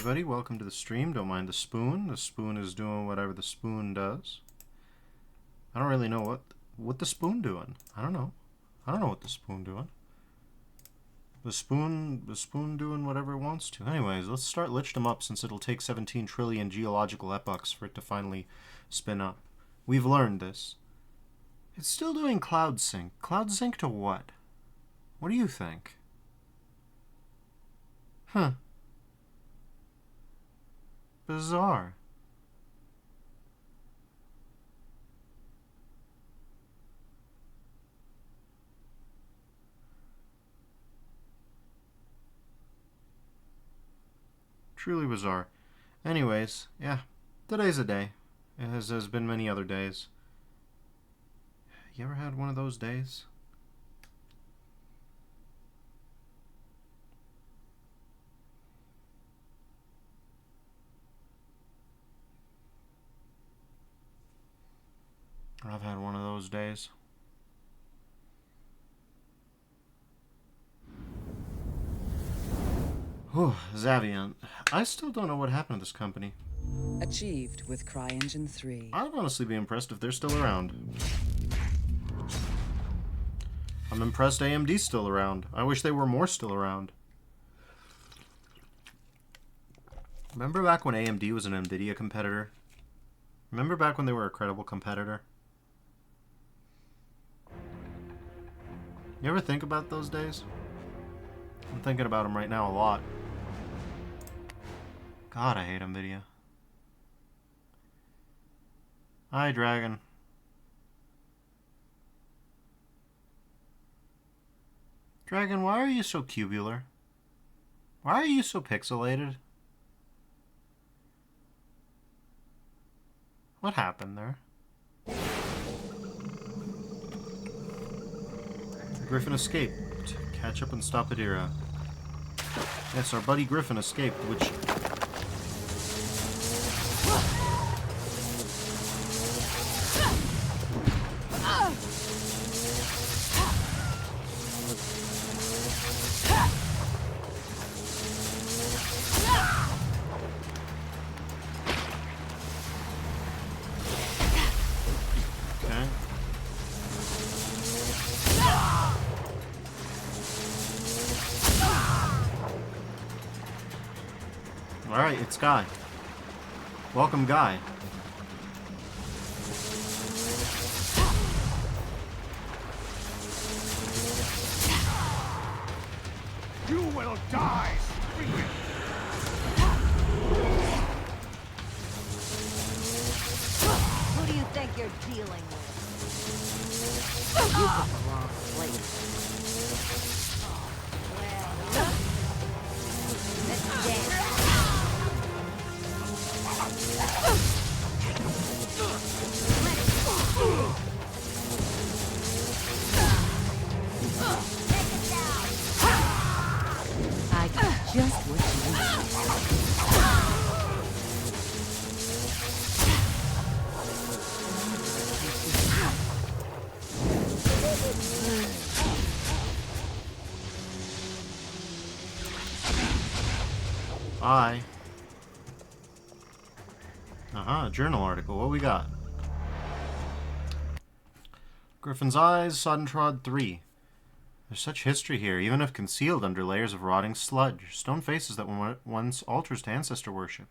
everybody. Welcome to the stream. Don't mind the spoon. The spoon is doing whatever the spoon does. I don't really know what the spoon doing. I don't know. I don't know what the spoon doing. The spoon doing whatever it wants to. Anyways, let's start Lichdom up since it'll take 17 trillion geological epochs for it to finally spin up. We've learned this. It's still doing cloud sync. Cloud sync to what? What do you think? Huh. Bizarre. Truly bizarre. Anyways, yeah, today's a day, as has been many other days. You ever had one of those days? I've had one of those days. Whew, Xaviant. I still don't know what happened to this company. Achieved with CryEngine 3. I'd honestly be impressed if they're still around. I'm impressed AMD's still around. I wish they were more still around. Remember back when AMD was an NVIDIA competitor? Remember back when they were a credible competitor? You ever think about those days? I'm thinking about them right now a lot. God, I hate NVIDIA. Hi, Dragon. Dragon, why are you so cubular? Why are you so pixelated? What happened there? Griffin escaped. Catch up and stop Adira. Yes, our buddy Griffin escaped, which... Okay. Alright, it's Guy. Welcome, Guy. You will die, swingy. Who do you think you're dealing with? You picked the wrong place. Well, let's dance. I got just what you need. Bye. Journal article. What we got? Griffin's Eyes, Soddentrod 3. There's such history here, even if concealed under layers of rotting sludge. Stone faces that were once altars to ancestor worship,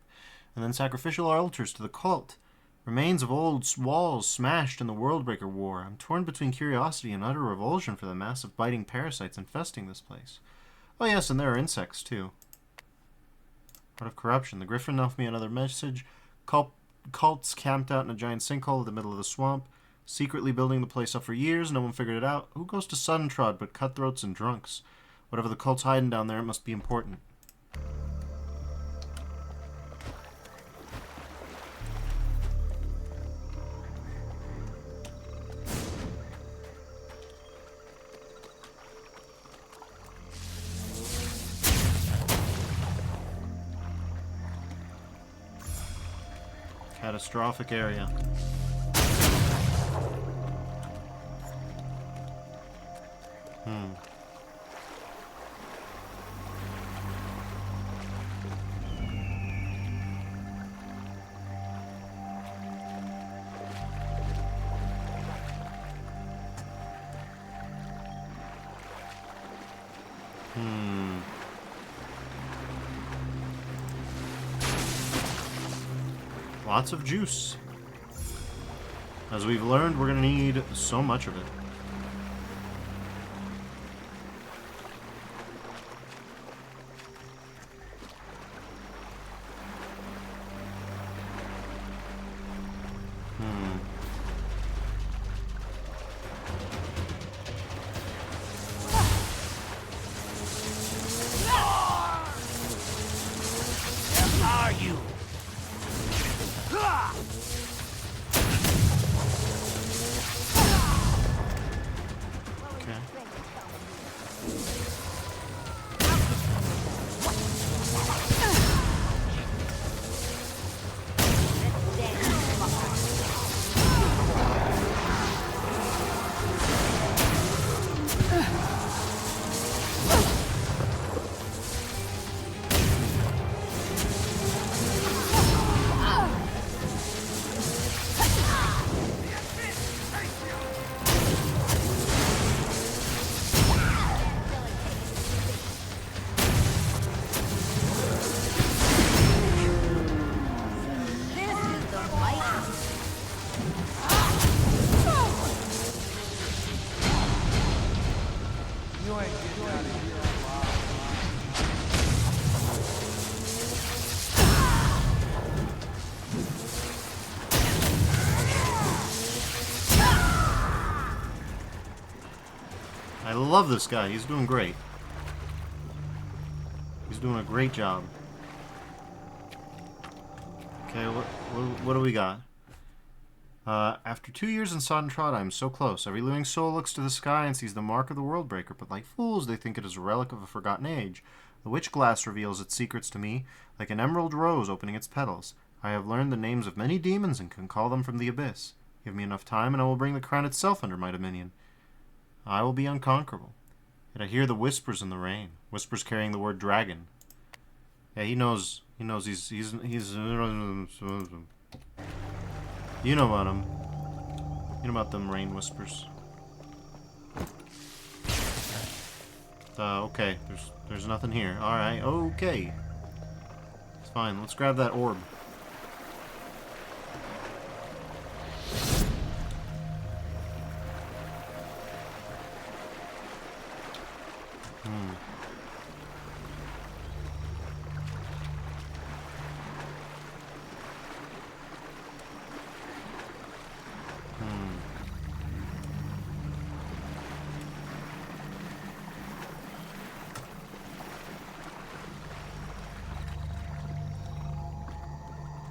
and then sacrificial altars to the cult. Remains of old walls smashed in the Worldbreaker War. I'm torn between curiosity and utter revulsion for the massive biting parasites infesting this place. Oh yes, and there are insects too. What of corruption? The Griffin left me another message. Cults camped out in a giant sinkhole in the middle of the swamp, secretly building the place up for years. No one figured it out. Who goes to Suddentrod but cutthroats and drunks? Whatever the cult's hiding down there, it must be important. Catastrophic area. Lots of juice. As we've learned, we're going to need so much of it. Are you? Okay. You ain't getting out of here alive. I love this guy. He's doing great. He's doing a great job. Okay, what do we got? After 2 years in Sodden-Trod, I am so close. Every living soul looks to the sky and sees the mark of the Worldbreaker, but like fools, they think it is a relic of a forgotten age. The witch glass reveals its secrets to me, like an emerald rose opening its petals. I have learned the names of many demons and can call them from the abyss. Give me enough time, and I will bring the crown itself under my dominion. I will be unconquerable. Yet I hear the whispers in the rain, whispers carrying the word dragon. Yeah, he knows. He knows. He's. You know about him. You know about them rain whispers. Okay. There's nothing here. All right. Okay. It's fine. Let's grab that orb.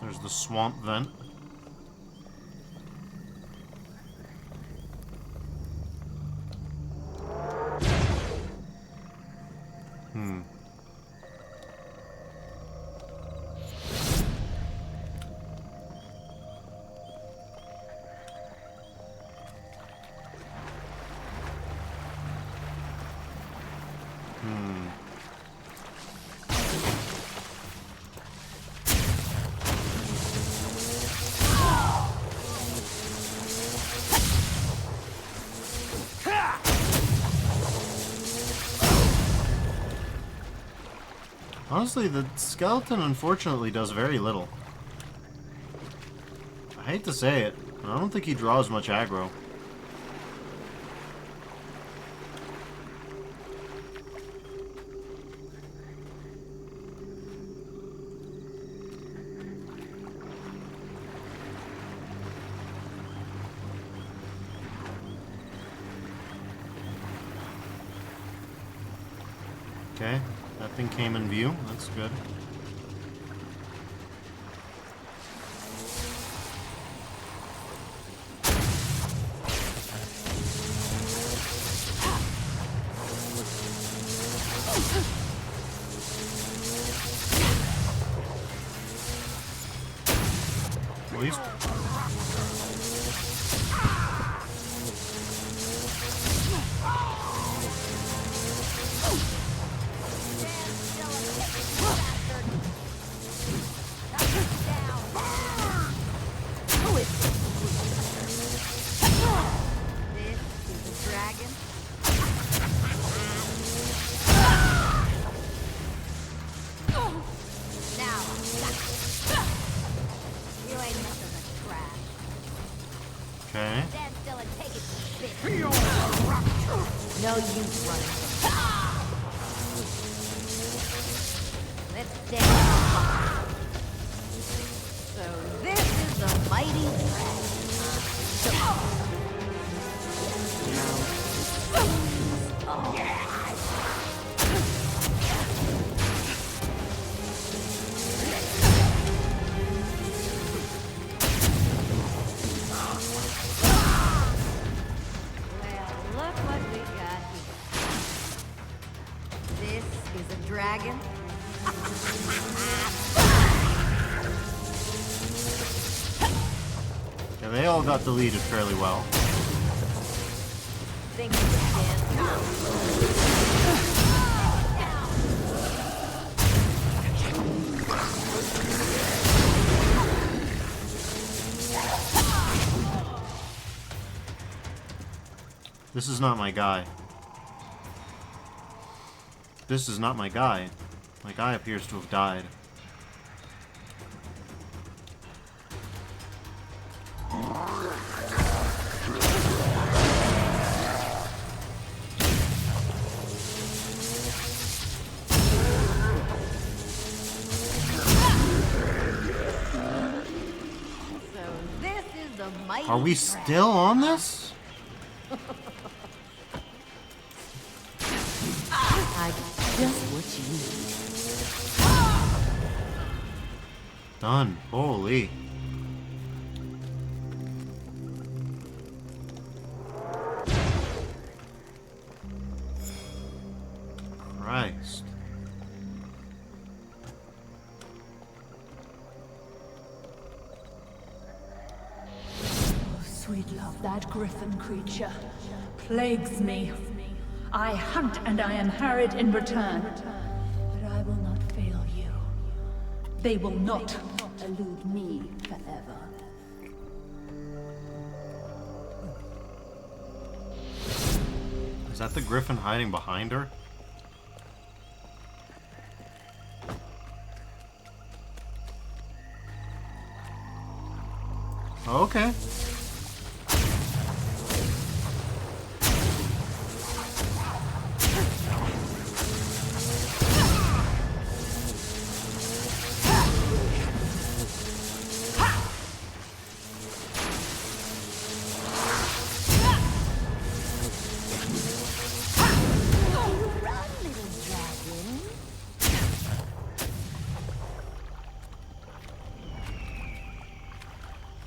There's the swamp vent. Honestly, the skeleton unfortunately does very little. I hate to say it, but I don't think he draws much aggro. Okay, that thing came in view. That's good. Well, he's... No use running. Let's dance. So this is the mighty look what we got here. This is a dragon. Yeah, they all got deleted fairly well. Think you can This is not my guy. This is not my guy. My guy appears to have died. So this is the mighty Are we dragon. still on this? I got just what you need. Done. Holy. Christ. Sweet love, that griffin creature plagues me. I hunt and I am harried in return, but I will not fail you. They will not elude me forever. Is that the griffin hiding behind her? Okay. Run, little dragon.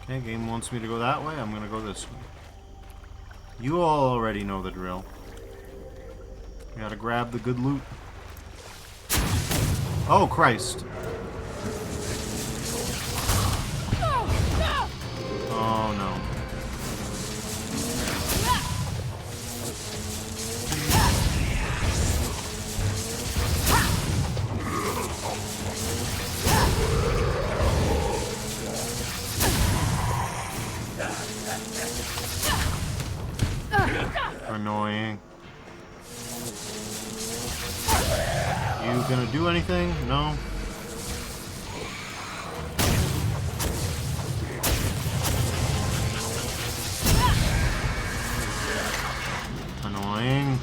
Okay, game wants me to go that way. I'm gonna go this way. You all already know the drill. You gotta grab the good loot. Oh, Christ. Oh, no. Annoying. You gonna do anything? No? Annoying.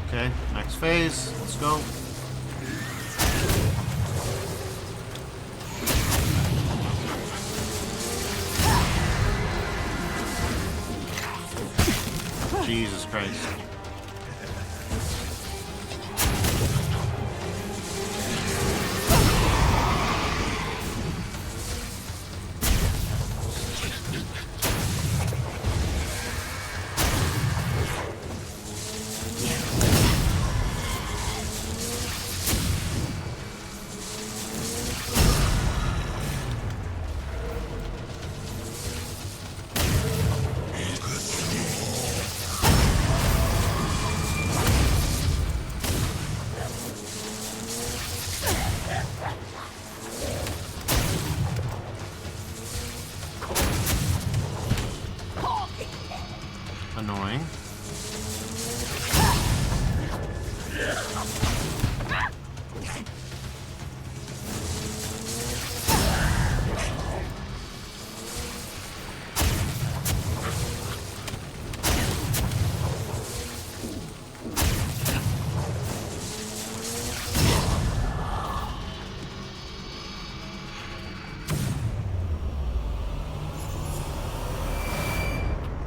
Okay, next phase. Let's go. Jesus Christ. annoying.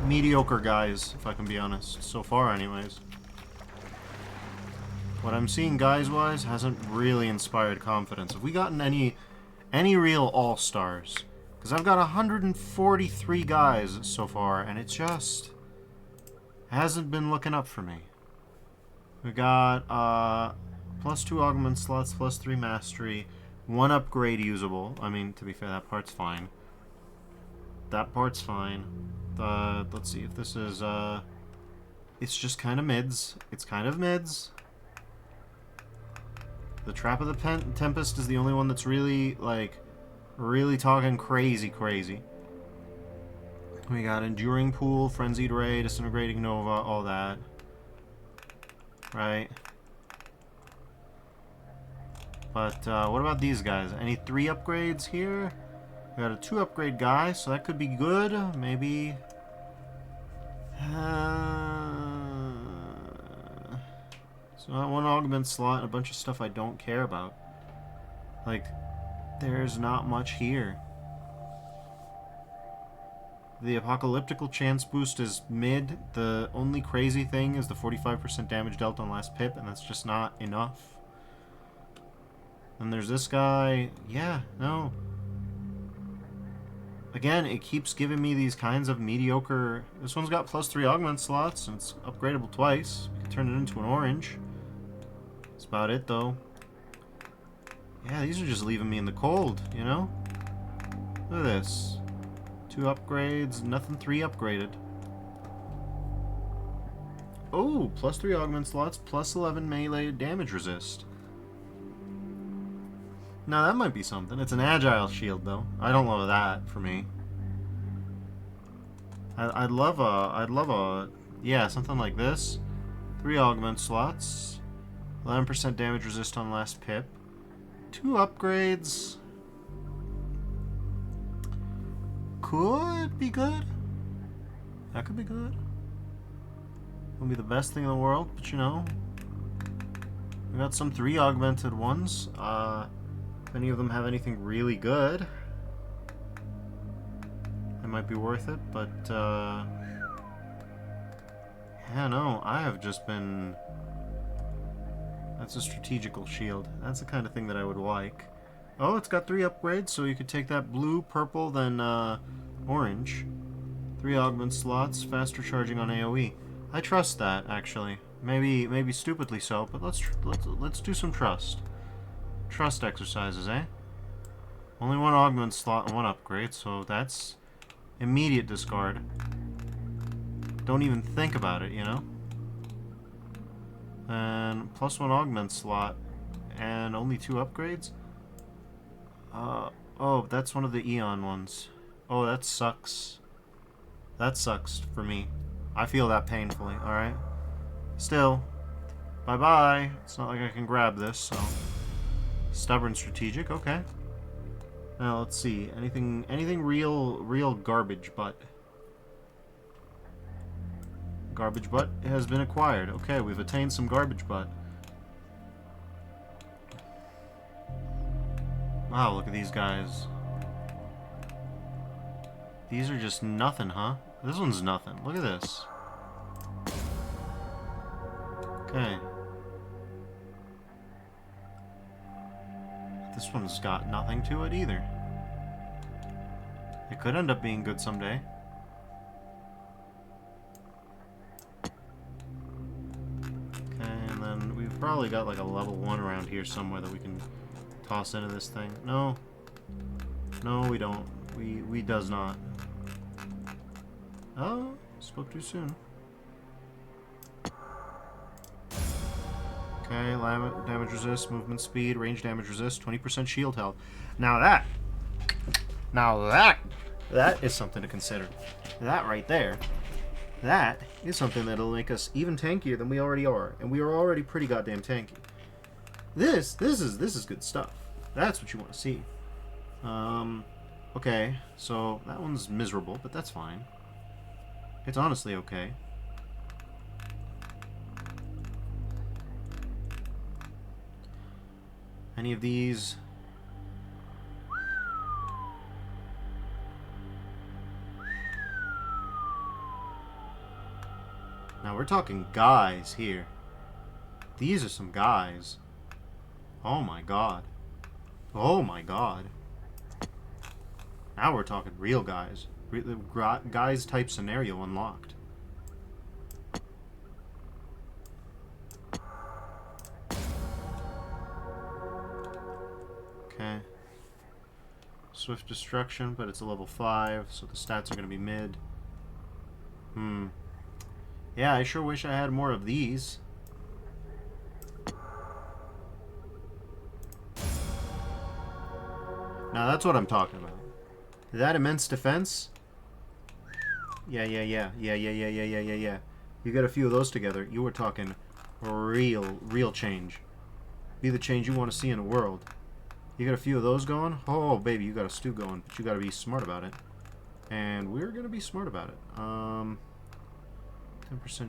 Mediocre guys, if I can be honest. So far, anyways. What I'm seeing guys-wise hasn't really inspired confidence. Have we gotten any real all-stars? Because I've got 143 guys so far, and it just hasn't been looking up for me. We got +2 augment slots, +3 mastery, 1 upgrade usable. I mean, to be fair, that part's fine. That part's fine. Let's see if this is, it's just kind of mids. It's kind of mids. The Trap of the Tempest is the only one that's really, like, really talking crazy. We got Enduring Pool, Frenzied Ray, Disintegrating Nova, all that. Right? But, what about these guys? Any 3 upgrades here? We got a 2 upgrade guy, so that could be good. Maybe... so that 1 augment slot and a bunch of stuff I don't care about. Like, there's not much here. The apocalyptical chance boost is mid. The only crazy thing is the 45% damage dealt on last pip, and that's just not enough. And there's this guy. Yeah, no. Again, it keeps giving me these kinds of mediocre... This one's got +3 augment slots, and it's upgradable twice. We can turn it into an orange. That's about it, though. Yeah, these are just leaving me in the cold, you know? Look at this. 2 upgrades, nothing 3 upgraded. Oh, +3 augment slots, +11 melee damage resist. Now that might be something. It's an agile shield, though. I don't love that for me. I'd love a, yeah, something like this. 3 augment slots, 11% damage resist on last pip, 2 upgrades. Could be good. That could be good. Won't be the best thing in the world, but you know, we got some 3 augmented ones. If any of them have anything really good, it might be worth it, but, yeah, no, I have just been... That's a strategical shield. That's the kind of thing that I would like. Oh, it's got 3 upgrades, so you could take that blue, purple, then, orange. 3 augment slots, faster charging on AoE. I trust that, actually. Maybe stupidly so, but let's do some trust. Trust exercises, eh? Only 1 augment slot and 1 upgrade, so that's immediate discard. Don't even think about it, you know? And +1 augment slot and only 2 upgrades? Oh, that's one of the Eon ones. Oh, that sucks. That sucks for me. I feel that painfully, alright? Still, bye-bye. It's not like I can grab this, so... Stubborn strategic, okay. Now let's see. Anything real garbage butt. Garbage butt has been acquired. Okay, we've attained some garbage butt. Wow, look at these guys. These are just nothing, huh? This one's nothing. Look at this. Okay. This one's got nothing to it either. It could end up being good someday. Okay, and then we've probably got like a level 1 around here somewhere that we can toss into this thing. No. No, we don't. We does not. Oh, spoke too soon. Okay, damage resist, movement speed, range damage resist, 20% shield health. Now that is something to consider. That right there That is something that'll make us even tankier than we already are, and we are already pretty goddamn tanky. This is good stuff. That's what you want to see. Okay, so that one's miserable, but that's fine. It's honestly okay. Any of these? Now we're talking guys here. These are some guys. Oh my god. Oh my god. Now we're talking real guys. Guys type scenario unlocked. Okay. Swift destruction, but it's a level 5, so the stats are going to be mid. Yeah, I sure wish I had more of these. Now that's what I'm talking about. That immense defense? Yeah. You get a few of those together, you were talking real change. Be the change you want to see in the world. You got a few of those going? Oh, baby, you got a stew going, but you got to be smart about it. And we're going to be smart about it. 10%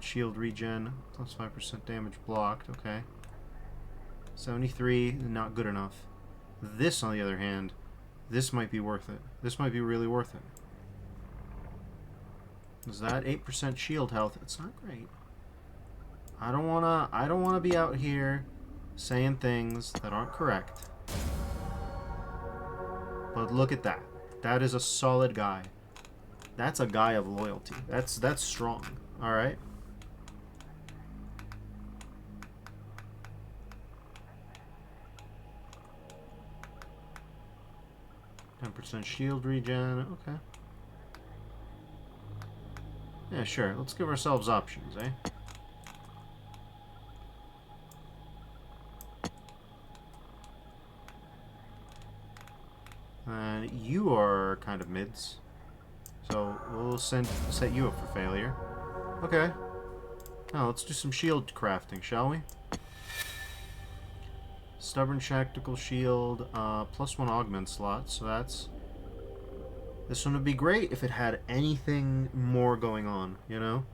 shield regen, plus 5% damage blocked, okay. 73, not good enough. This, on the other hand, this might be worth it. This might be really worth it. Is that 8% shield health? It's not great. I don't wanna be out here saying things that aren't correct. But look at that. That is a solid guy. That's a guy of loyalty. That's strong. Alright. %10 shield regen. Okay. Yeah, sure. Let's give ourselves options, eh? And you are kind of mids. So we'll set you up for failure. Okay. Now let's do some shield crafting, shall we? Stubborn Tactical Shield, +1 augment slot, so that's... This one would be great if it had anything more going on, you know?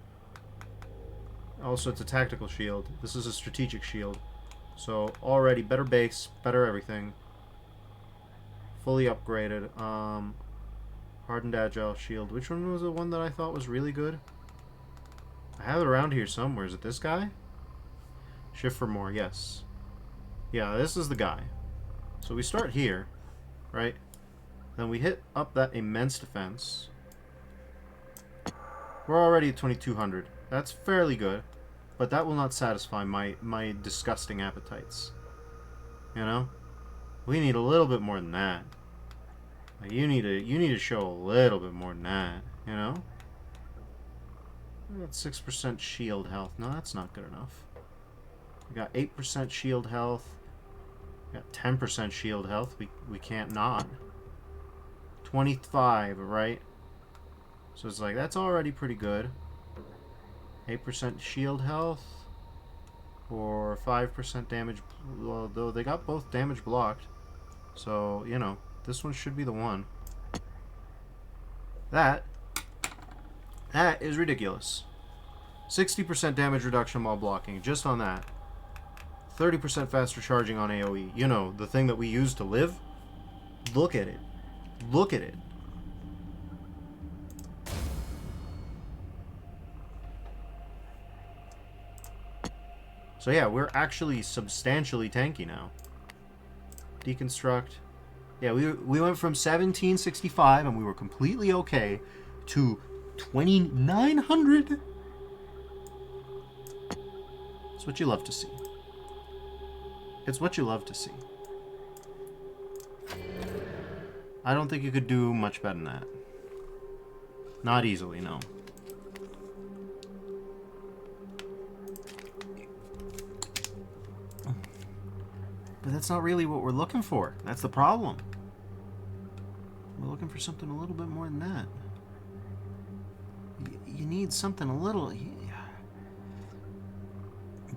Also, it's a tactical shield. This is a strategic shield. So, already better base, better everything. Fully upgraded. Hardened Agile Shield. Which one was the one that I thought was really good? I have it around here somewhere. Is it this guy? Shift for more, yes. Yeah, this is the guy. So we start here, right? Then we hit up that immense defense. We're already at 2200. That's fairly good, but that will not satisfy my disgusting appetites. You know? We need a little bit more than that. Like, you need to show a little bit more than that, you know? We got 6% shield health. No, that's not good enough. We got 8% shield health. We got 10% shield health. We can't not. 25, right? So it's like, that's already pretty good. 8% shield health. Or 5% damage. Well, though they got both damage blocked. So, you know, this one should be the one. That is ridiculous. 60% damage reduction while blocking, just on that. 30% faster charging on AoE. You know, the thing that we use to live. Look at it. Look at it. So yeah, we're actually substantially tanky now. Deconstruct. Yeah, we went from 1765 and we were completely okay to 2900. It's what you love to see. It's what you love to see. I don't think you could do much better than that. Not easily, no. But that's not really what we're looking for. That's the problem. We're looking for something a little bit more than that. you need something a little...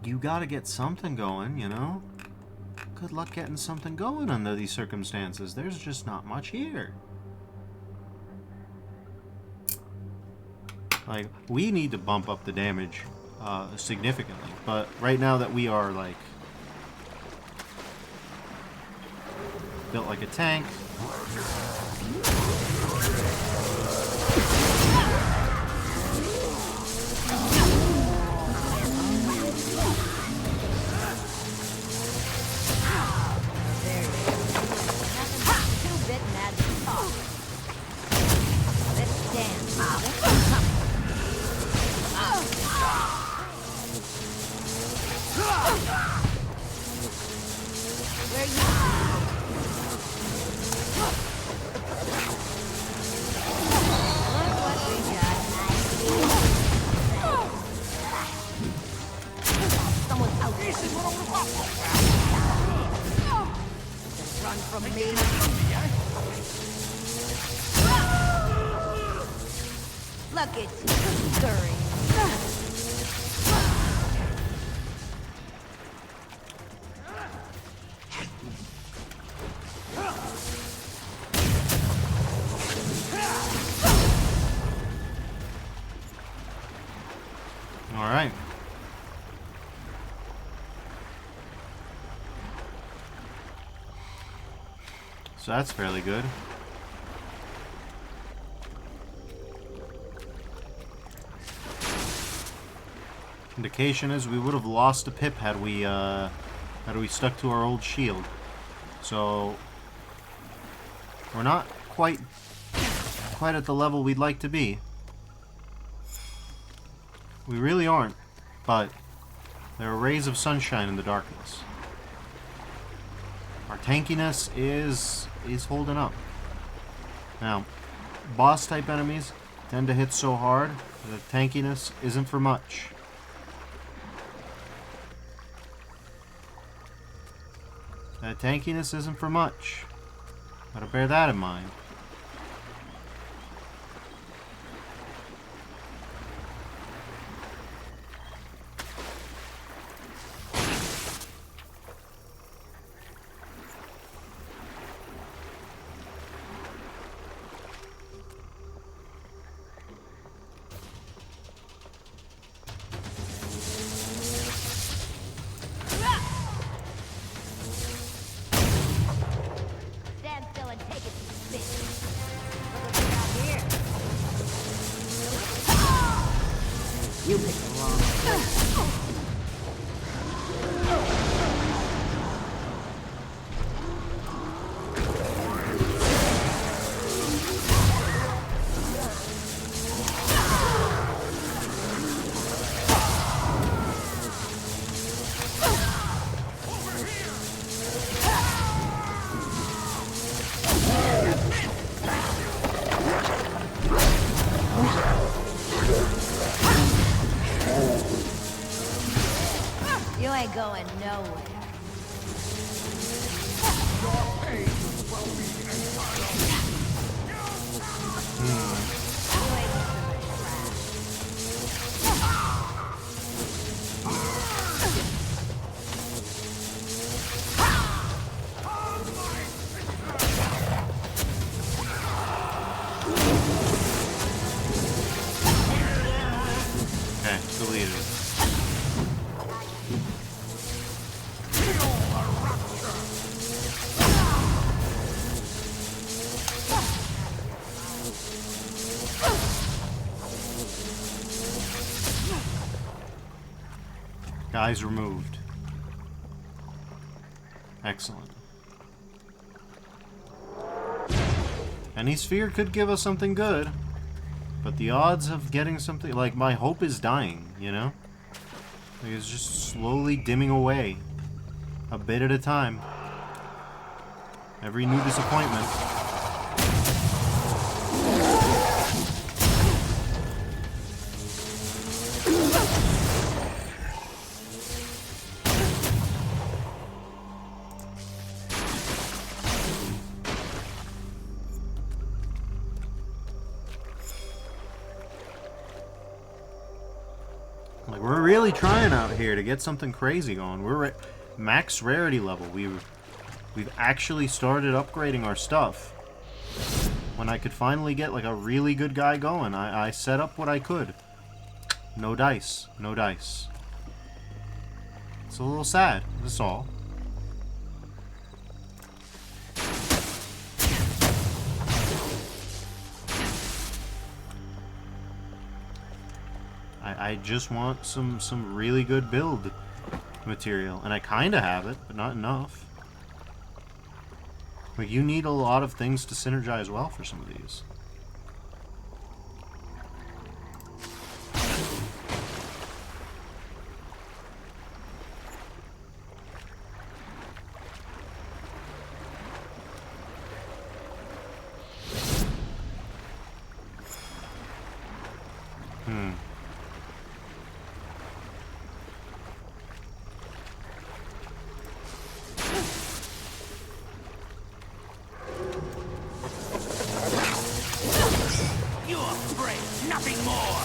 You gotta get something going, you know? Good luck getting something going under these circumstances. There's just not much here. Like, we need to bump up the damage significantly. But right now that we are, like, built like a tank... Look at you, scurry. All right. So that's fairly good. Indication is we would have lost a pip had we stuck to our old shield. So we're not quite at the level we'd like to be. We really aren't, but there are rays of sunshine in the darkness. Our tankiness is holding up. Now, boss type enemies tend to hit so hard that tankiness isn't for much. That tankiness isn't for much. Gotta bear that in mind. You picked the wrong place. You ain't going nowhere. Okay, deleted. Guys removed. Excellent. Any sphere could give us something good, but the odds of getting something, like, my hope is dying, you know? Like, it's just slowly dimming away, a bit at a time. Every new disappointment. We're really trying out here to get something crazy going. We're at max rarity level. We've actually started upgrading our stuff. When I could finally get like a really good guy going, I set up what I could. No dice. No dice. It's a little sad. That's all. I just want some really good build material. And I kind of have it, but not enough. Like, you need a lot of things to synergize well for some of these. You're afraid, nothing more.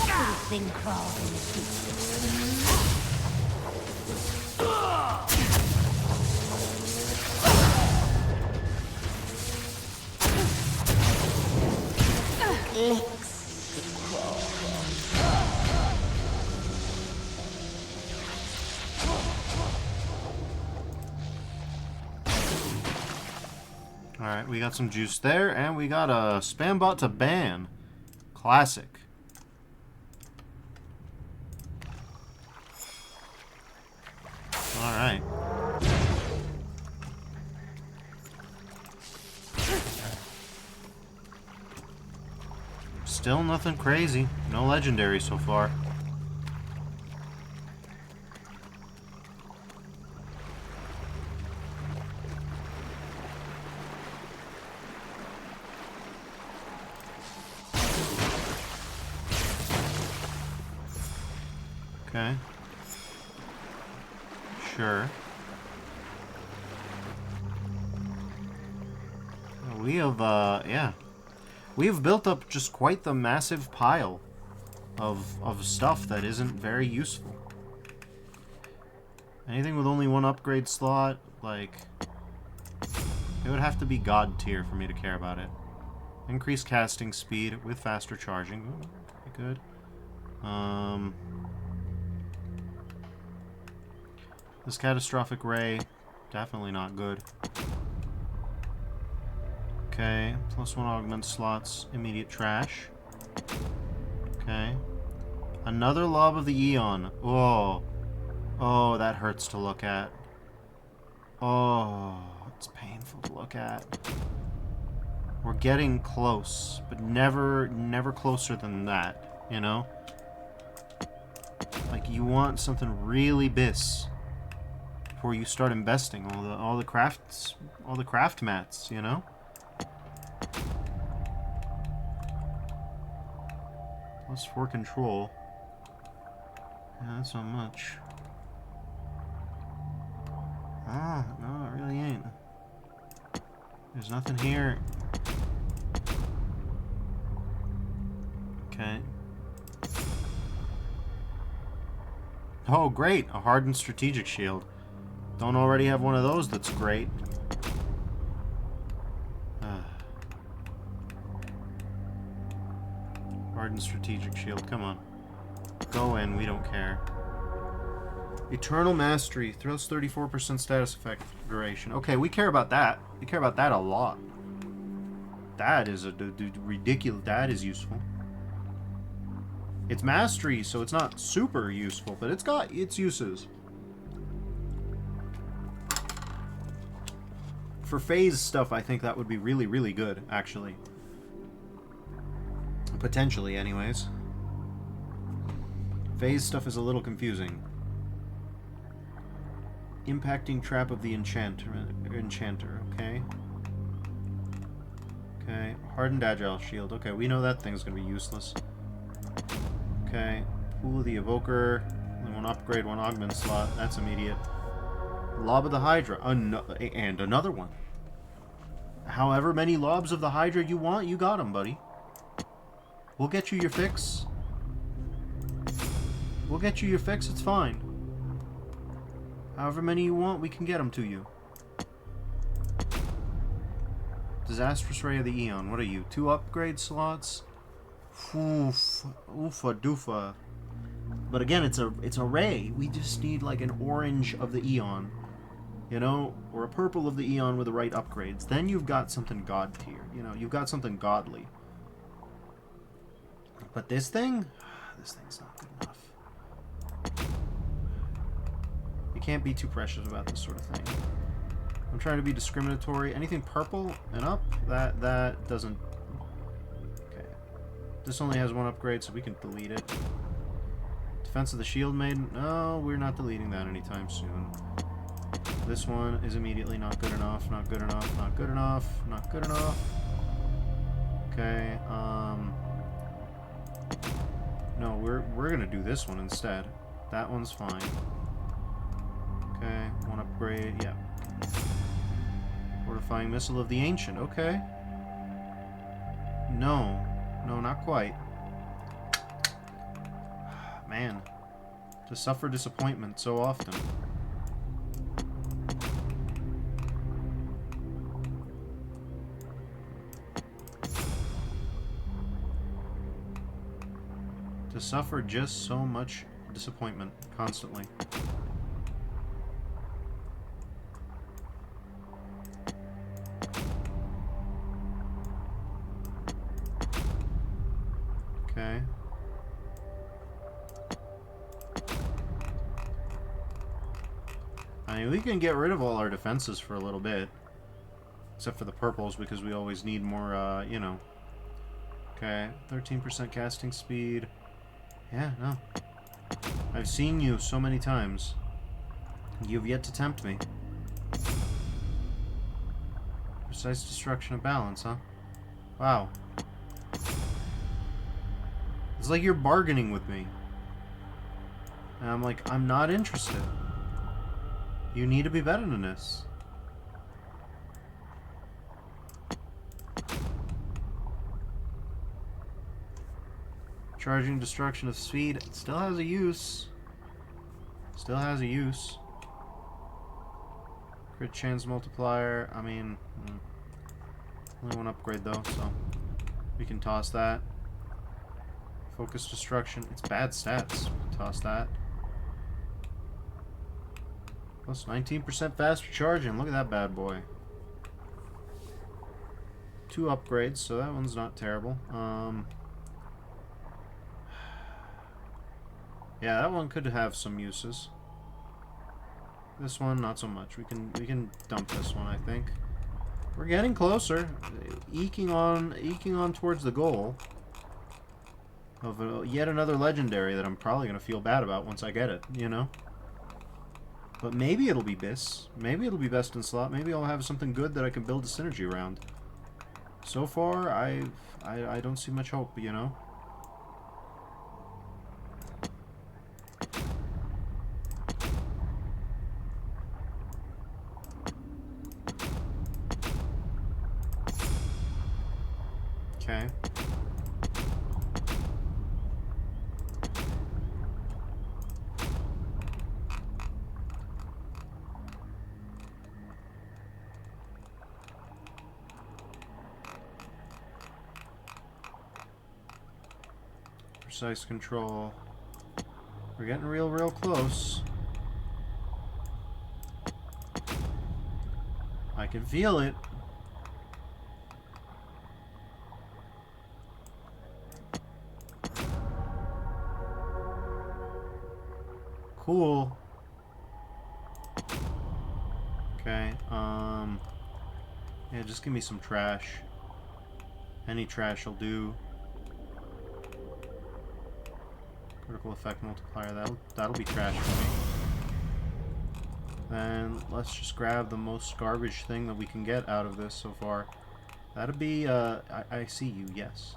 Everything crawls in the Alright, we got some juice there, and we got a spam bot to ban. Classic. Alright. Still nothing crazy. No legendary so far. Okay. Sure. We have, yeah. We have built up just quite the massive pile of stuff that isn't very useful. Anything with only one upgrade slot, like, it would have to be God tier for me to care about it. Increased casting speed with faster charging. Ooh, pretty good. This catastrophic ray, definitely not good. Okay, +1 augment slots, immediate trash. Okay. Another lob of the Eon. Oh. Oh, that hurts to look at. Oh, it's painful to look at. We're getting close, but never closer than that, you know? Like, you want something really bis before you start investing all the craft mats, you know? +4 control. Yeah, that's not much. Ah, no, it really ain't. There's nothing here. Okay. Oh, great! A hardened strategic shield. Don't already have one of those that's great. Hardened strategic shield, come on. Go in, we don't care. Eternal Mastery, throws 34% status effect duration. Okay, we care about that. We care about that a lot. That is a ridiculous, that is useful. It's mastery, so it's not super useful, but it's got its uses. For phase stuff, I think that would be really, really good, actually. Potentially, anyways. Phase stuff is a little confusing. Impacting trap of the enchanter, okay. Okay, hardened agile shield. Okay, we know that thing's gonna be useless. Okay, pool of the evoker. Only one upgrade, one augment slot. That's immediate. Lob of the Hydra, and another one. However many lobs of the Hydra you want, you got them, buddy. We'll get you your fix. We'll get you your fix, it's fine. However many you want, we can get them to you. Disastrous Ray of the Eon. What are you? 2 upgrade slots? Oof. Oofa doofa. But again, it's a ray. We just need like an orange of the Eon. You know? Or a purple of the Eon with the right upgrades. Then you've got something god tier. You know, you've got something godly. But this thing? This thing's not good enough. You can't be too precious about this sort of thing. I'm trying to be discriminatory. Anything purple and up? That doesn't... Okay. This only has 1 upgrade, so we can delete it. Defense of the Shield Maiden? No, we're not deleting that anytime soon. This one is immediately not good enough, not good enough, not good enough, not good enough. Okay, no, we're gonna do this one instead. That one's fine. Okay, 1 upgrade, yeah. Fortifying Missile of the Ancient, okay. No, not quite. Man, to suffer disappointment so often. To suffer just so much disappointment constantly. Okay. I mean, we can get rid of all our defenses for a little bit. Except for the purples, because we always need more, you know. Okay, 13% casting speed. Yeah, no. I've seen you so many times. You've yet to tempt me. Precise destruction of balance, huh? Wow. It's like you're bargaining with me. And I'm like, I'm not interested. You need to be better than this. Charging destruction of speed. It still has a use. Still has a use. Crit chance multiplier. I mean, only 1 upgrade though, so we can toss that. Focus destruction. It's bad stats. Toss that. Plus 19% faster charging. Look at that bad boy. 2 upgrades, so that one's not terrible. Yeah, that one could have some uses. This one, not so much. We can dump this one, I think. We're getting closer, eking on towards the goal of yet another legendary that I'm probably gonna feel bad about once I get it. You know. But maybe it'll be this. Maybe it'll be best in slot. Maybe I'll have something good that I can build a synergy around. So far, I don't see much hope. You know. Okay. Precise control. We're getting real close. I can feel it. Cool. Okay, yeah, just give me some trash. Any trash will do. Critical effect multiplier, that'll be trash for me. Then let's just grab the most garbage thing that we can get out of this so far. That'll be, I see you, yes.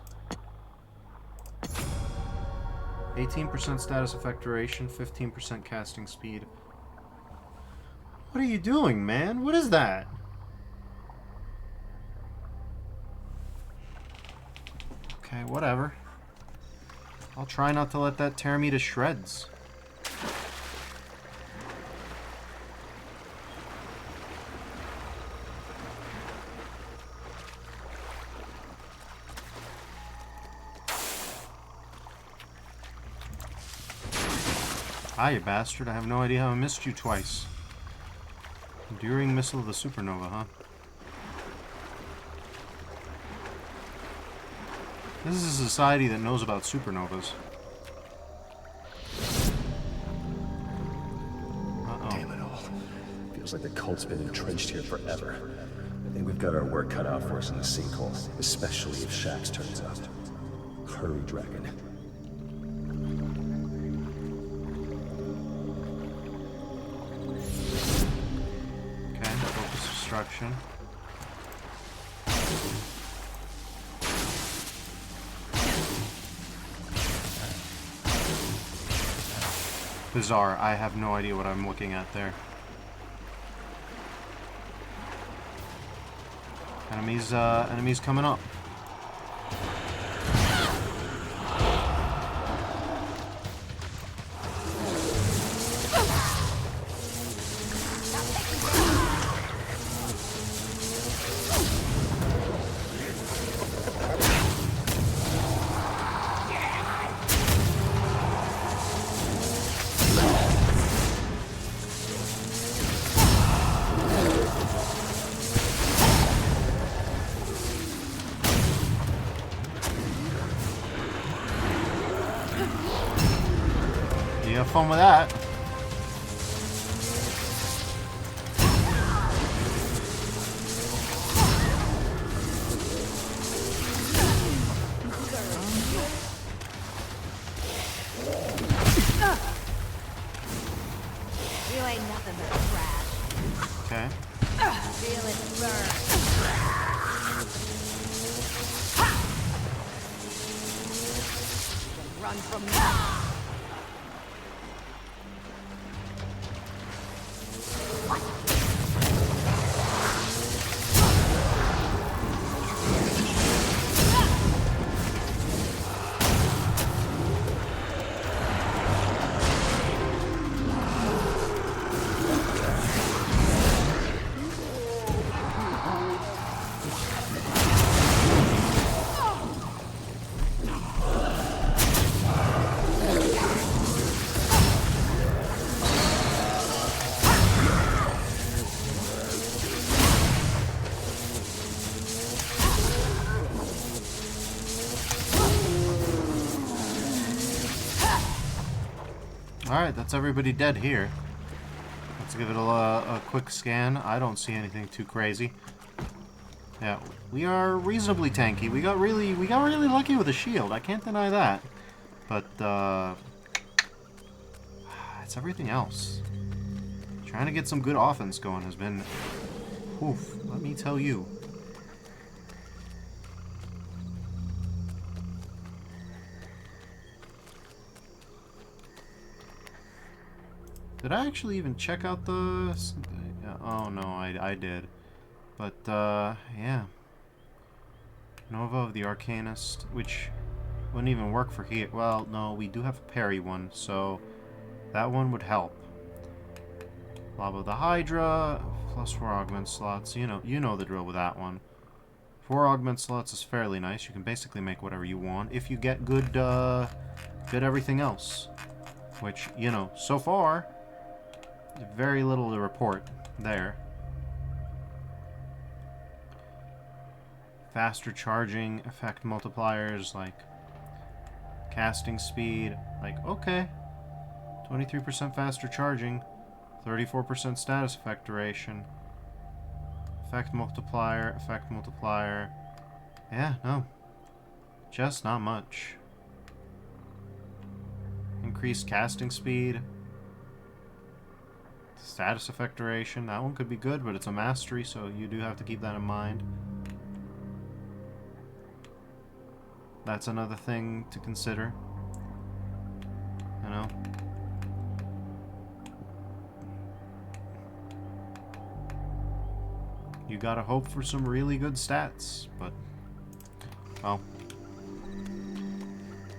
18% status effect duration, 15% casting speed. What are you doing, man? What is that? Okay, whatever. I'll try not to let that tear me to shreds. Ah, you bastard. I have no idea how I missed you twice. Enduring Missile of the Supernova, huh? This is a society that knows about supernovas. Uh-oh. Damn it all. Feels like the cult's been entrenched here forever. I think we've got our work cut out for us in the sinkhole, especially if Shax turns up. Hurry, Dragon. Okay, focus destruction. Bizarre. I have no idea what I'm looking at there. Enemies coming up. You have fun with that. You ain't nothing but trash. Okay. Feel it burn. You can run from me. Alright, that's everybody dead here. Let's give it a quick scan. I don't see anything too crazy. Yeah, we are reasonably tanky. We got really lucky with a shield. I can't deny that. But it's everything else. Trying to get some good offense going has been, oof, let me tell you. Did I actually even check out the... Oh no, I did. But, yeah. Nova of the Arcanist, which wouldn't even work for here. Well, no, we do have a parry one, so that one would help. Lava of the Hydra, plus 4 augment slots. You know the drill with that one. 4 augment slots is fairly nice. You can basically make whatever you want if you get good everything else. Which, so far... very little to report there. Faster charging, effect multipliers, like casting speed, like, okay. 23% faster charging, 34% status effect duration. Effect multiplier. Yeah, no. Just not much. Increased casting speed. Status effect duration, that one could be good, but it's a mastery, so you do have to keep that in mind. That's another thing to consider. You gotta hope for some really good stats, but, well,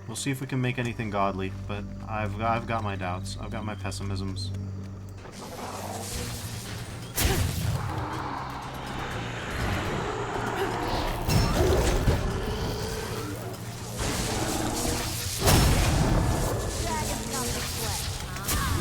we'll see if we can make anything godly, but I've got my doubts. I've got my pessimisms. Dragon's got the flesh, huh?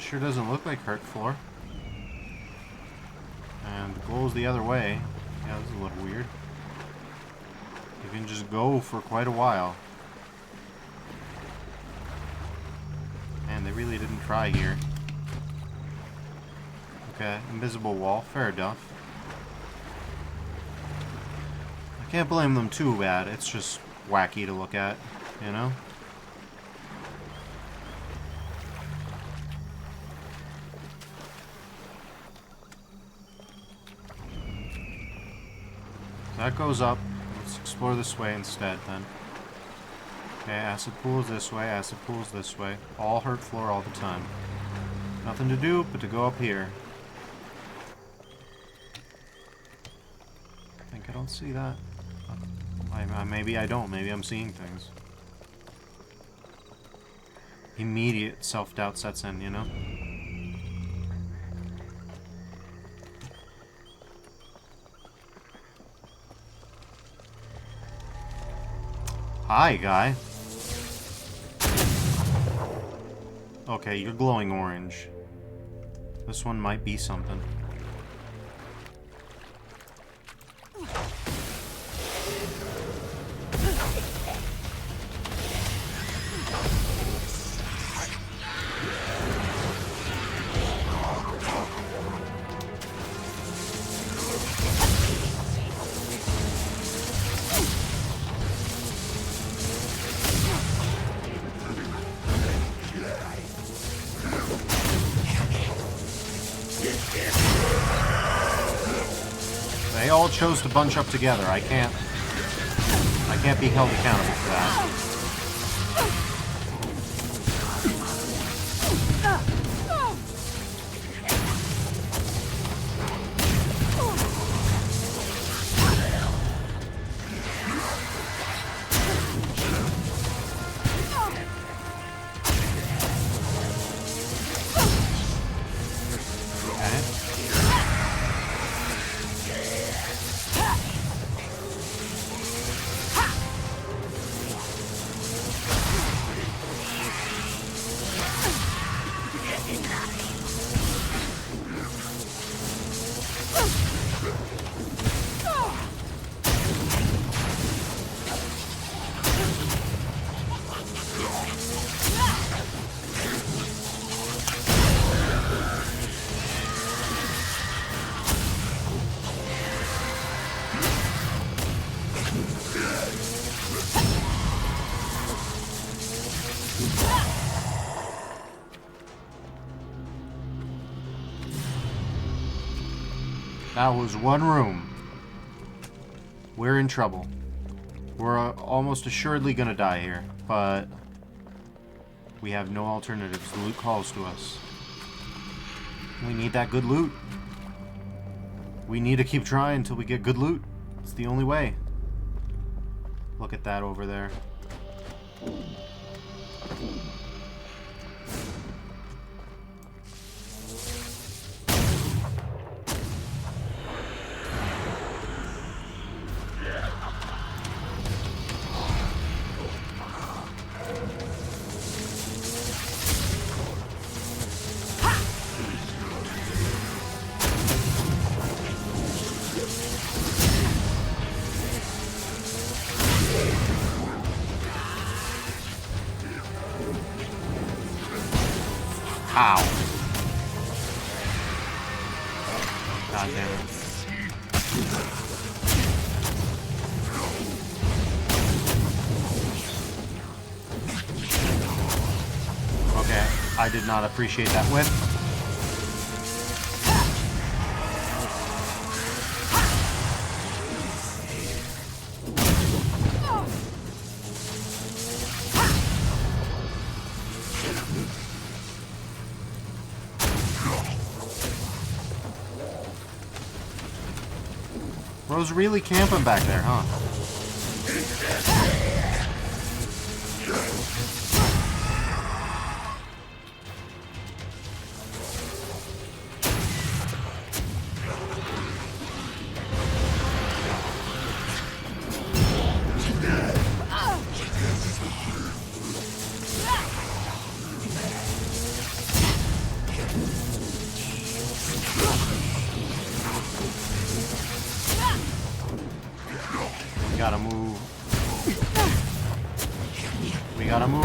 sure doesn't look like hurt floor. And the goal's the other way. Yeah, this is a little weird. You can just go for quite a while. Man, they really didn't try here. Okay, invisible wall, fair enough. I can't blame them too bad, it's just wacky to look at, you know? That goes up. Let's explore this way instead, then. Okay, acid pools this way, acid pools this way. All hurt floor all the time. Nothing to do but to go up here. I think I don't see that. Maybe I don't. Maybe I'm seeing things. Immediate self-doubt sets in, you know? Hi, guy. Okay, you're glowing orange. This one might be something. They all chose to bunch up together. I can't be held accountable for that. That was one room. We're in trouble. We're almost assuredly gonna die here, but we have no alternatives. The loot calls to us. We need that good loot. We need to keep trying until we get good loot. It's the only way. Look at that over there. Ow. God damn it. Okay, I did not appreciate that whip. Bro's really camping back there, huh? We gotta move. We gotta move.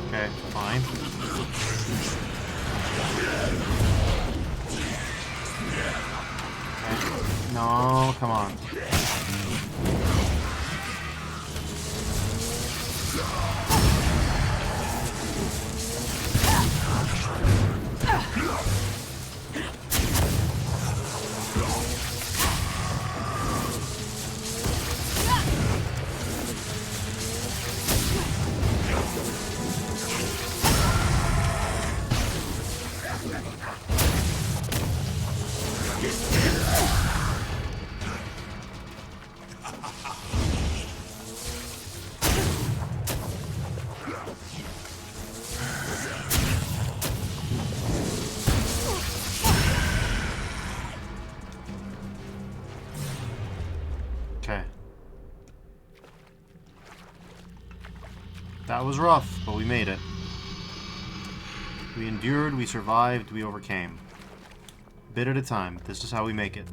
Okay, fine. Okay. No, come on. Okay. That was rough, but we made it. We endured, we survived, we overcame. Bit at a time. This is how we make it.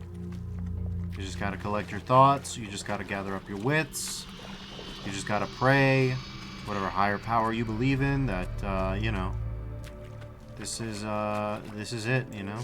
You just gotta collect your thoughts, you just gotta gather up your wits, you just gotta pray, whatever higher power you believe in, that, you know, this is it, you know?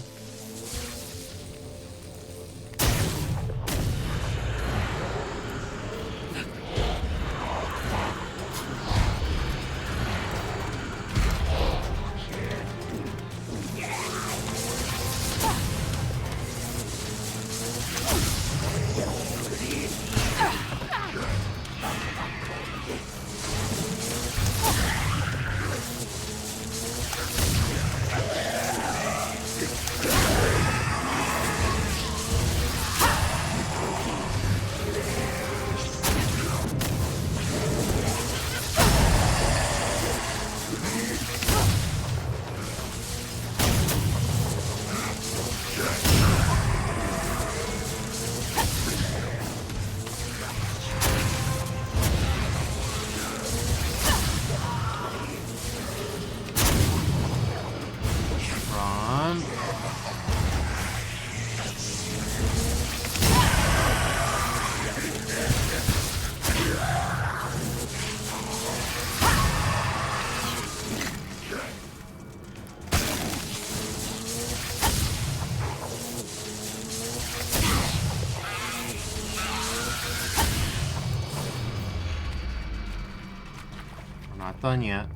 Not done yet,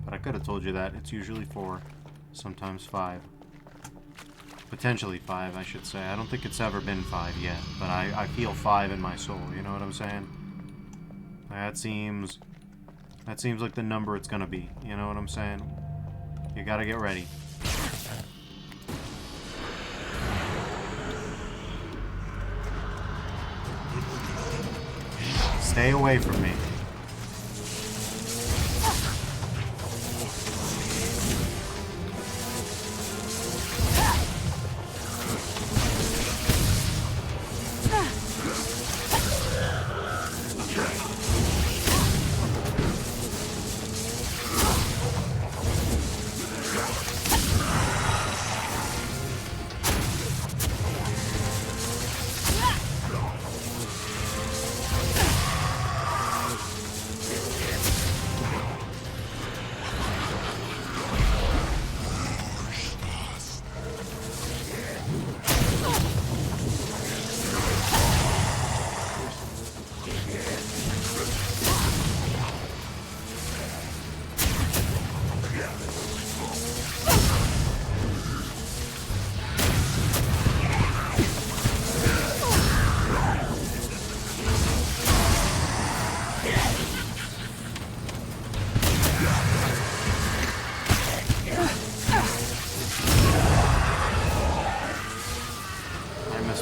but I could have told you that. It's usually 4, sometimes 5. Potentially 5, I should say. I don't think it's ever been 5 yet, but I feel 5 in my soul, you know what I'm saying? That seems like the number it's gonna be, you know what I'm saying? You gotta get ready. Stay away from me.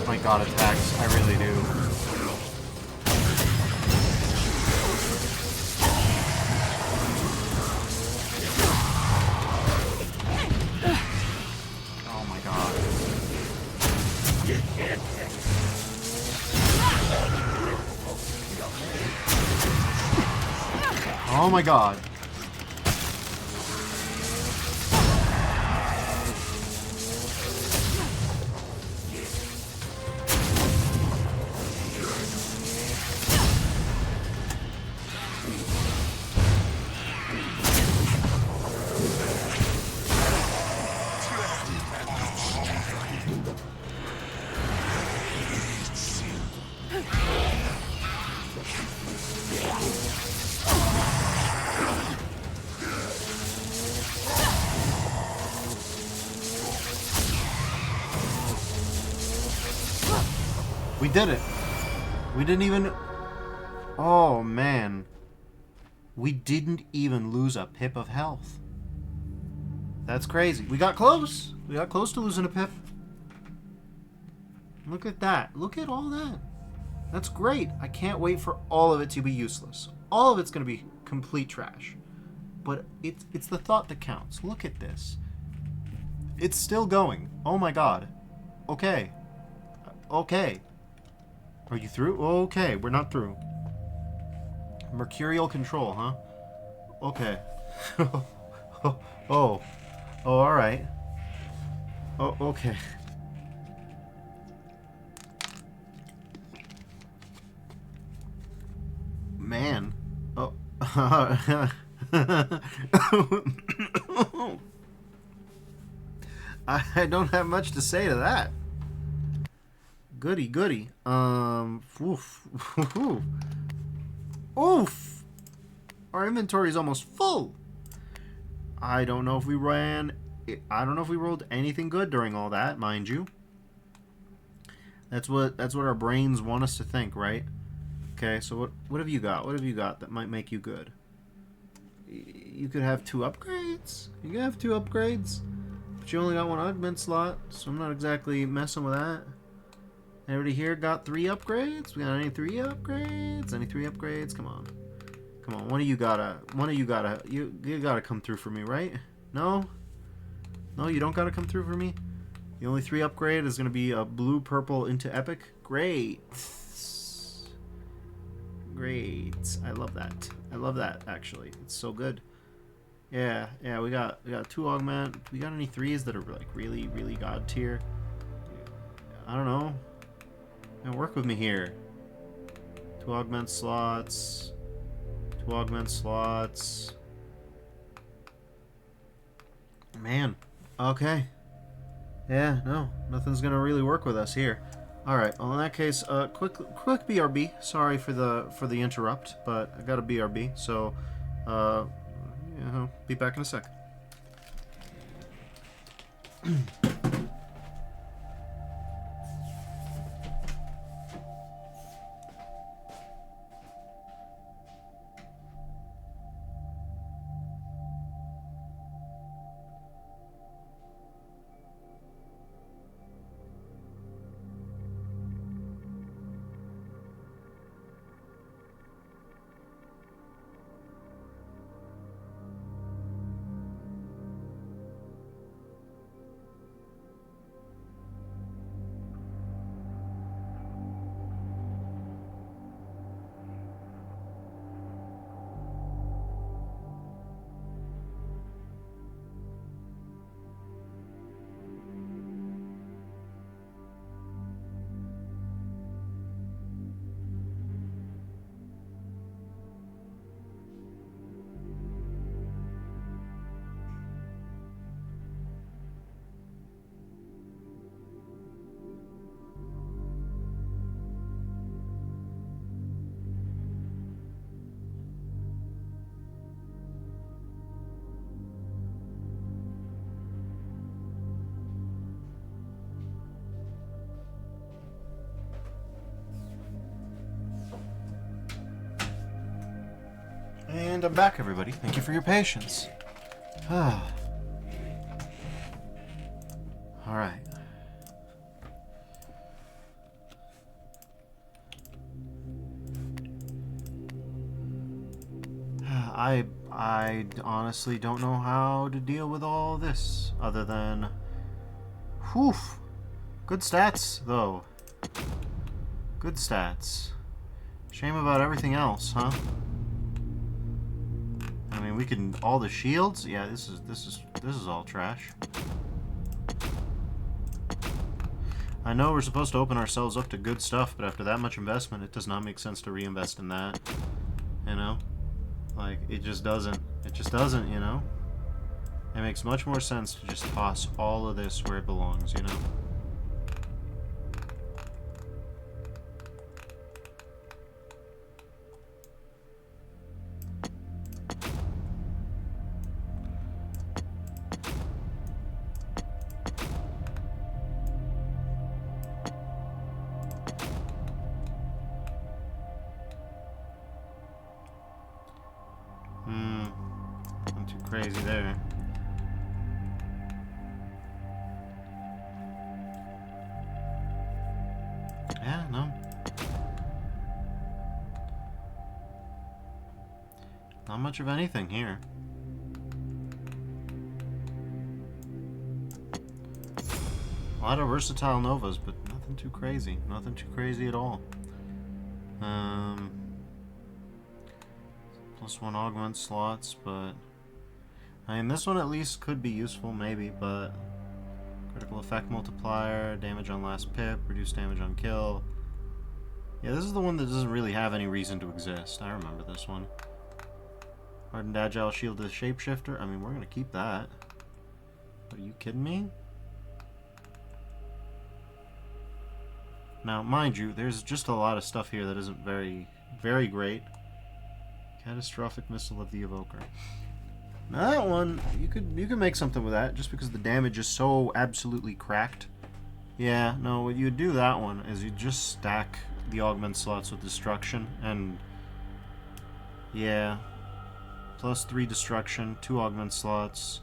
My god attacks, I really do. Oh my god. Oh my god. We did it. We didn't even... Oh, man. We didn't even lose a pip of health. That's crazy. We got close. We got close to losing a pip. Look at that. Look at all that. That's great. I can't wait for all of it to be useless. All of it's going to be complete trash. But it's the thought that counts. Look at this. It's still going. Oh my god. Okay. Okay. Are you through? Okay, we're not through. Mercurial control, huh? Okay. Oh, alright. Oh, okay. Man. Oh. I don't have much to say to that. Goody, goody. Oof. Oof. Our inventory is almost full. I don't know if we ran... I don't know if we rolled anything good during all that, mind you. That's what our brains want us to think, right? Okay, so what have you got? What have you got that might make you good? You could have 2 upgrades. You could have 2 upgrades. But you only got 1 augment slot, so I'm not exactly messing with that. Everybody here got 3 upgrades? We got any 3 upgrades? Any 3 upgrades? Come on. Come on, one of you gotta you gotta come through for me, right? No? No, you don't gotta come through for me? The only 3 upgrade is gonna be a blue purple into epic. Great. Great. I love that. I love that actually. It's so good. Yeah, we got 2 augment. We got any 3s that are like really, really god tier? I don't know. Now work with me here. 2 augment slots. 2 augment slots. Man. Okay. Yeah, no. Nothing's gonna really work with us here. Alright, well in that case, quick BRB. Sorry for the interrupt, but I got a BRB, so yeah, I'll be back in a sec. And I'm back, everybody. Thank you for your patience. Alright. I honestly don't know how to deal with all this, other than... Whew! Good stats, though. Good stats. Shame about everything else, huh? we can all the shields. Yeah, this is all trash. I know we're supposed to open ourselves up to good stuff, but after that much investment, it does not make sense to reinvest in that. You know? Like, it just doesn't. It just doesn't, you know? It makes much more sense to just toss all of this where it belongs, you know? Not too crazy there. Yeah, no. Not much of anything here. A lot of versatile novas, but nothing too crazy. Nothing too crazy at all. +1 augment slots, but I mean, this one at least could be useful, maybe, but critical effect multiplier, damage on last pip, reduced damage on kill. Yeah, this is the one that doesn't really have any reason to exist. I remember this one. Hardened agile shield to the shapeshifter. I mean, we're gonna keep that. Are you kidding me? Now, mind you, there's just a lot of stuff here that isn't very, very great. Catastrophic Missile of the Evoker. Now that one, you could make something with that, just because the damage is so absolutely cracked. Yeah, no, what you would do that one is you just stack the augment slots with destruction, and yeah, +3 destruction, 2 augment slots,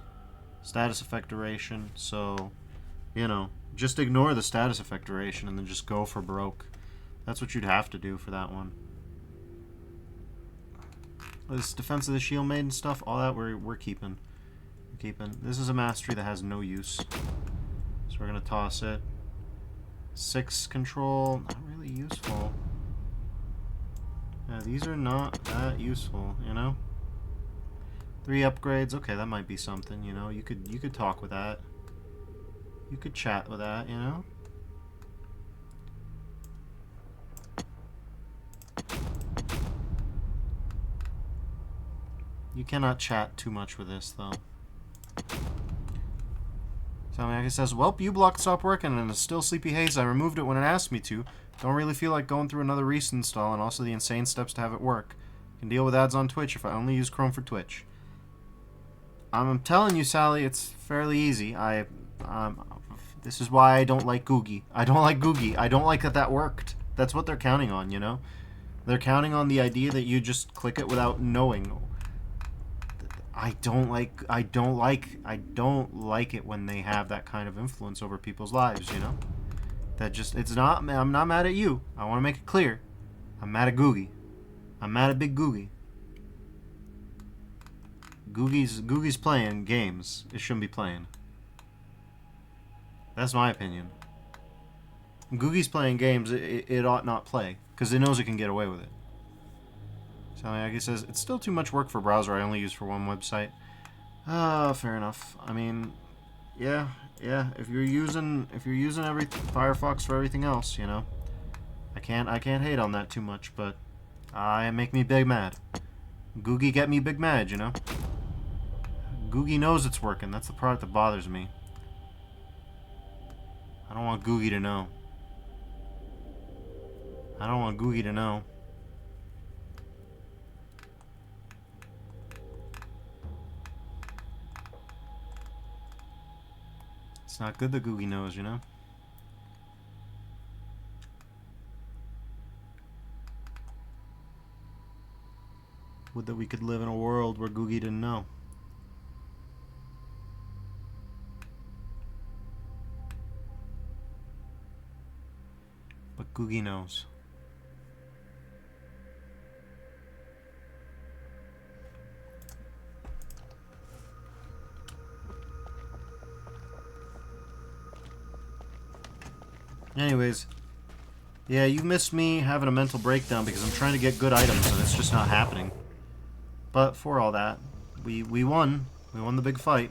status effect duration. So, you know, just ignore the status effect duration and then just go for broke. That's what you'd have to do for that one. This defense of the shield maiden stuff, all that we're keeping. This is a mastery that has no use, so we're gonna toss it. 6 control, not really useful. Yeah, these are not that useful, you know. 3 upgrades, okay, that might be something, you know. You could talk with that. You could chat with that, you know. You cannot chat too much with this, though. Samyaki says, "Welp, U-block stopped working and it's still Sleepy Haze. I removed it when it asked me to. Don't really feel like going through another reinstall, and also the insane steps to have it work. Can deal with ads on Twitch if I only use Chrome for Twitch." I'm telling you, Sally, it's fairly easy. This is why I don't like Googie. I don't like Googie. I don't like that worked. That's what they're counting on, you know? They're counting on the idea that you just click it without knowing. I don't like it when they have that kind of influence over people's lives, you know? That just, I'm not mad at you. I want to make it clear. I'm mad at Googie. I'm mad at Big Googie. Googie's playing games it shouldn't be playing. That's my opinion. Googie's playing games it ought not play, because it knows it can get away with it. Samyaki says, "It's still too much work for a browser I only use for one website." Fair enough. I mean, yeah. If you're using every Firefox for everything else, you know, I can't hate on that too much, but make me big mad. Googie get me big mad, you know. Googie knows it's working. That's the part that bothers me. I don't want Googie to know. I don't want Googie to know. It's not good that Googie knows, you know? Would that we could live in a world where Googie didn't know. But Googie knows. Anyways, yeah, you missed me having a mental breakdown because I'm trying to get good items and it's just not happening. But for all that, we won. We won the big fight.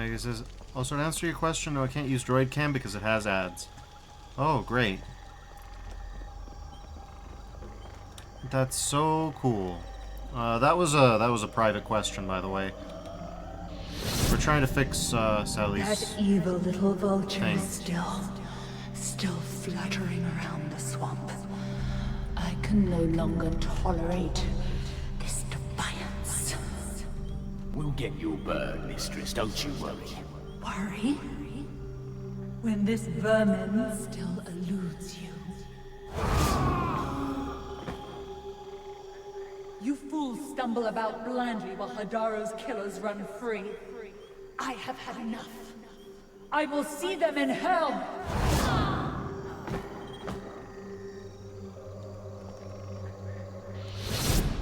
It says, also to answer your question, no, I can't use Droid Cam because it has ads. Oh, great. That's so cool. That was a private question, by the way. We're trying to fix Sally's. That evil little vulture thing. is still fluttering around the swamp. I can no longer tolerate this defiance. We'll get your bird, mistress, don't you worry. Worry? When this vermin still eludes you. You fools stumble about blindly while Hadaro's killers run free. I have had enough. I will see them in hell!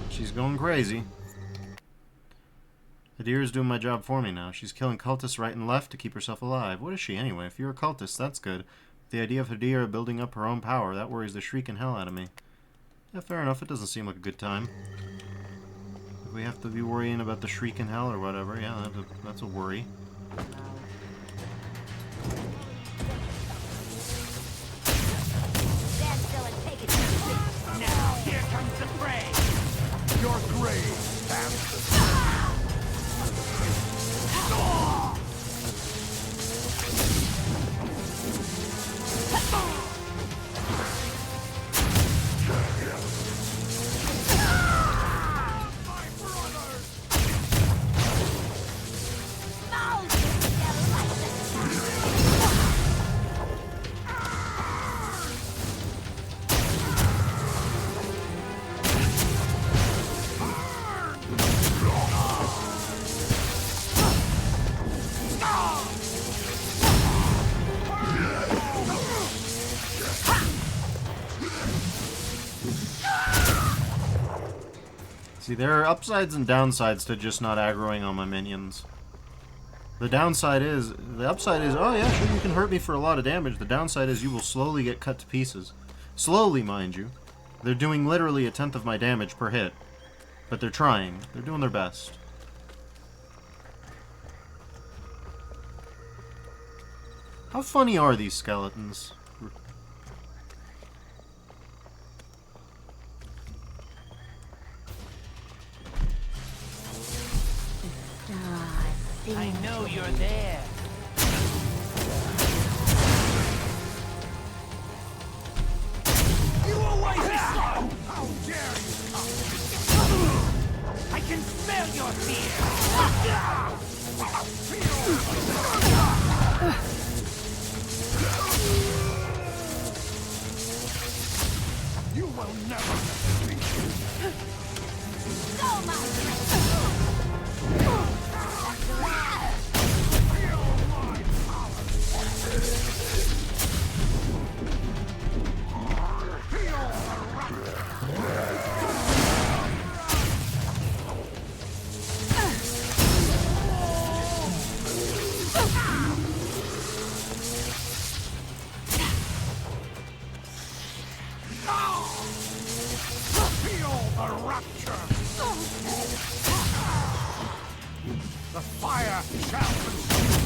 She's going crazy. Hadira's doing my job for me now. She's killing cultists right and left to keep herself alive. What is she anyway? If you're a cultist, that's good. The idea of Hadira building up her own power, that worries the shrieking hell out of me. Yeah, fair enough. It doesn't seem like a good time. If we have to be worrying about the shrieking hell or whatever, yeah, that's a worry. Stand still and take it to the street. Now, here comes the fray! Your grave, bastard! See, there are upsides and downsides to just not aggroing on my minions. The upside is, oh yeah, sure, you can hurt me for a lot of damage. The downside is you will slowly get cut to pieces. Slowly, mind you. They're doing literally 1/10 of my damage per hit. But they're trying. They're doing their best. How funny are these skeletons? I know you're there. You always be slow! How dare you come! I can smell your fear! You will never defeat me! Go, my The fire shall consume.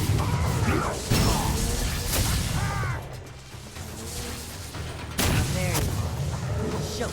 There you are. Show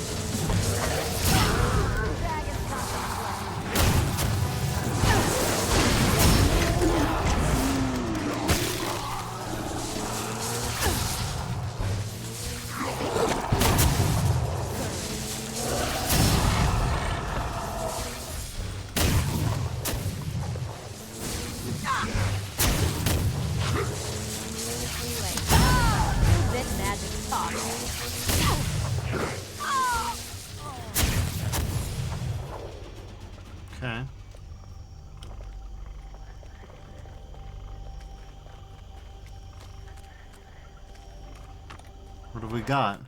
have we got?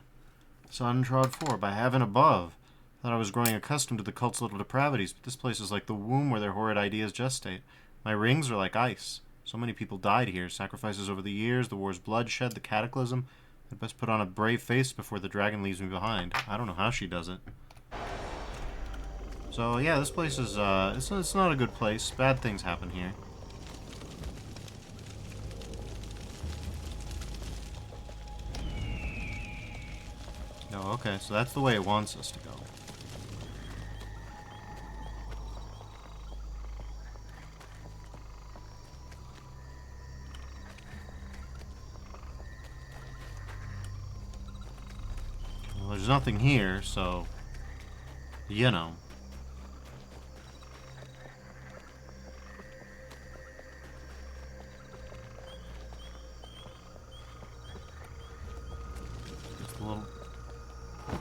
Sodden-trod 4. By heaven above. Thought I was growing accustomed to the cult's little depravities, but this place is like the womb where their horrid ideas gestate. My rings are like ice. So many people died here. Sacrifices over the years, the war's bloodshed, the cataclysm. I'd best put on a brave face before the dragon leaves me behind. I don't know how she does it. So yeah, this place is, it's not a good place. Bad things happen here. Oh, okay, so that's the way it wants us to go. Well, there's nothing here, so, you know.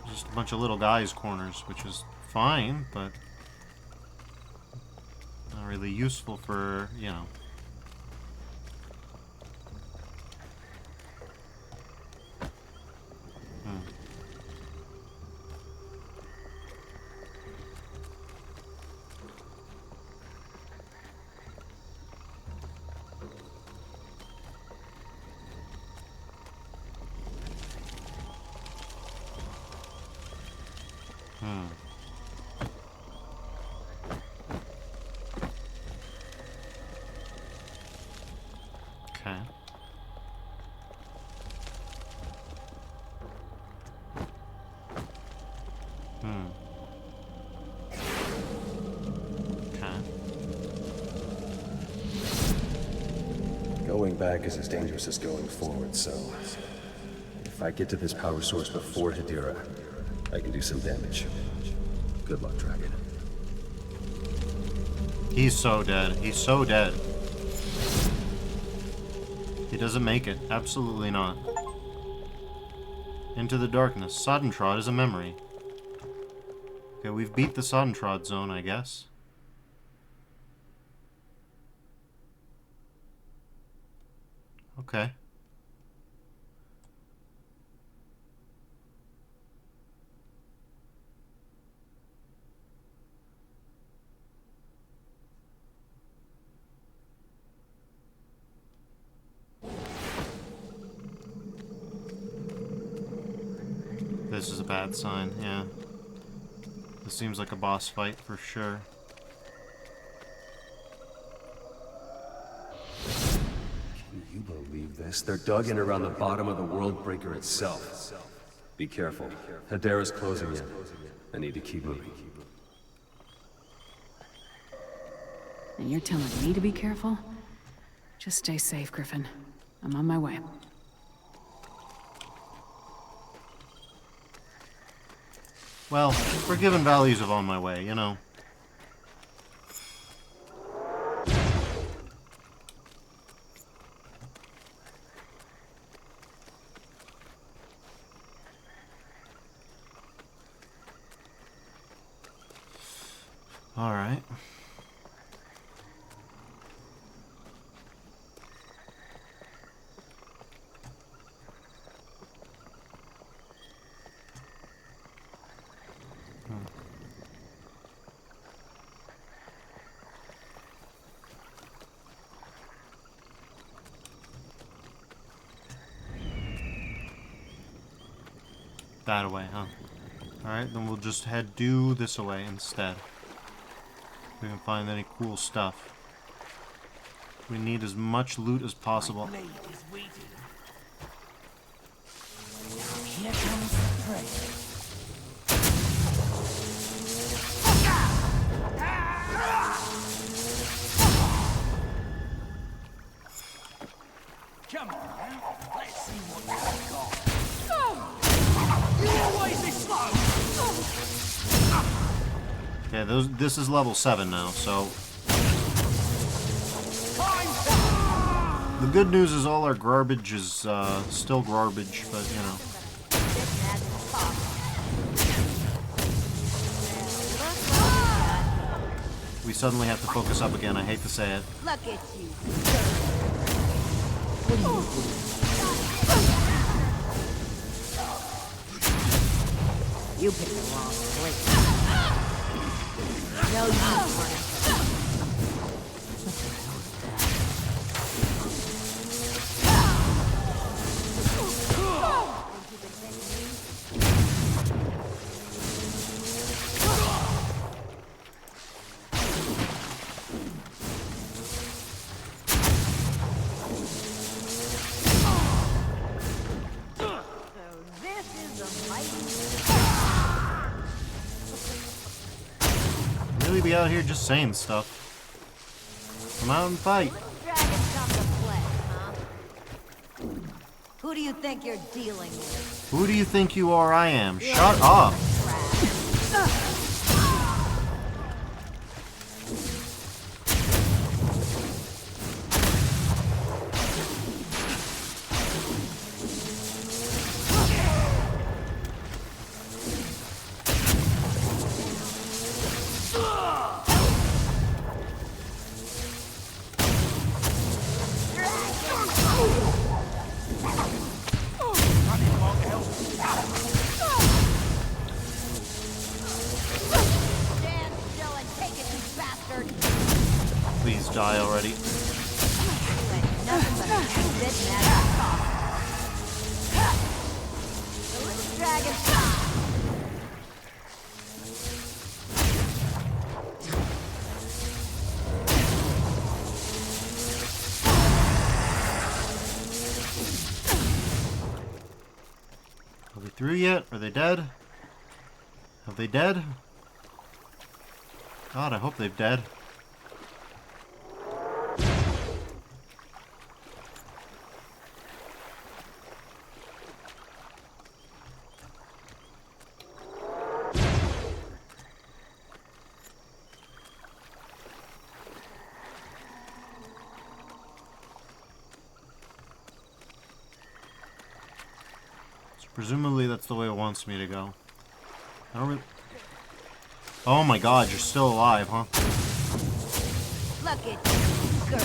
Just a bunch of little guys' corners, which is fine, but not really useful for, you know. Okay. Okay. Going back is as dangerous as going forward, so... if I get to this power source before Hedira, I can do some damage. Good luck, Dragon. He's so dead. He's so dead. He doesn't make it. Absolutely not. Into the darkness. Sodden-trod is a memory. Okay, we've beat the Sodden-trod zone, I guess. Okay. This is a bad sign, yeah. This seems like a boss fight for sure. Can you believe this? They're dug in around the bottom of the World Breaker itself. Be careful. Hedera's closing in. I need to keep moving. And you're telling me to be careful? Just stay safe, Griffin. I'm on my way. Well, we're given values of on my way, you know. All right. That away, huh? Alright, then we'll just head due this away instead. We can find any cool stuff. We need as much loot as possible. My blade is waiting. Here comes the prey. Come on, let's see what you've got. You always be slow. Okay, this is level 7 now, so... The good news is all our garbage is still garbage, but you know. We suddenly have to focus up again, I hate to say it. Look at you. You picked the wrong place. No use running. Really be out here just saying stuff. Come out and fight. Dragon come to play, huh? Who do you think you're dealing with? Who do you think you are? I am. Shut up. Stand still and take it, you bastard! Please die already. You ain't nothing but a two-bit magic cock. The little dragon. Are we through yet? Are they dead? Have they dead? God, I hope they've dead. Presumably that's the way it wants me to go. I don't really... Oh my god, you're still alive, huh? Look at you, girl.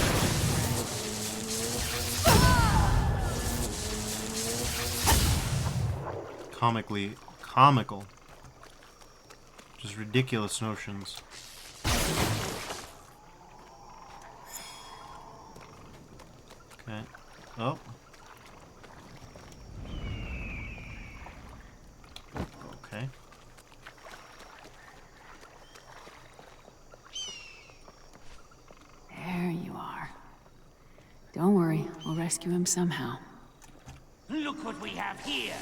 Comical. Just ridiculous notions. Okay. Oh. Okay. There you are. Don't worry, we'll rescue him somehow. Look what we have here.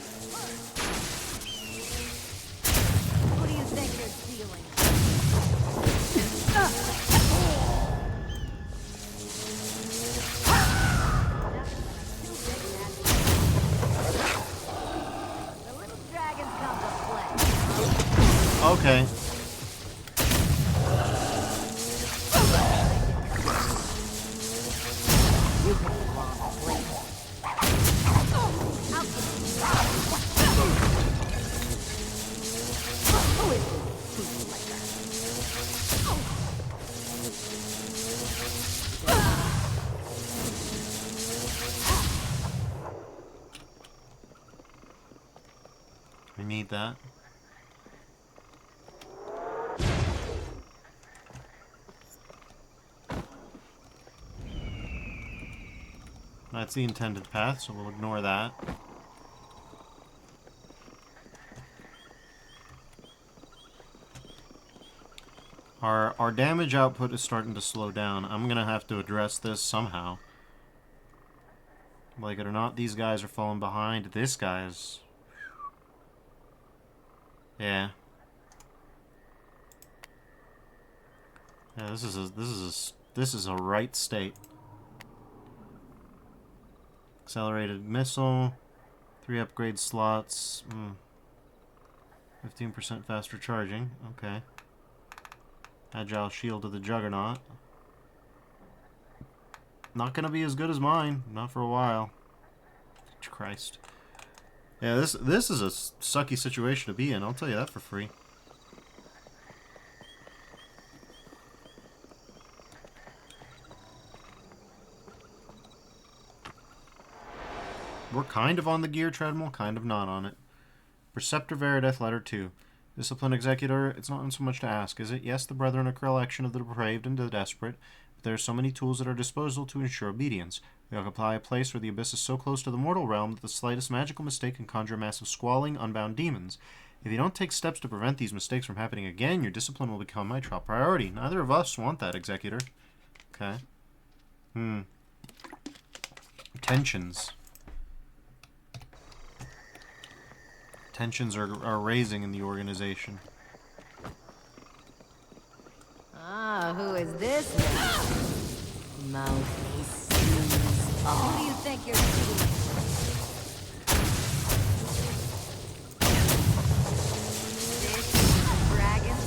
Who do you think you're dealing with? The little dragon come to play. Okay. You picked the wrong place. Who is this bootlegger? We need that. That's the intended path, so we'll ignore that. Our damage output is starting to slow down. I'm gonna have to address this somehow. Like it or not, these guys are falling behind. This guy's... Yeah. Yeah, this is a right state. Accelerated missile, 3 upgrade slots, 15% faster charging. Okay. Agile shield of the Juggernaut. Not gonna be as good as mine. Not for a while. Christ. Yeah, this is a sucky situation to be in. I'll tell you that for free. We're kind of on the gear treadmill, kind of not on it. Preceptor Verideth, Letter 2. Discipline Executor, it's not so much to ask, is it? Yes, the brethren are collection of the depraved and the desperate, but there are so many tools at our disposal to ensure obedience. We occupy a place where the abyss is so close to the mortal realm that the slightest magical mistake can conjure massive squalling, unbound demons. If you don't take steps to prevent these mistakes from happening again, your discipline will become my top priority. Neither of us want that, Executor. Okay. Tensions. Tensions are raising in the organization. Ah, who is this now? Mouthy snooze. Who do you think you're fooling? This dragon?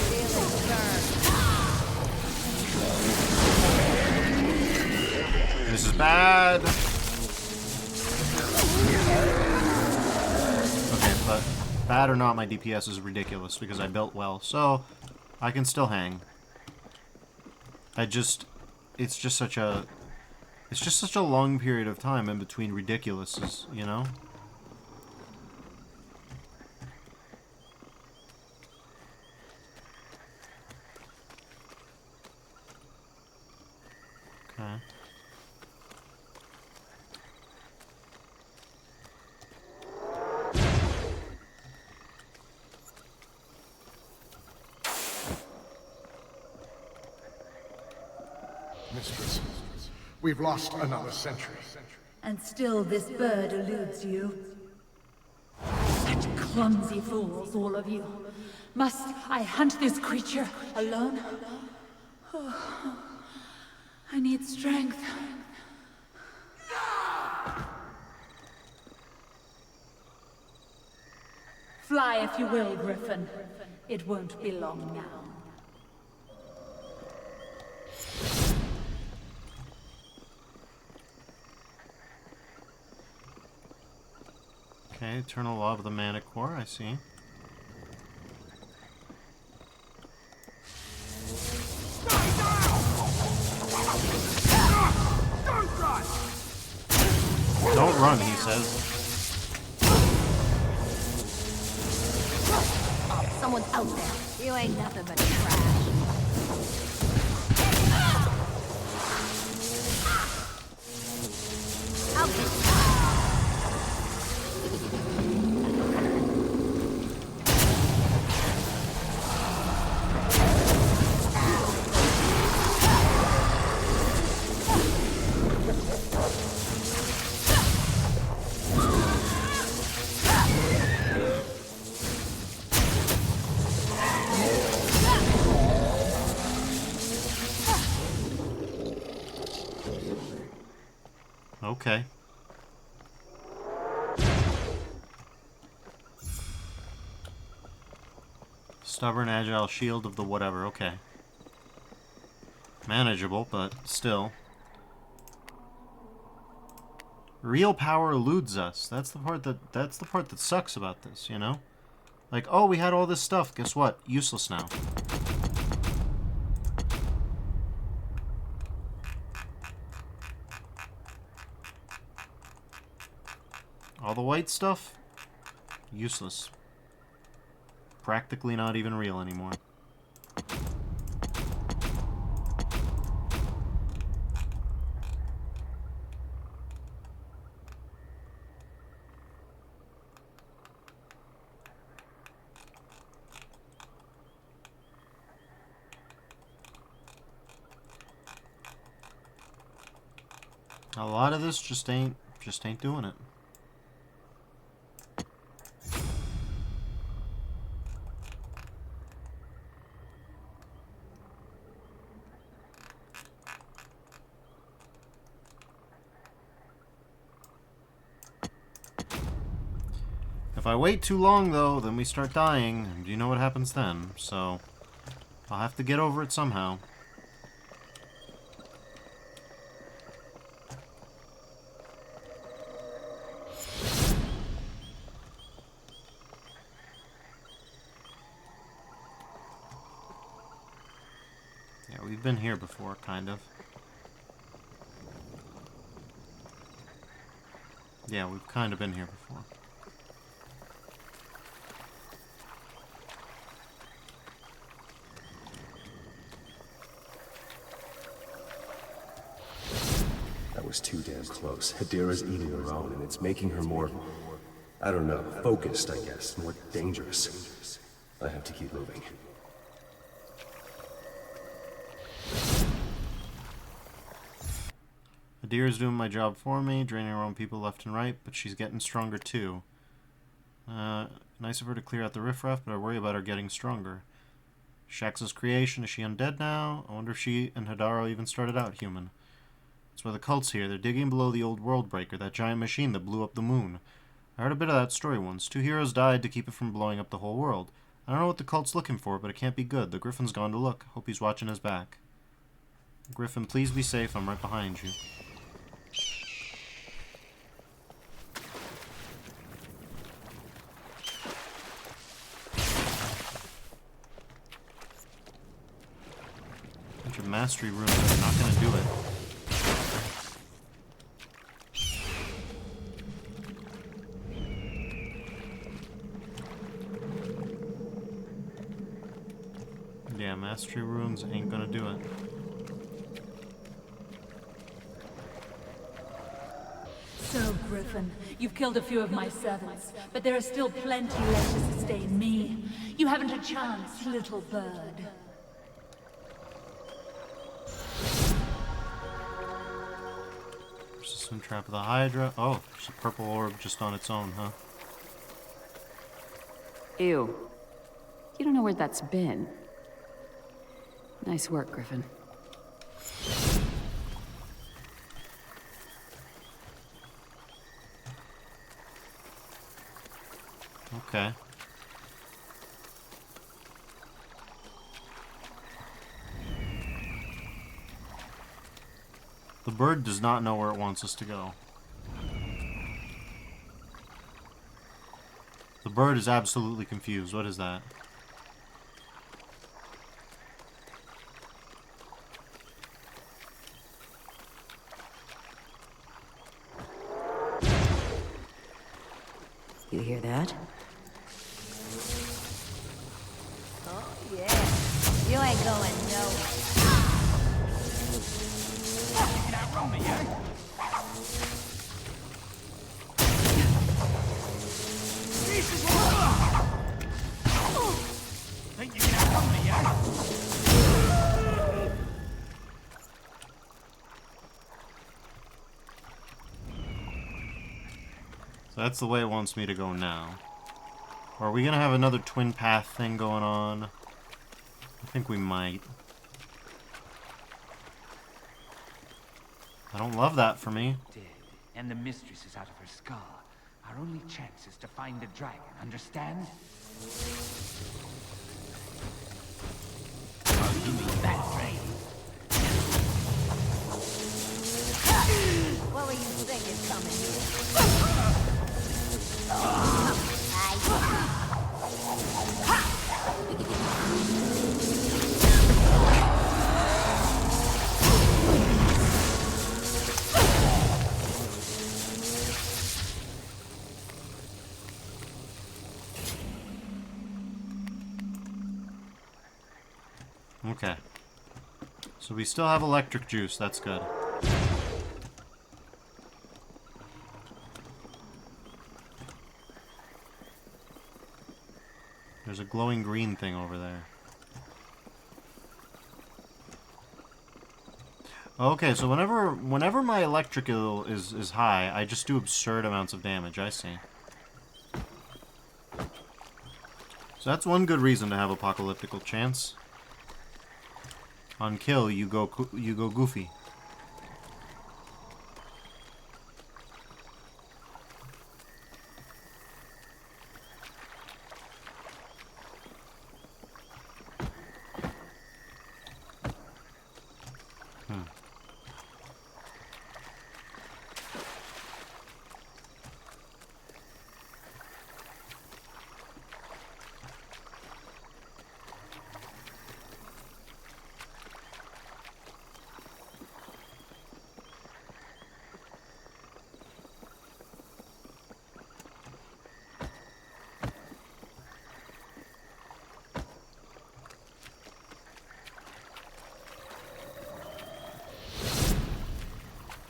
Feeling burned. This is bad. Okay, but bad or not, my DPS is ridiculous because I built well, so I can still hang. It's just such a long period of time in between ridiculouses, you know? Okay. Mistress, we've lost another century. And still this bird eludes you. Such clumsy fools, all of you. Must I hunt this creature alone? Oh, I need strength. Fly if you will, Griffin. It won't be long now. Okay, Eternal Law of the Manicore, I see. Don't run, he says. Someone's out there. You ain't nothing but trash. I'll get you. Okay. Stubborn, agile, shield of the whatever, okay. Manageable, but still. Real power eludes us. That's the part that sucks about this, you know? Like, oh, we had all this stuff. Guess what? Useless now. All the white stuff? Useless. Practically not even real anymore. A lot of this just ain't doing it. If I wait too long, though, then we start dying, and you know what happens then, so I'll have to get over it somehow. Yeah, we've been here before, kind of. Yeah, we've kind of been here before. That was too damn close. Hadira's eating her own, and it's making her more, I don't know, focused, I guess, more dangerous. I have to keep moving. Adira's doing my job for me, draining her own people left and right, but she's getting stronger too. Nice of her to clear out the riffraff, but I worry about her getting stronger. Shax's creation, is she undead now? I wonder if she and Hadara even started out human. That's why the cult's here. They're digging below the old world breaker, that giant machine that blew up the moon. I heard a bit of that story once. 2 heroes died to keep it from blowing up the whole world. I don't know what the cult's looking for, but it can't be good. The Griffin's gone to look. Hope he's watching his back. Griffin, please be safe. I'm right behind you. Bunch of mastery runes are not going to do it. Yeah, mastery runes ain't gonna do it. So, Griffin, you've killed a few of my servants, but there are still plenty left to sustain me. You haven't a chance, little bird. Persistent trap of the Hydra. Oh, there's a purple orb just on its own, huh? Ew. You don't know where that's been. Nice work, Griffin. Okay. The bird does not know where it wants us to go. The bird is absolutely confused. What is that? You hear that? Oh, yeah. You ain't going nowhere. You can't roll me, eh? Jesus! Think you can roll me, eh? So that's the way it wants me to go now. Or are we gonna have another twin path thing going on? I think we might. I don't love that for me. Dead, and the mistress is out of her scar. Our only chance is to find the dragon, understand? Oh, you mean that dragon? What were you thinking coming here? Okay. So we still have electric juice, that's good. There's a glowing green thing over there. Okay, so whenever my electrical is high, I just do absurd amounts of damage, I see. So that's one good reason to have apocalyptical chance. On kill, you go goofy.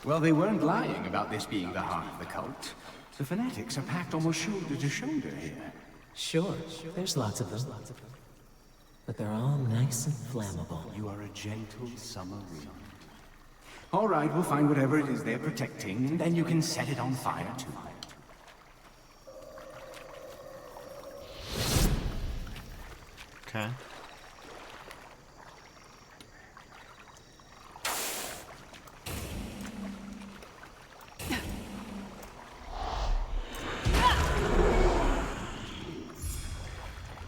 Well, they weren't lying about this being the heart of the cult. The fanatics are packed almost shoulder to shoulder here. Sure, there's lots of them. But they're all nice and flammable. You are a gentle summer wind. All right, we'll find whatever it is they're protecting, and then you can set it on fire too. Okay.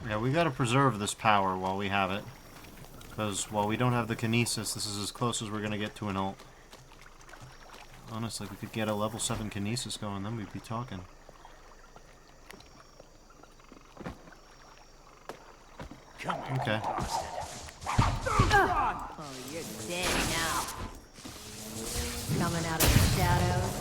Yeah, we gotta preserve this power while we have it. Because while we don't have the kinesis, this is as close as we're gonna get to an ult. Honestly, we could get a level 7 kinesis going, then we'd be talking. Okay. Oh, you're dead now. Coming out of the shadows.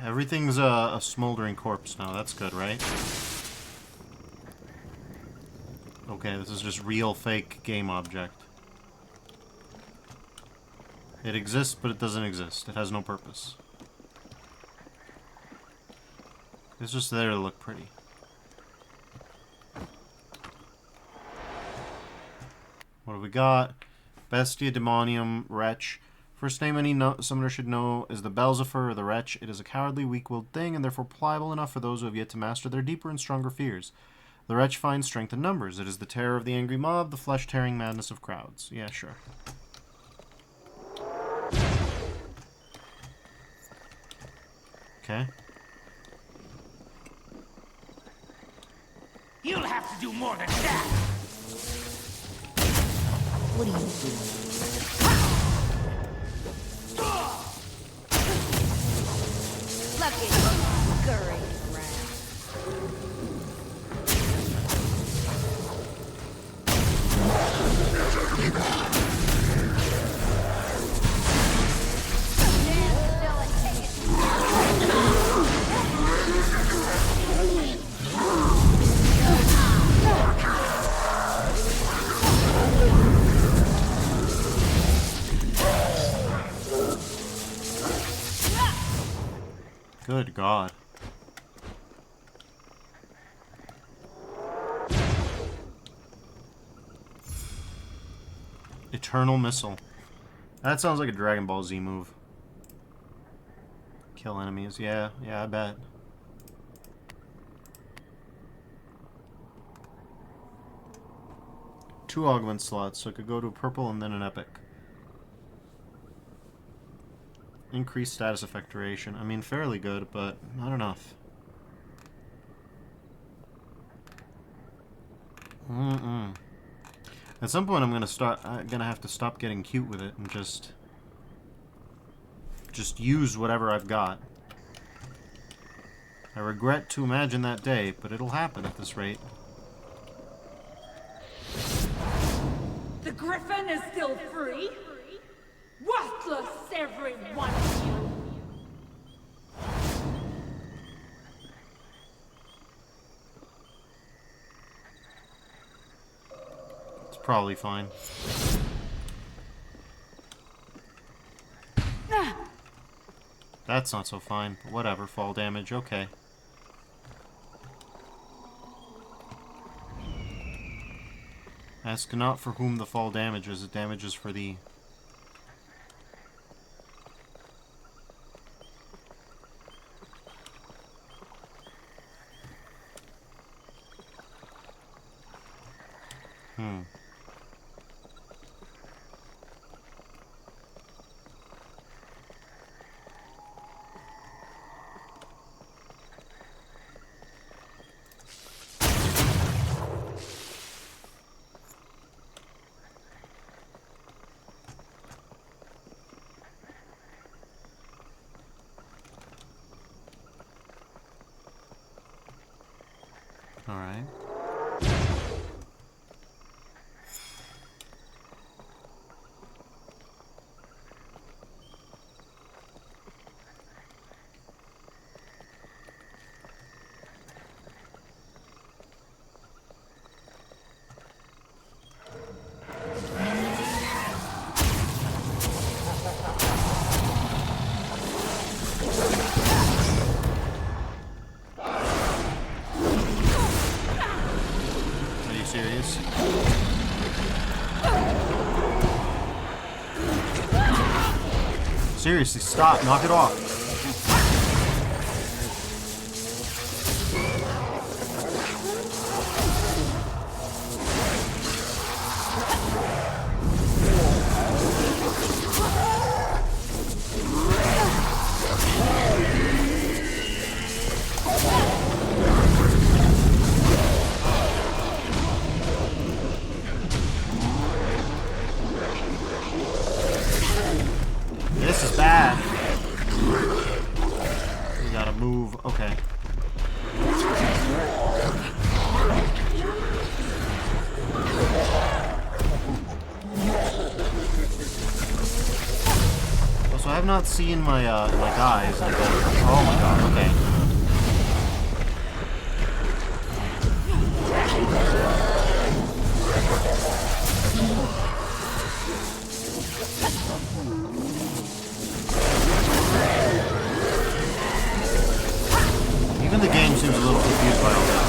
Everything's a smoldering corpse now. That's good, right? Okay, this is just real fake game object. It exists, but it doesn't exist. It has no purpose. It's just there to look pretty. What do we got? Bestia, Demonium, Wretch. First name any summoner should know is the Belzephyr or the Wretch. It is a cowardly, weak-willed thing, and therefore pliable enough for those who have yet to master their deeper and stronger fears. The Wretch finds strength in numbers. It is the terror of the angry mob, the flesh-tearing madness of crowds. Yeah, sure. Okay. You'll have to do more than that! What are you doing? Look at you, scurrying around. Good God. Eternal Missile. That sounds like a Dragon Ball Z move. Kill enemies. Yeah, I bet. Two augment slots, so I could go to a purple and then an epic. Increased status effect duration. I mean, fairly good, but not enough. At some point, I'm gonna have to stop getting cute with it and just use whatever I've got. I regret to imagine that day, but it'll happen at this rate. The Griffin is still free? Worthless, every one of you! It's probably fine. That's not so fine, but whatever. Fall damage, okay. Ask not for whom the fall damages, it damages for thee. Alright. Serious? Seriously, stop. Knock it off. This is bad. We gotta move. Okay. So I have not seen my my guys. Oh my god. Okay. Even the game seems a little confused by all this.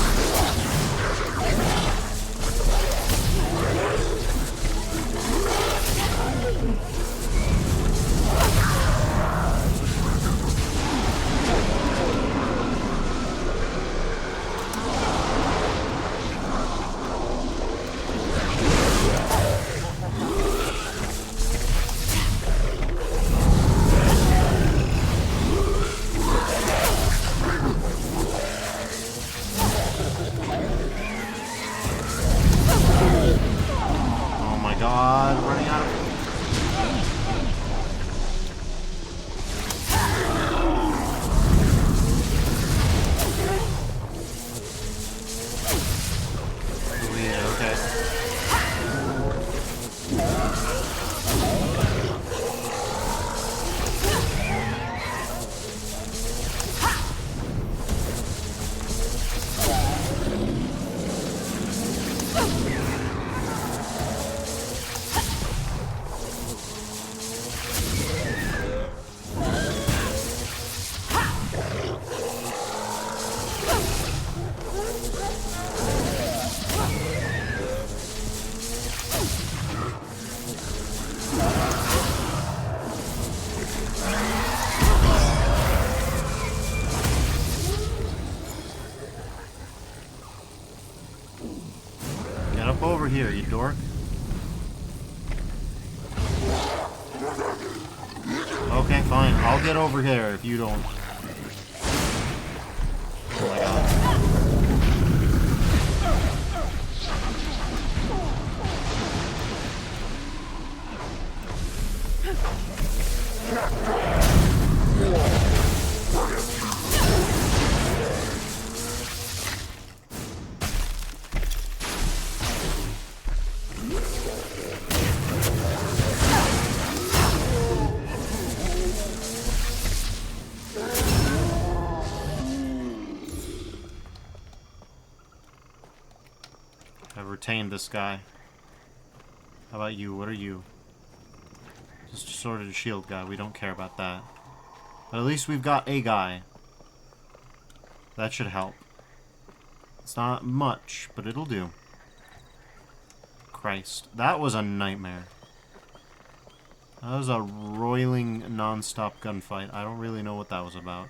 God, running out of... Yeah, okay. Get up over here, you dork. Okay, fine. I'll get over here if you don't. Oh my god. I've retained this guy. How about you? What are you? Just a sorted shield guy. We don't care about that. But at least we've got a guy. That should help. It's not much, but it'll do. Christ. That was a nightmare. That was a roiling, non-stop gunfight. I don't really know what that was about.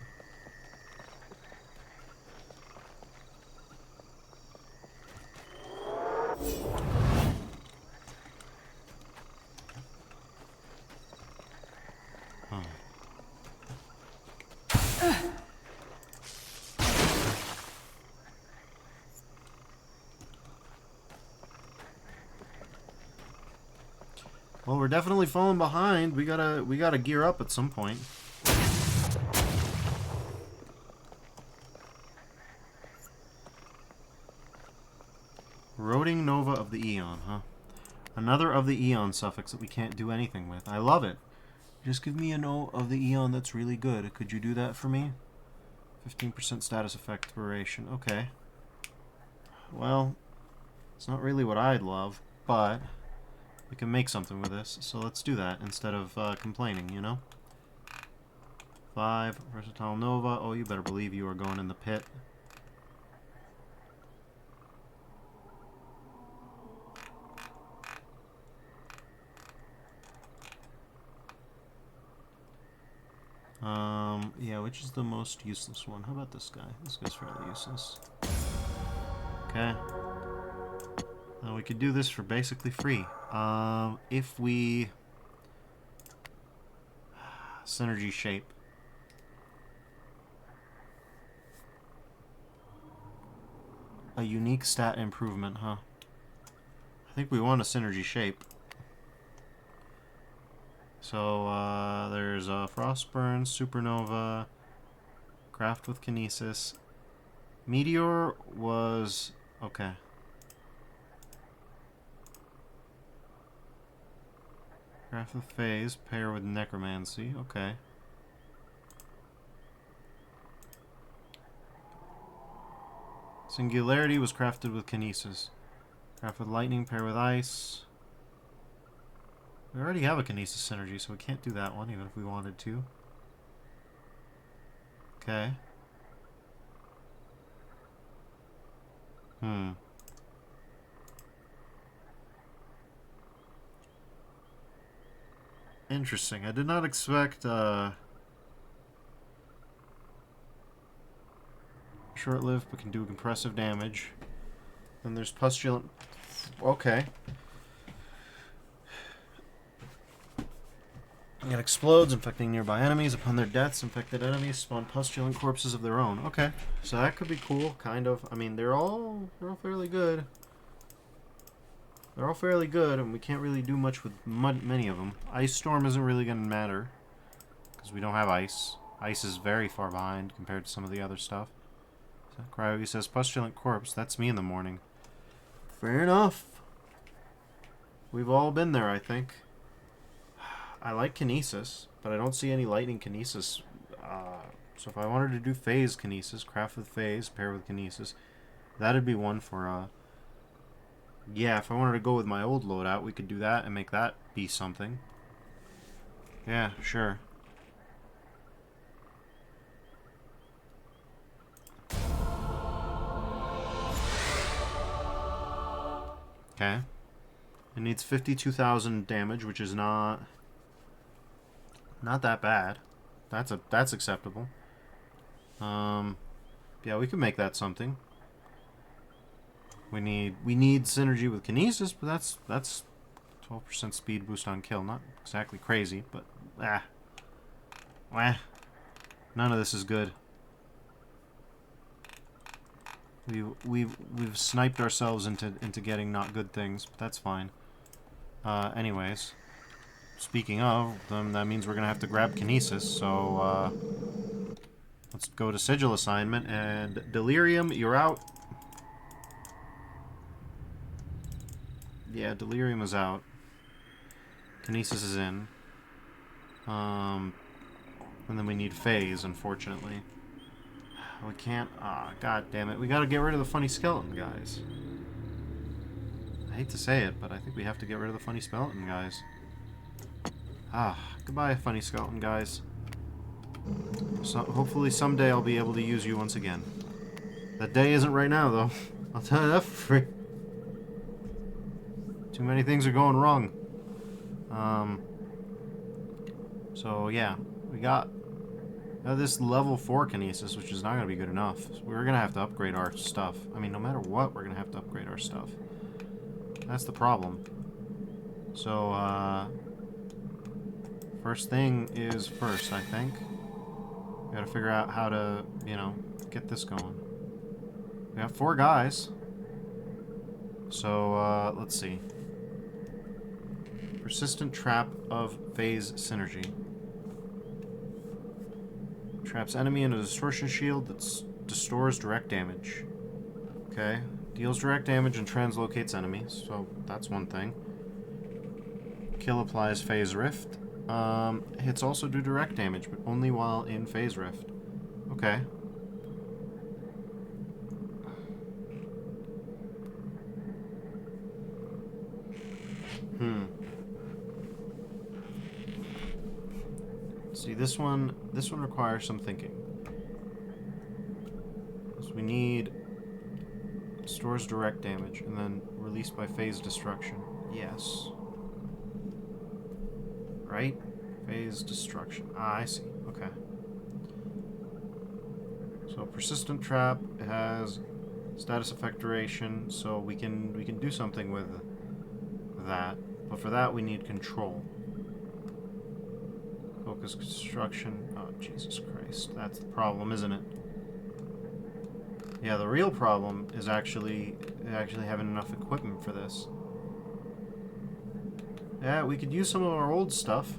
Well, we're definitely falling behind. We gotta gear up at some point. of the Eon, huh? Another of the Eon suffix that we can't do anything with. I love it. Just give me a note of the Eon that's really good. Could you do that for me? 15% status effect duration. Okay. Well, it's not really what I'd love, but we can make something with this. So let's do that instead of complaining, you know? 5, Versatile Nova. Oh, you better believe you are going in the pit. Yeah, which is the most useless one? How about this guy? This guy's fairly useless. Okay. We could do this for basically free. If we... Synergy shape. A unique stat improvement, huh? I think we want a synergy shape. So, there's Frostburn, Supernova, Craft with Kinesis. Meteor was... okay. Craft with Phase, pair with Necromancy, okay. Singularity was crafted with Kinesis. Craft with Lightning, pair with Ice. We already have a Kinesis synergy, so we can't do that one, even if we wanted to. Okay. Interesting. I did not expect, short-lived, but can do compressive damage. Then there's Pustulant. Okay. It explodes, infecting nearby enemies. Upon their deaths, infected enemies spawn pustulant corpses of their own. Okay, so that could be cool, kind of. I mean, they're all fairly good. They're all fairly good, and we can't really do much with many of them. Ice Storm isn't really going to matter, because we don't have ice. Ice is very far behind compared to some of the other stuff. So, Cryogi says, Pustulant Corpse, that's me in the morning. Fair enough. We've all been there, I think. I like Kinesis, but I don't see any Lightning Kinesis. So if I wanted to do Phase Kinesis, Craft with Phase, pair with Kinesis, that'd be one for, yeah, if I wanted to go with my old loadout, we could do that and make that be something. Yeah, sure. Okay. It needs 52,000 damage, which is not that bad. That's acceptable. Yeah, we could make that something. We need synergy with Kinesis, but that's 12% speed boost on kill. Not exactly crazy, but none of this is good. We've sniped ourselves into getting not good things, but that's fine. Anyways, speaking of them, that means we're gonna have to grab Kinesis. So let's go to Sigil assignment and Delirium. You're out. Yeah, Delirium is out. Kinesis is in. And then we need Phase, unfortunately. We can't... god damn it. We gotta get rid of the funny skeleton guys. I hate to say it, but I think we have to get rid of the funny skeleton guys. Goodbye, funny skeleton guys. So, hopefully someday I'll be able to use you once again. That day isn't right now, though. I'll tell you that for free. Too many things are going wrong. So yeah, we got this level 4 Kinesis, which is not going to be good enough. So we're going to have to upgrade our stuff. I mean, no matter what, we're going to have to upgrade our stuff. That's the problem. So, first thing is first, I think. We got to figure out how to, you know, get this going. We have 4 guys. So, let's see. Persistent Trap of Phase Synergy. Traps enemy in a distortion shield that restores direct damage. Okay. Deals direct damage and translocates enemies, so that's one thing. Kill applies Phase Rift. Hits also do direct damage, but only while in Phase Rift. Okay. See, this one requires some thinking. So we need stores direct damage and then released by phase destruction. Yes. Right? Phase destruction. Ah, I see. Okay. So persistent trap has status effect duration, so we can do something with that. But for that we need control. Focus construction. Oh, Jesus Christ. That's the problem, isn't it? Yeah, the real problem is actually having enough equipment for this. Yeah, we could use some of our old stuff.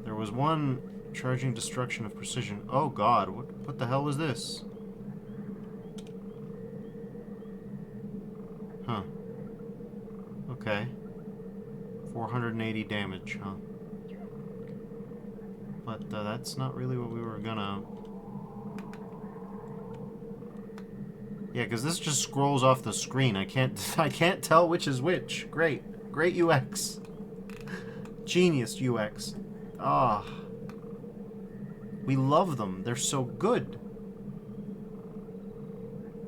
There was one charging destruction of precision. Oh God, what the hell was this? Huh. Okay. 480 damage, huh? But that's not really what we were gonna... Yeah, because this just scrolls off the screen. I can't tell which is which. Great UX. Genius UX. Ah, we love them. They're so good.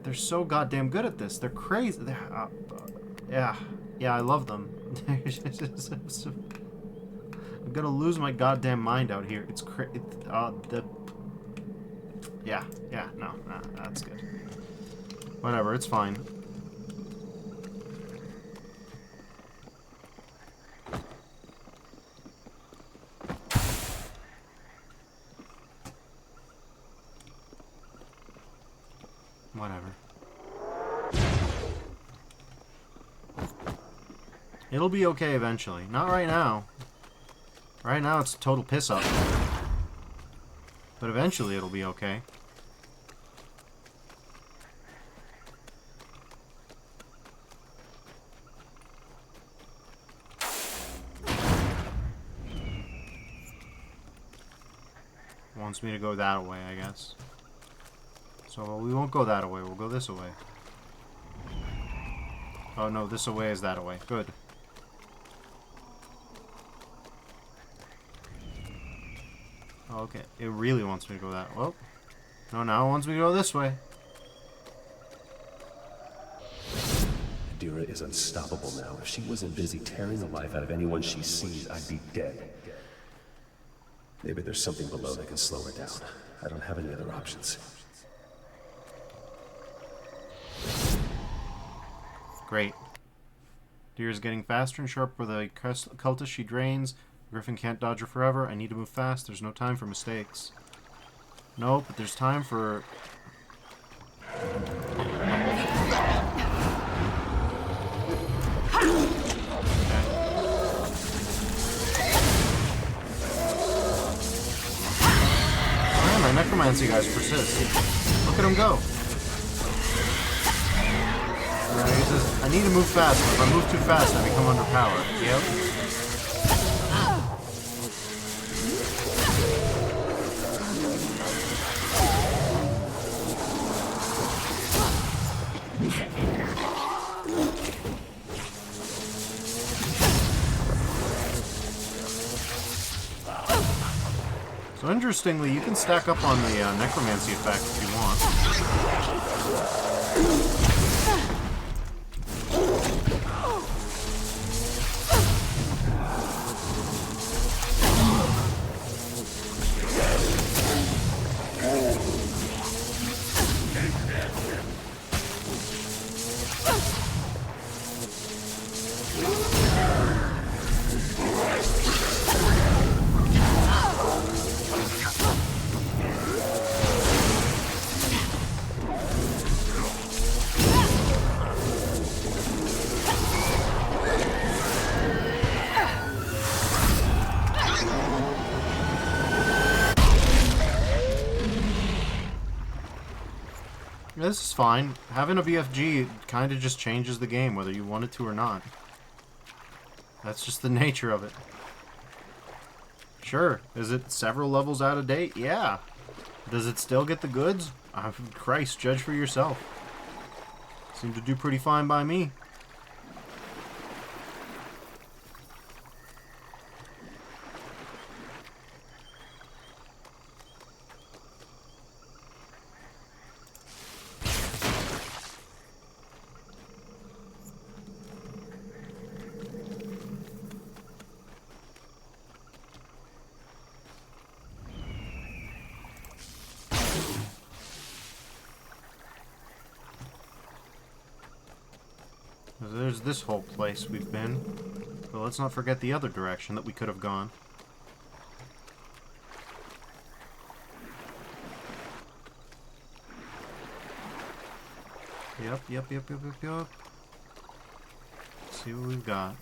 They're so goddamn good at this. They're crazy. Yeah, I love them. I'm gonna lose my goddamn mind out here. It's yeah, no, that's good. Whatever, it's fine. Whatever. It'll be okay eventually. Not right now. Right now it's a total piss up. But eventually it'll be okay. Wants me to go that way, I guess. So we won't go that way, we'll go this way. Oh no, this away is that away. Good. Oh, okay, it really wants me to go that way. Well, no, now it wants me to go this way. Adira is unstoppable now. If she wasn't busy tearing the life out of anyone she sees, I'd be dead. Maybe there's something below that can slow her down. I don't have any other options. Great. Deer is getting faster and sharper with the cultist she drains. Griffin can't dodge her forever. I need to move fast. There's no time for mistakes. No, but there's time for... Man, my necromancy guys persist. Look at him go. He says, I need to move fast. If I move too fast, I become underpowered. Yep. So interestingly, you can stack up on the necromancy effect if you want. This is fine. Having a BFG kind of just changes the game, whether you want it to or not. That's just the nature of it. Sure. Is it several levels out of date? Yeah. Does it still get the goods? Christ, judge for yourself. Seemed to do pretty fine by me. There's this whole place we've been. But let's not forget the other direction that we could have gone. Yep. Let's see what we've got.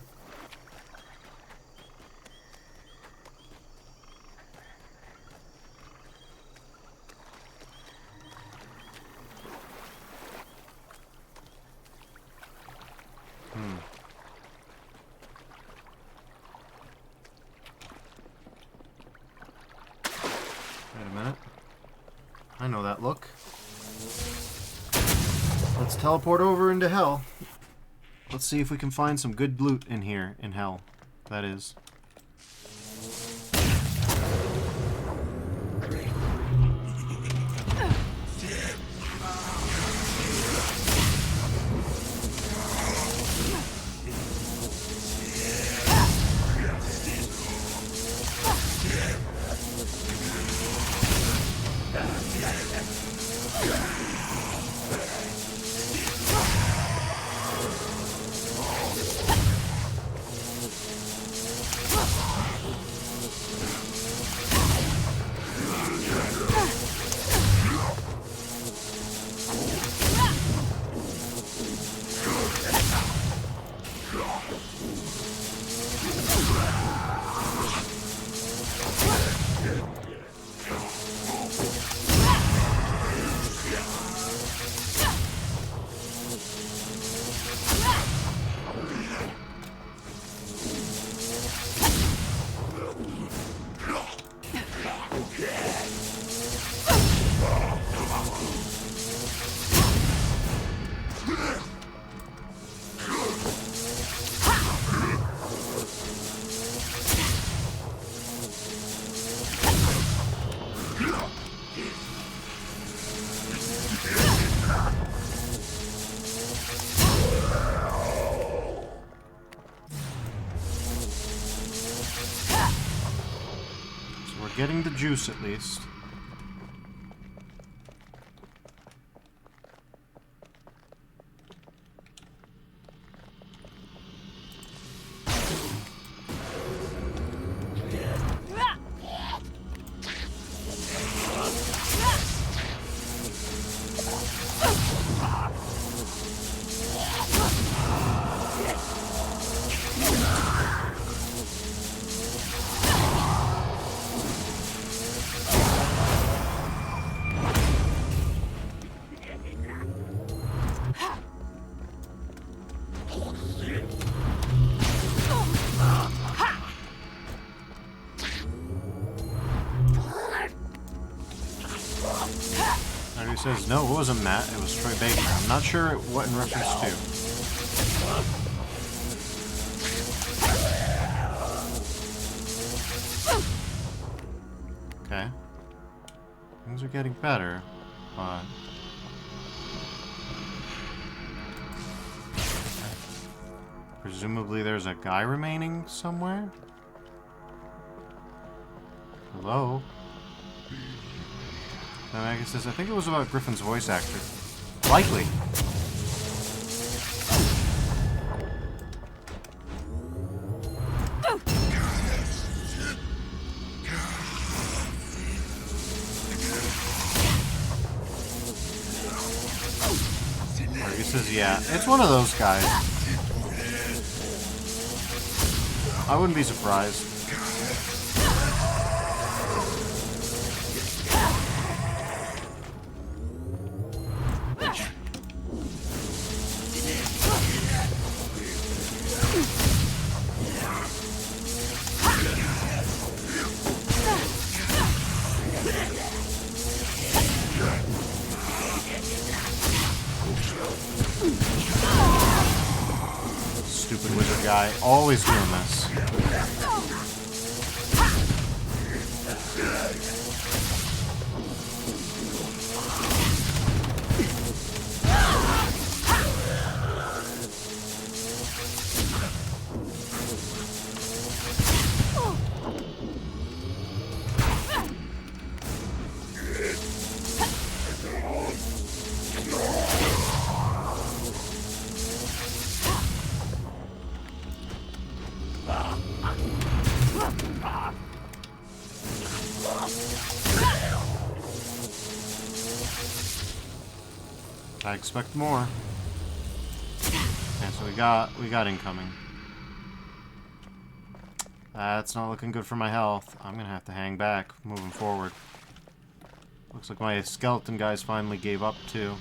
Wait a minute. I know that look. Let's teleport over into hell. Let's see if we can find some good loot in here, in hell. That is. Getting the juice at least. Says no, it wasn't Matt, it was Troy Baker. I'm not sure what in reference to. Okay. Things are getting better, but... Presumably there's a guy remaining somewhere? Hello? Maggie says, I think it was about Griffin's voice actor. Likely. Maggie says, yeah, it's one of those guys. I wouldn't be surprised. guy always doing this. I expect more. Okay, so we got incoming. That's not looking good for my health. I'm gonna have to hang back moving forward. Looks like my skeleton guys finally gave up too.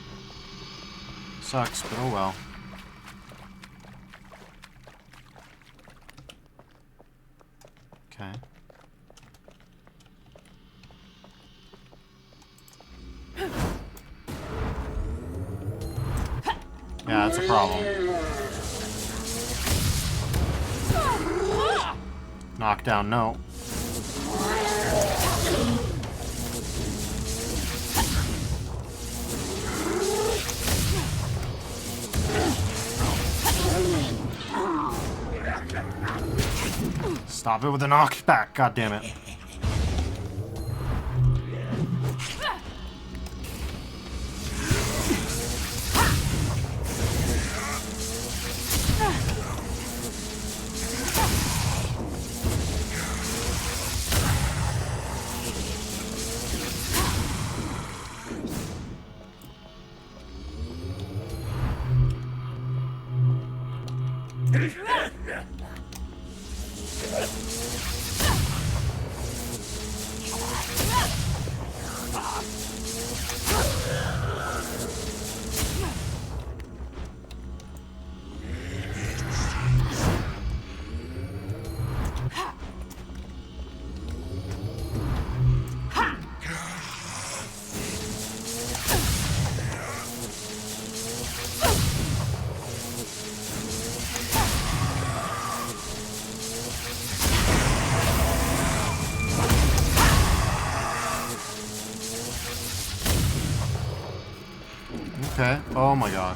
Sucks, but oh well. Okay. Yeah, that's a problem. Knockdown, no. Stop it with the knockback, god damn it. Okay. Oh my god.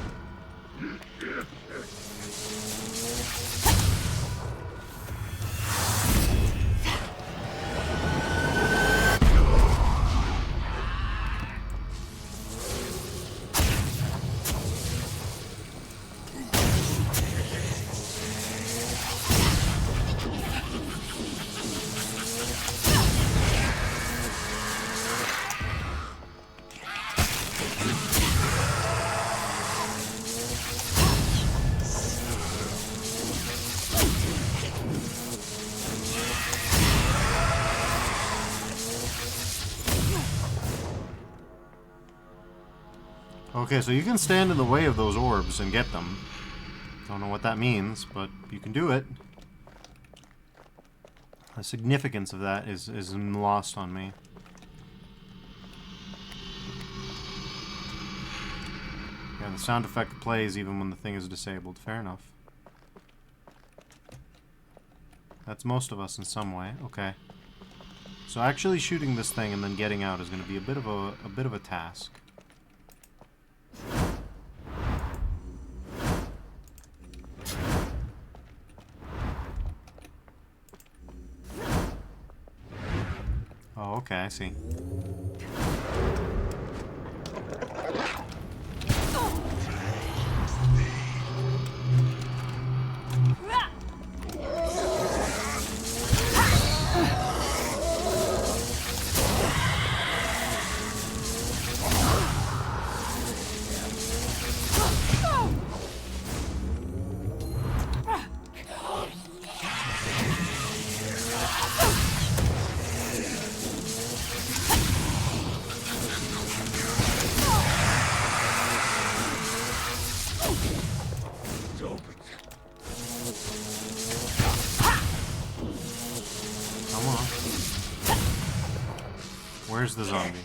Okay, so you can stand in the way of those orbs and get them. Don't know what that means, but you can do it. The significance of that is lost on me. Yeah, the sound effect plays even when the thing is disabled. Fair enough. That's most of us in some way. Okay. So actually shooting this thing and then getting out is going to be a bit of a task. Oh, okay, I see. Where's the zombie?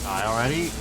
Die already.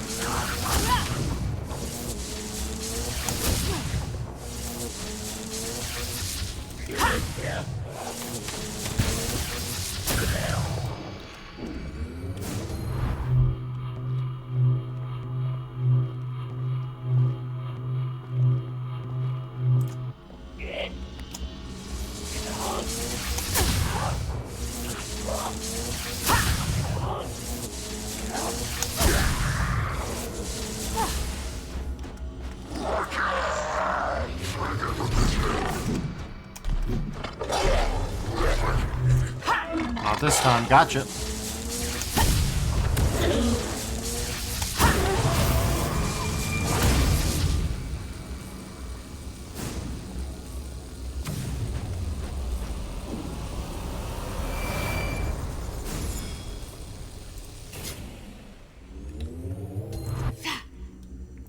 Not this time. Gotcha.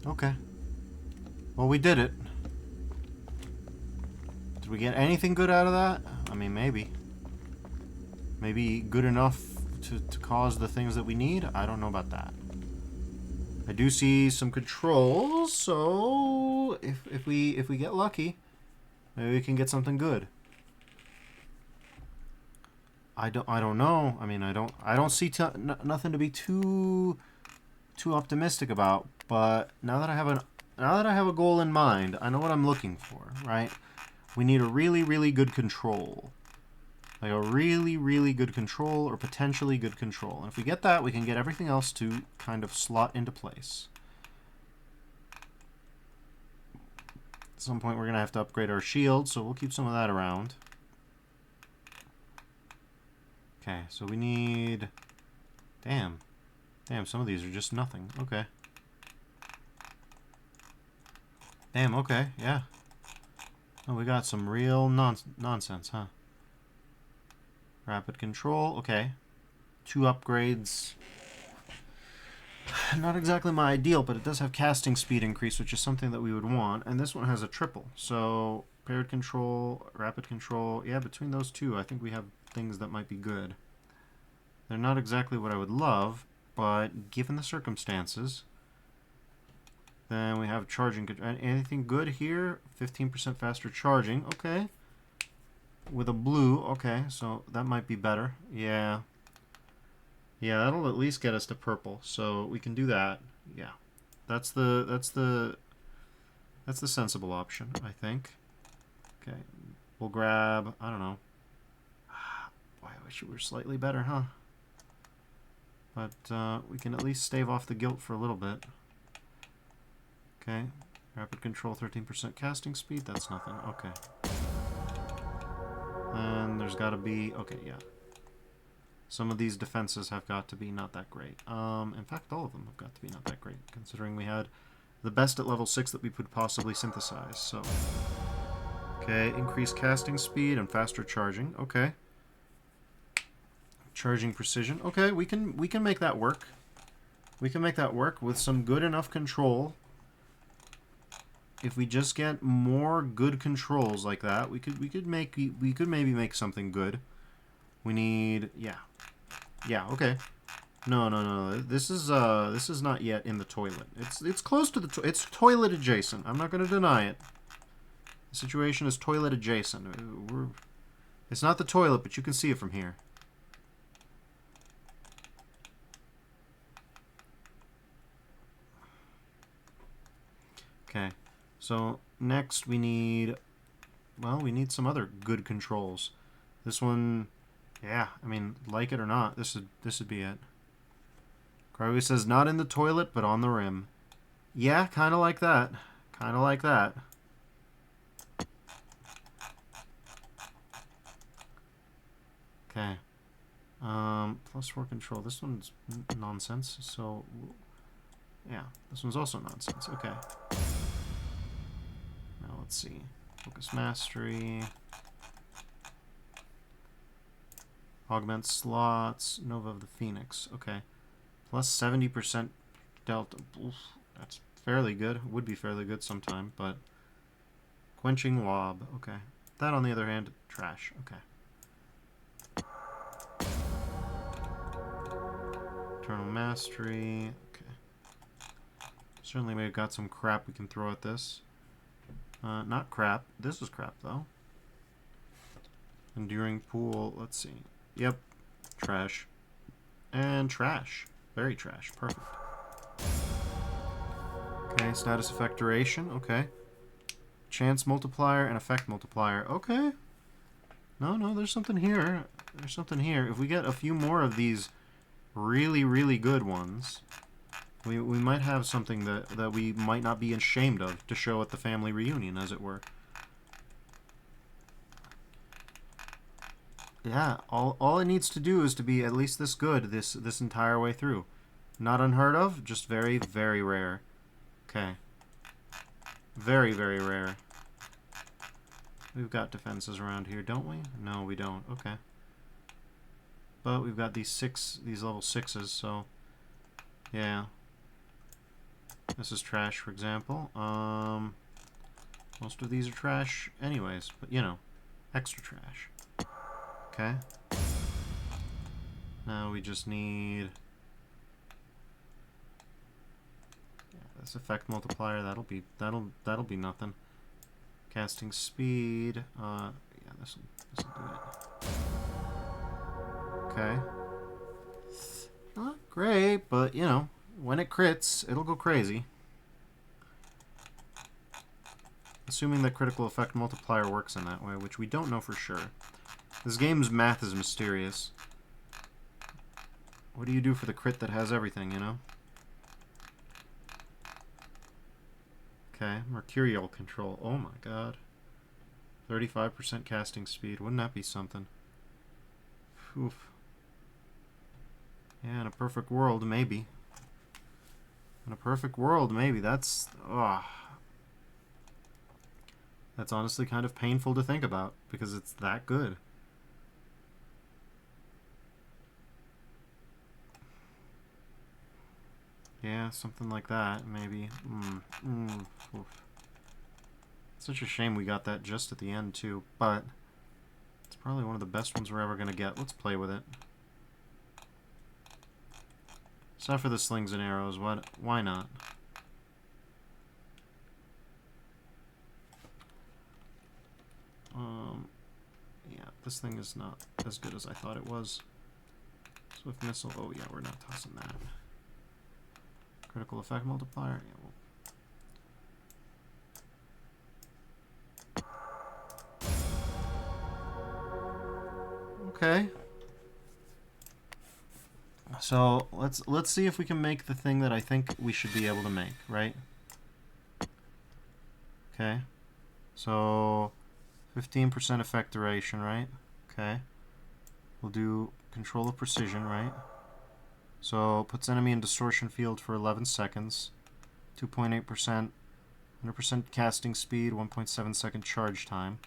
Okay. Well, we did it. Did we get anything good out of that? I mean, maybe. Maybe good enough to cause the things that we need? I don't know about that. I do see some controls, so if we get lucky, maybe we can get something good. I don't know. I mean, I don't see nothing to be too optimistic about. But now that I have a goal in mind, I know what I'm looking for. Right? We need a really good control. Like a really good control or potentially good control. And if we get that, we can get everything else to kind of slot into place. At some point, we're going to have to upgrade our shield, so we'll keep some of that around. Okay, so we need... Damn, some of these are just nothing. Okay. Damn, okay, yeah. Oh, we got some real nonsense, huh? Rapid control, okay. 2 upgrades. Not exactly my ideal, but it does have casting speed increase, which is something that we would want. And this one has a triple. So, paired control, rapid control. Yeah, between those two, I think we have things that might be good. They're not exactly what I would love, but given the circumstances... Then we have charging. Anything good here? 15% faster charging. Okay. With a blue. Okay, so that might be better. Yeah. Yeah, that'll at least get us to purple. So we can do that. Yeah. That's the sensible option, I think. Okay. We'll grab, I don't know. Boy, I wish it were slightly better, huh? But we can at least stave off the guilt for a little bit. Okay, rapid control, 13% casting speed, that's nothing, okay. And there's gotta be, okay, yeah. Some of these defenses have got to be not that great. In fact, all of them have got to be not that great, considering we had the best at level 6 that we could possibly synthesize, so. Okay, increased casting speed and faster charging, okay. Charging precision, okay, we can make that work. We can make that work with some good enough control. If we just get more good controls like that, we could maybe make something good. We need, yeah, okay. No. This is not yet in the toilet. It's close to the it's toilet adjacent. I'm not going to deny it. The situation is toilet adjacent. It's not the toilet, but you can see it from here. Okay. So next we need, well, we need some other good controls. This one, yeah, I mean, like it or not, this would be it. Carly says not in the toilet, but on the rim. Yeah, kind of like that. Kind of like that. Okay. +4 control. This one's nonsense. So, yeah, this one's also nonsense. Okay. Let's see. Focus Mastery. Augment slots. Nova of the Phoenix. Okay. Plus 70% delta. Oof, that's fairly good. Would be fairly good sometime, but... Quenching Lob. Okay. That, on the other hand, trash. Okay. Eternal Mastery. Okay. Certainly we've got some crap we can throw at this. Not crap. This is crap, though. Enduring Pool. Let's see. Yep. Trash. And trash. Very trash. Perfect. Okay, status effect duration. Okay. Chance multiplier and effect multiplier. Okay. No, there's something here. There's something here. If we get a few more of these really, really good ones, we might have something that we might not be ashamed of to show at the family reunion, as it were. Yeah, all it needs to do is to be at least this good this entire way through. Not unheard of, just very, very rare. Okay. Very, very rare. We've got defenses around here, don't we? No, we don't. Okay. But we've got these level 6s, so yeah. This is trash, for example. Most of these are trash anyways, but you know, extra trash. Okay. Now we just need this effect multiplier. That'll be nothing. Casting speed. Yeah, this will do it. Okay. Not great, but you know, when it crits, it'll go crazy. Assuming that critical effect multiplier works in that way, which we don't know for sure. This game's math is mysterious. What do you do for the crit that has everything, you know? Okay, Mercurial Control. Oh my god. 35% casting speed. Wouldn't that be something? Oof. Yeah, in a perfect world, maybe. In a perfect world, maybe. That's... Oh. That's honestly kind of painful to think about, because it's that good. Yeah, something like that, maybe. Oof. Such a shame we got that just at the end, too, but it's probably one of the best ones we're ever going to get. Let's play with it. Except for the slings and arrows. Why not? Yeah, this thing is not as good as I thought it was. Swift Missile. Oh, yeah, we're not tossing that. Critical effect multiplier. Yeah, okay. So let's see if we can make the thing that I think we should be able to make, right? Okay. So 15% effect duration, right? Okay. We'll do control of precision, right? So puts enemy in distortion field for 11 seconds. 2.8%. 100% casting speed, 1.7 second charge time.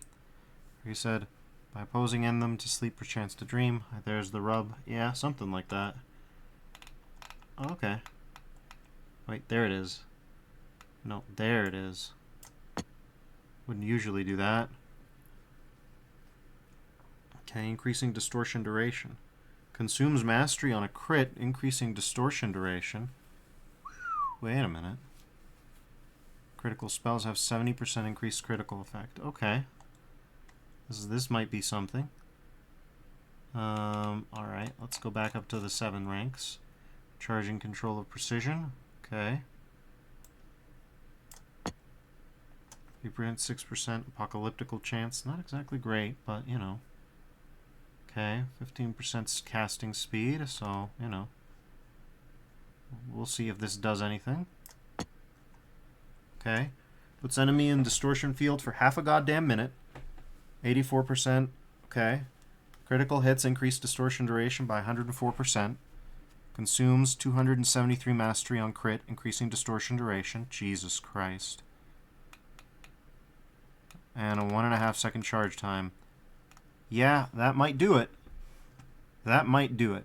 Like you said, by opposing end them to sleep perchance to dream. There's the rub. Yeah, something like that. Oh, okay. Wait, there it is. No, there it is. Wouldn't usually do that. Okay, increasing distortion duration. Consumes mastery on a crit, increasing distortion duration. Wait a minute. Critical spells have 70% increased critical effect. Okay. This might be something. Alright, let's go back up to the 7 ranks. Charging control of precision. Okay. 6% apocalyptical chance. Not exactly great, but you know. Okay, 15% casting speed, so, you know. We'll see if this does anything. Okay. Puts enemy in distortion field for half a goddamn minute. 84%. Okay. Critical hits increase distortion duration by 104%. Consumes 273 mastery on crit, increasing distortion duration. Jesus Christ. and a 1.5 second charge time. Yeah, that might do it. That might do it.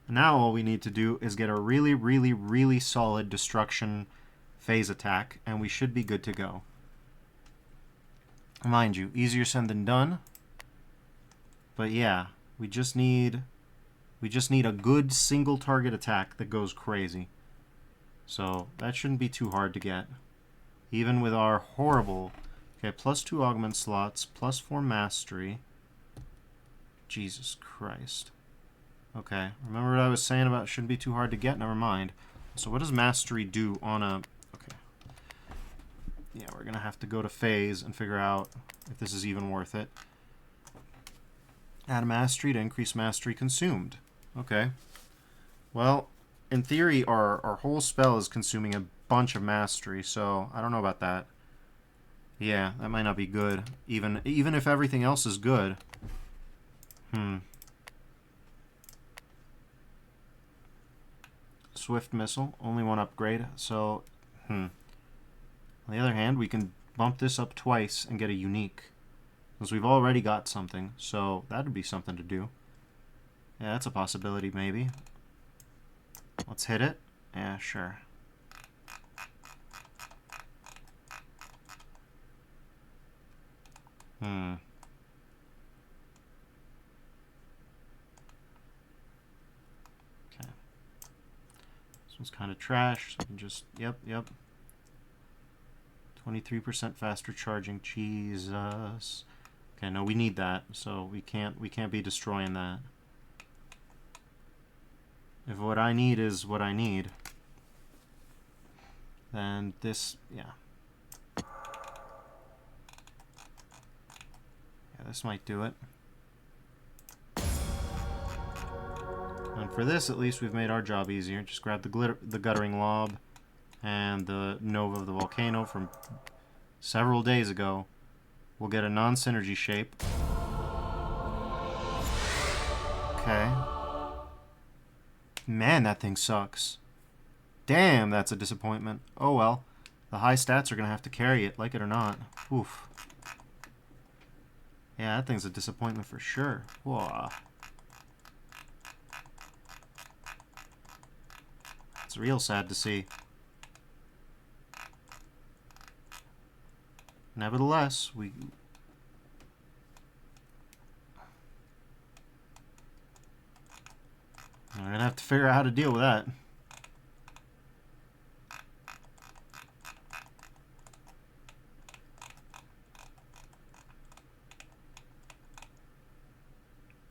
Now all we need to do is get a really, really, really solid destruction phase attack, and we should be good to go. Mind you, easier said than done. But yeah, we just need a good single target attack that goes crazy. So that shouldn't be too hard to get. Even with our horrible... Okay, +2 augment slots, +4 mastery. Jesus Christ. Okay, remember what I was saying about it shouldn't be too hard to get? Never mind. So what does mastery do on a... Okay. Yeah, we're going to have to go to phase and figure out if this is even worth it. Add a mastery to increase mastery consumed. Okay. Well, in theory, our whole spell is consuming a bunch of mastery, so I don't know about that. Yeah, that might not be good. Even if everything else is good. Swift missile, only one upgrade, so on the other hand, we can bump this up twice and get a unique. Because we've already got something, so that'd be something to do. Yeah, that's a possibility, maybe. Let's hit it. Yeah, sure. Okay. This one's kind of trash, so we can just... Yep. 23% faster charging. Jesus. Okay, no, we need that, so we can't be destroying that. If what I need is what I need, then this, yeah. Yeah, this might do it. And for this, at least, we've made our job easier. Just grab the guttering lob and the nova of the volcano from several days ago. We'll get a non-synergy shape. Okay. Man, that thing sucks. Damn, that's a disappointment. Oh well. The high stats are going to have to carry it, like it or not. Oof. Yeah, that thing's a disappointment for sure. Whoa. It's real sad to see. Nevertheless, we're going to have to figure out how to deal with that.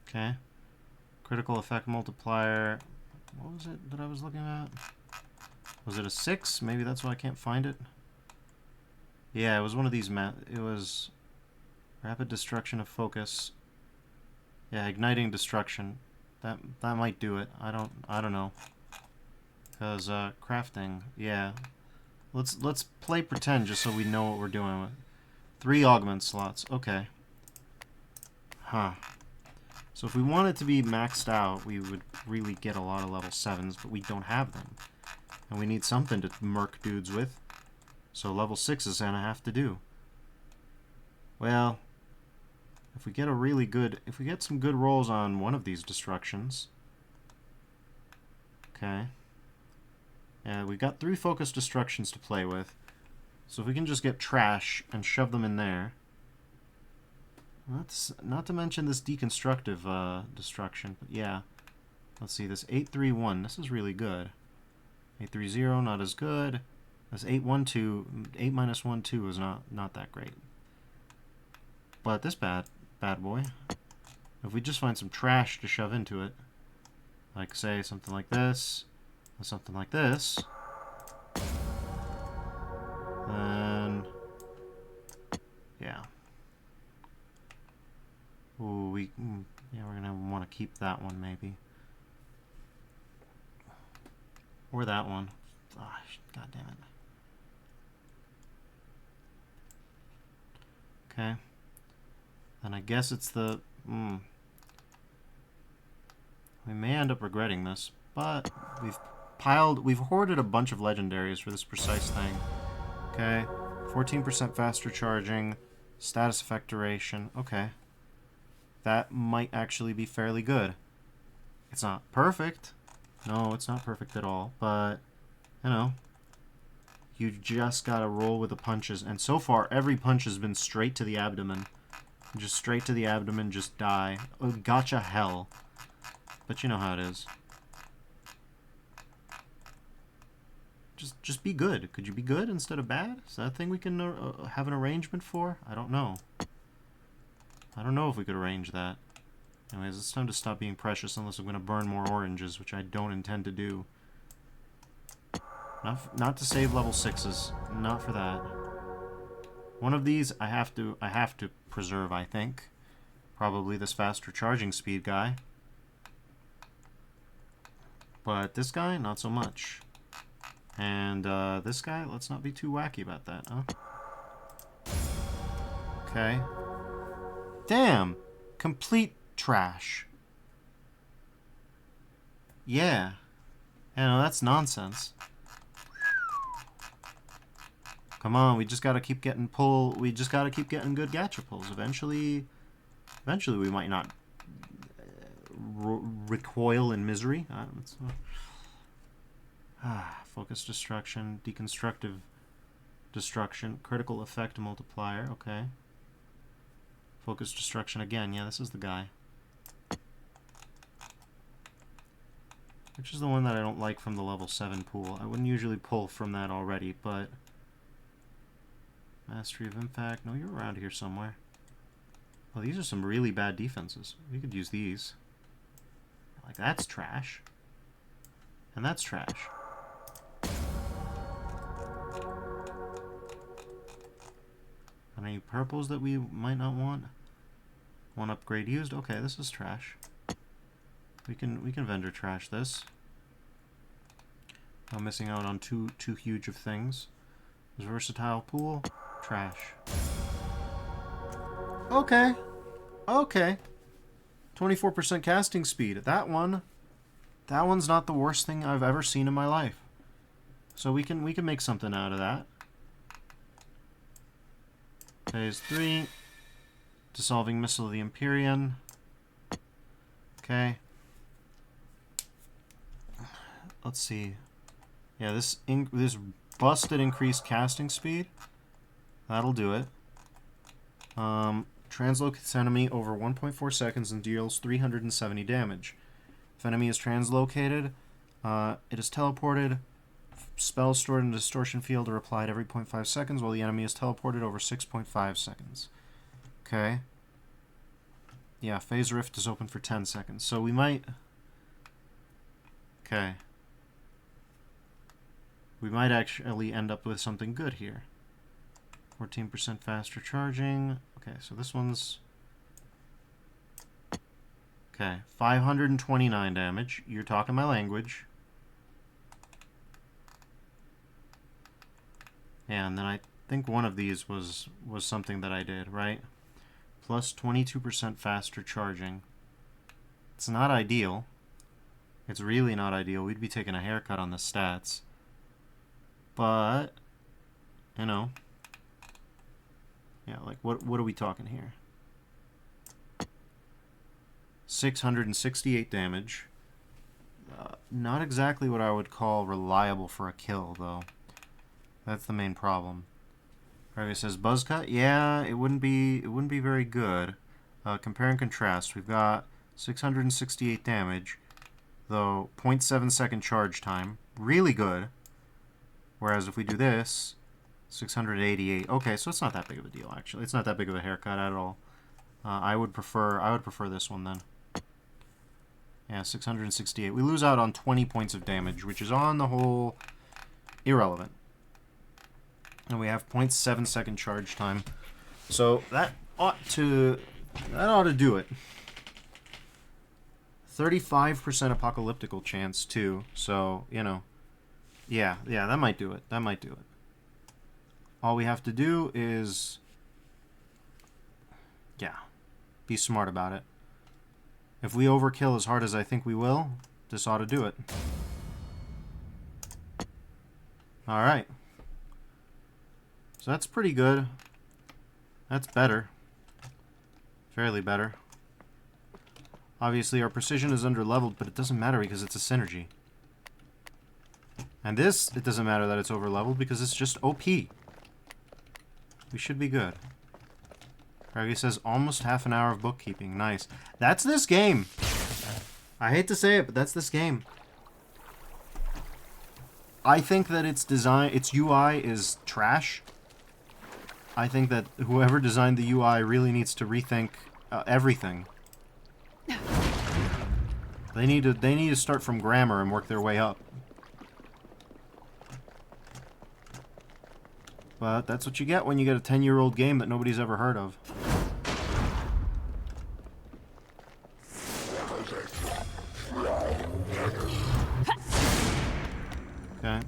Okay. Critical effect multiplier. What was it that I was looking at? Was it a 6? Maybe that's why I can't find it. Yeah, it was one of these it was rapid destruction of focus. Yeah, igniting destruction. That might do it. I don't know. Cause crafting, yeah. Let's play pretend just so we know what we're doing with. 3 augment slots. Okay. Huh. So if we want it to be maxed out, we would really get a lot of level 7s, but we don't have them. And we need something to murk dudes with. So level 6 is gonna have to do. Well, if we get some good rolls on one of these destructions. Okay. Yeah, we got 3 focus destructions to play with. So if we can just get trash and shove them in there. Not to mention this deconstructive destruction, but yeah. Let's see, this 831, this is really good. 830, not as good. This 812, 8 minus 1, 2 is not that great. But this bad boy, if we just find some trash to shove into it, like say something like this, or something like this, then yeah. Ooh, yeah, we're gonna want to keep that one maybe, or that one. Oh, God damn it. Okay. Then I guess it's the... We may end up regretting this, but we've we've hoarded a bunch of legendaries for this precise thing. Okay, 14% faster charging, status effect duration. Okay, that might actually be fairly good. It's not perfect. No, it's not perfect at all, but, you know, you just gotta roll with the punches. And so far, every punch has been straight to the abdomen. Just straight to the abdomen, just die. Oh, gotcha hell. But you know how it is. Just be good. Could you be good instead of bad? Is that a thing we can have an arrangement for? I don't know. I don't know if we could arrange that. Anyways, it's time to stop being precious unless I'm going to burn more oranges, which I don't intend to do. Not to save level 6s. Not for that. One of these I have to preserve, I think. Probably this faster charging speed guy. But this guy, not so much. And this guy, let's not be too wacky about that, huh? Okay. Damn! Complete trash. Yeah. You know, that's nonsense. Come on, we just gotta keep getting we just gotta keep getting good gacha pulls. Eventually we might not recoil in misery. Focus destruction, deconstructive destruction, critical effect multiplier, okay. Focus destruction again, yeah, this is the guy. Which is the one that I don't like from the level 7 pool. I wouldn't usually pull from that already, but... Mastery of Impact, no, you're around here somewhere. Well, these are some really bad defenses. We could use these. Like, that's trash. And that's trash. And any purples that we might not want? One upgrade used? Okay, this is trash. We can vendor trash this. I'm missing out on too huge of things. There's versatile pool. Trash. Okay. Okay. 24% casting speed. That one's not the worst thing I've ever seen in my life. So we can make something out of that. Phase 3. Dissolving Missile of the Empyrean. Okay. Let's see. Yeah, this busted increased casting speed. That'll do it. Translocates enemy over 1.4 seconds and deals 370 damage. If enemy is translocated, it is teleported. Spells stored in the distortion field are applied every 0.5 seconds, while the enemy is teleported over 6.5 seconds. Okay. Yeah, Phase Rift is open for 10 seconds, so we might... Okay. We might actually end up with something good here. 14% faster charging. Okay, so this one's... Okay, 529 damage. You're talking my language. Yeah, and then I think one of these was something that I did, right? Plus 22% faster charging. It's not ideal. It's really not ideal. We'd be taking a haircut on the stats. But, you know. Yeah, like, what are we talking here? 668 damage. Not exactly what I would call reliable for a kill, though. That's the main problem. Alright, it says buzz cut. Yeah, it wouldn't be very good. Compare and contrast. We've got 668 damage, though 0.7 second charge time. Really good. Whereas if we do this, 688. Okay, so it's not that big of a deal, actually. It's not that big of a haircut at all. I would prefer this one then. Yeah, 668. We lose out on 20 points of damage, which is on the whole irrelevant. And we have 0.7 second charge time. So that ought to do it. 35% apocalyptical chance too. So, you know, yeah, that might do it. That might do it. All we have to do is, yeah, be smart about it. If we overkill as hard as I think we will, this ought to do it. Alright. So that's pretty good. That's better. Fairly better. Obviously our precision is under-leveled, but it doesn't matter because it's a synergy. And this, it doesn't matter that it's over-leveled because it's just OP. We should be good. Raggy says almost half an hour of bookkeeping. Nice. That's this game! I hate to say it, but that's this game. I think that its design, its UI is trash. I think that whoever designed the UI really needs to rethink everything. They need to start from grammar and work their way up. But that's what you get when you get a 10-year-old game that nobody's ever heard of. Okay.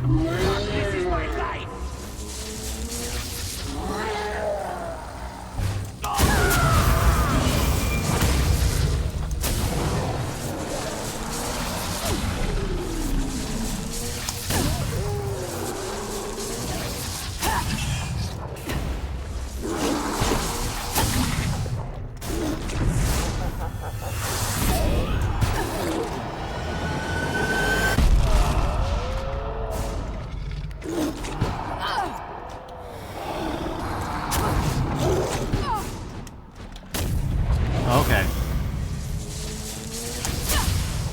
This is my life! Okay.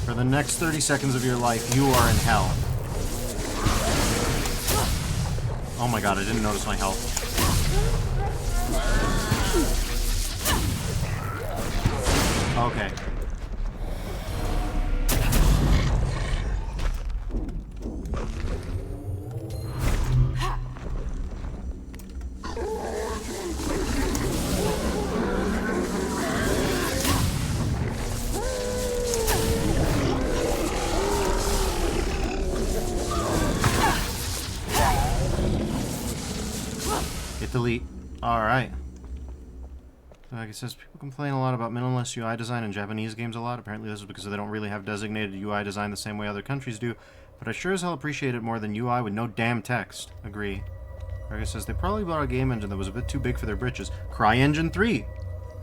For the next 30 seconds of your life, you are in hell. Oh my god, I didn't notice my health. Okay. Hit delete. Alright. Like it says, people complain a lot about minimalist UI design in Japanese games a lot. Apparently this is because they don't really have designated UI design the same way other countries do. But I sure as hell appreciate it more than UI with no damn text. Agree. Like it says, they probably bought a game engine that was a bit too big for their britches. CryEngine 3!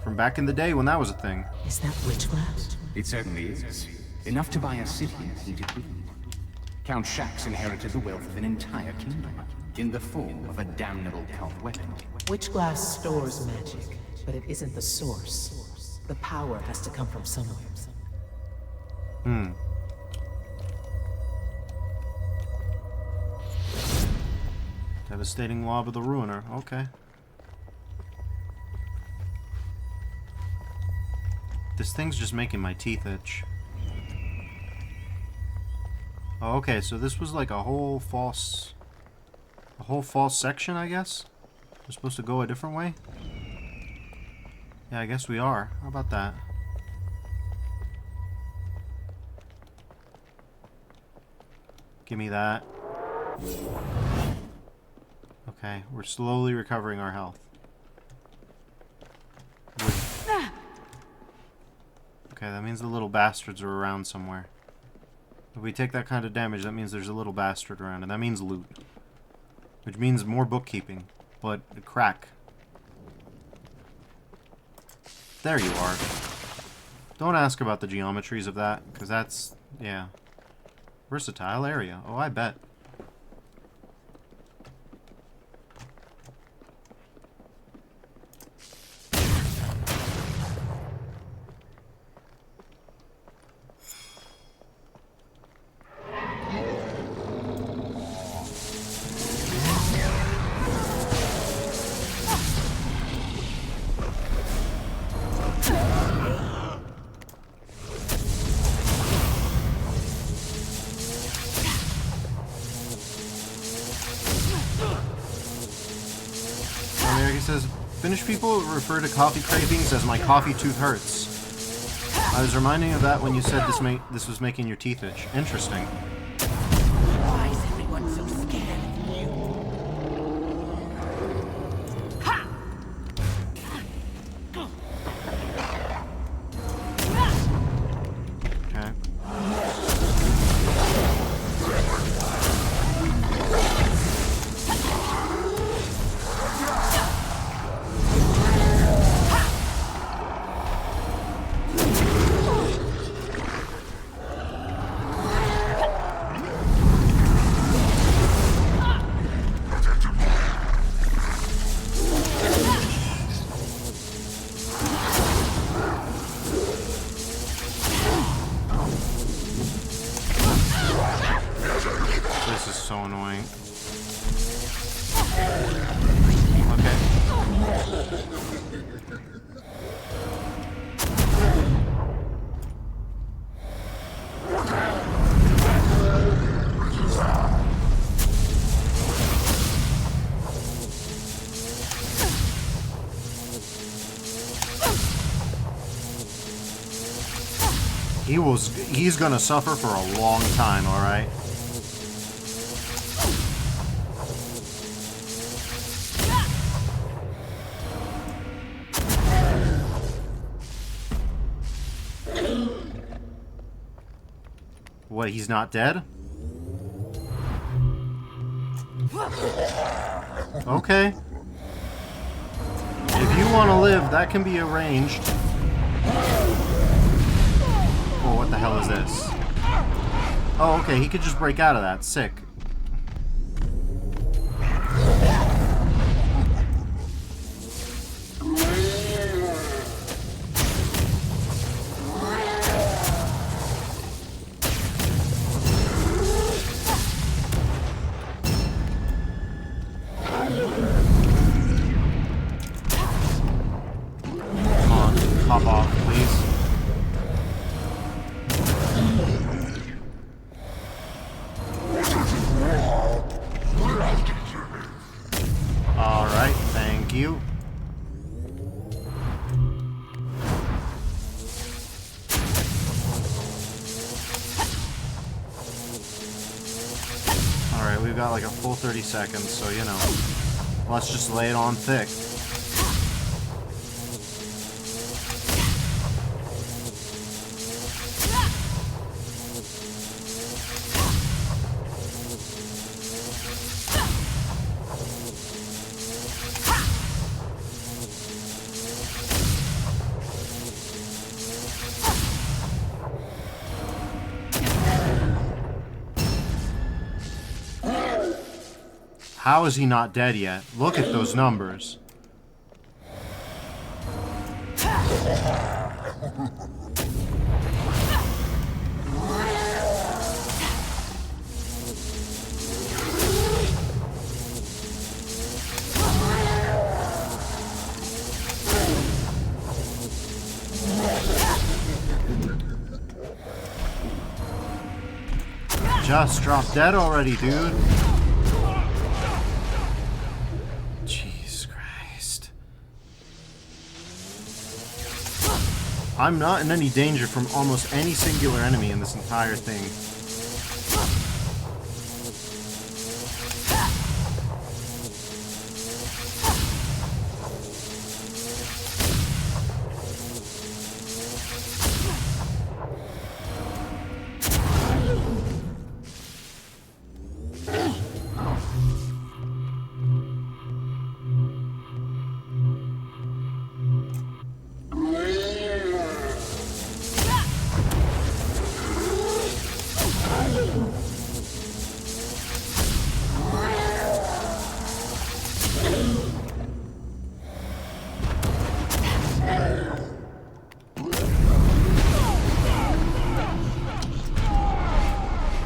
From back in the day when that was a thing. Is that witchcraft? It certainly is. Enough to buy a city and heated weed. Count Shaxx inherited the wealth of an entire kingdom, in the form of a damnable cult weapon. Witchglass stores magic, but it isn't the source. The power has to come from somewhere. Devastating Lob of the Ruiner. Okay. This thing's just making my teeth itch. Oh, okay, so this was like a whole false section, I guess? We're supposed to go a different way? Yeah, I guess we are. How about that? Give me that. Okay, we're slowly recovering our health. Okay, that means the little bastards are around somewhere. If we take that kind of damage, that means there's a little bastard around, and that means loot. Which means more bookkeeping, but crack. There you are. Don't ask about the geometries of that, because that's, yeah. Versatile area. Oh, I bet. Says, Finnish people refer to coffee cravings as my coffee tooth hurts. I was reminding of that when you said this was making your teeth itch. Interesting. Why is everyone so scared of you? Ha! so annoying. Okay. He's gonna suffer for a long time, alright? What, he's not dead? Okay. If you want to live, that can be arranged. Oh, what the hell is this? Oh, okay, he could just break out of that. Sick. Come on, pop off, please. Alright, thank you. Alright, we've got like a full 30 seconds, so you know. Let's just lay it on thick. How is he not dead yet? Look at those numbers. Just drop dead already, dude. I'm not in any danger from almost any singular enemy in this entire thing.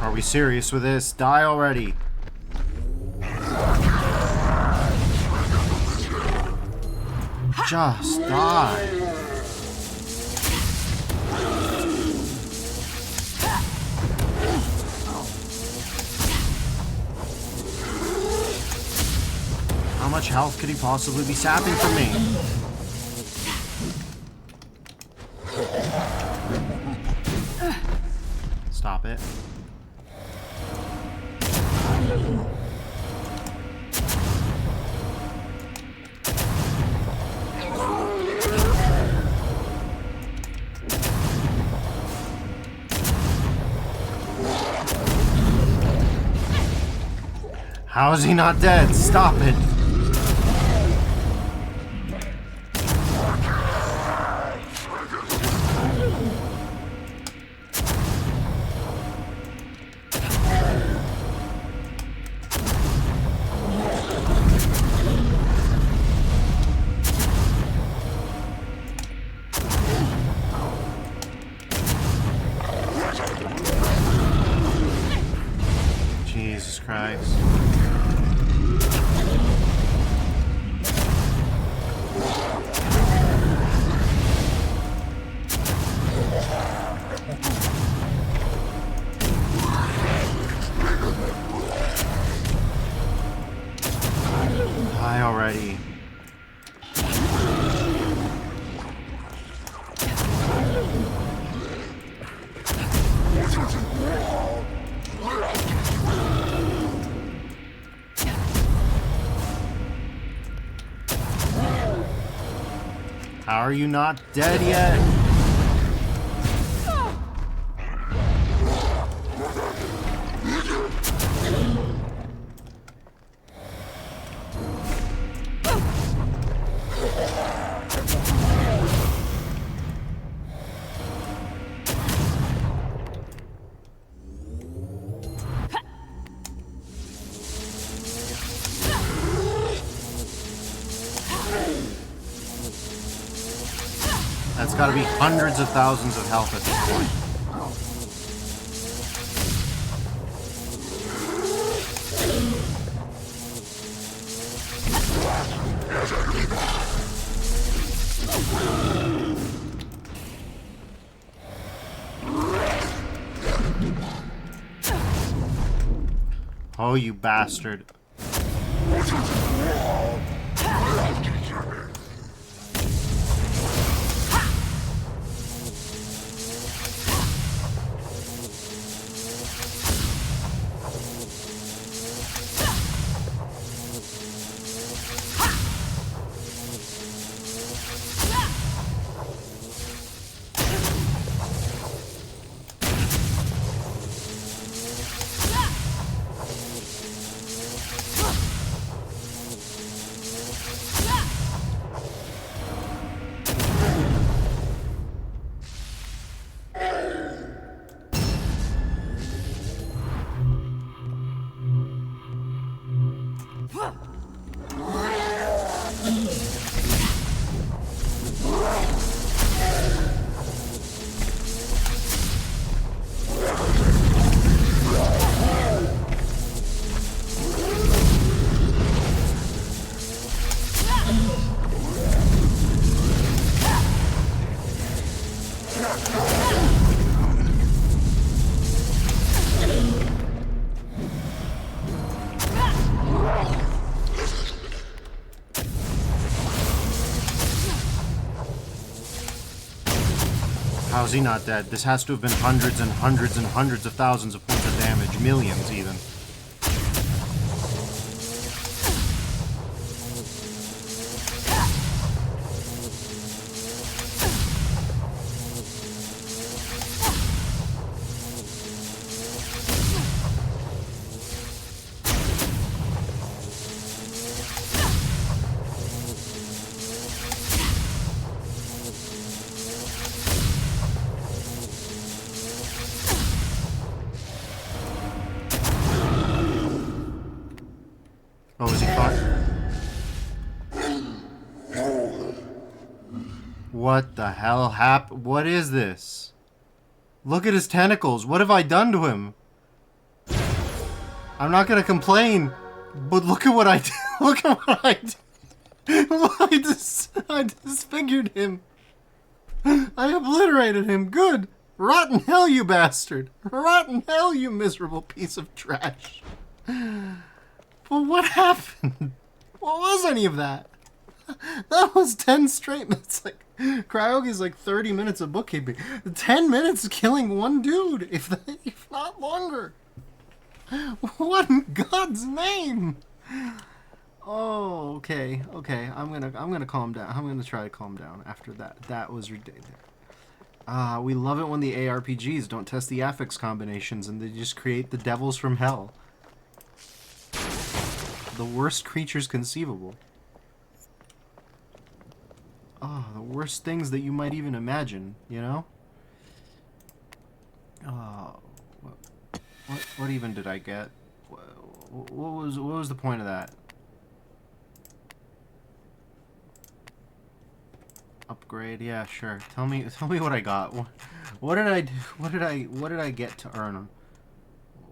Are we serious with this? Die already. Just die. How much health could he possibly be sapping from me? Stop it. How is he not dead? Stop it. Jesus Christ. tracks. Die already. How are you not dead yet? That's got to be hundreds of thousands of health at this point. Oh, you bastard. How is he not dead? This has to have been hundreds and hundreds and hundreds of thousands of points of damage. Millions, even. Oh, is he caught? What the hell happened? What is this? Look at his tentacles. What have I done to him? I'm not gonna complain, but look at what I did. Look at what I did. I disfigured him. I obliterated him. Good. Rotten hell, you bastard. Rotten hell, you miserable piece of trash. Well, what happened? What was any of that? That was 10 straight minutes. Like, Cryoge's like 30 minutes of bookkeeping. 10 minutes killing one dude, if not longer. What in God's name? Oh, okay. I'm gonna calm down. I'm gonna try to calm down after that. That was ridiculous. We love it when the ARPGs don't test the affix combinations and they just create the devils from hell. The worst creatures conceivable. Oh, the worst things that you might even imagine, you know? Oh, what even did I get? What was the point of that? Upgrade, yeah, sure. Tell me what I got. What did I do? What did I get to earn?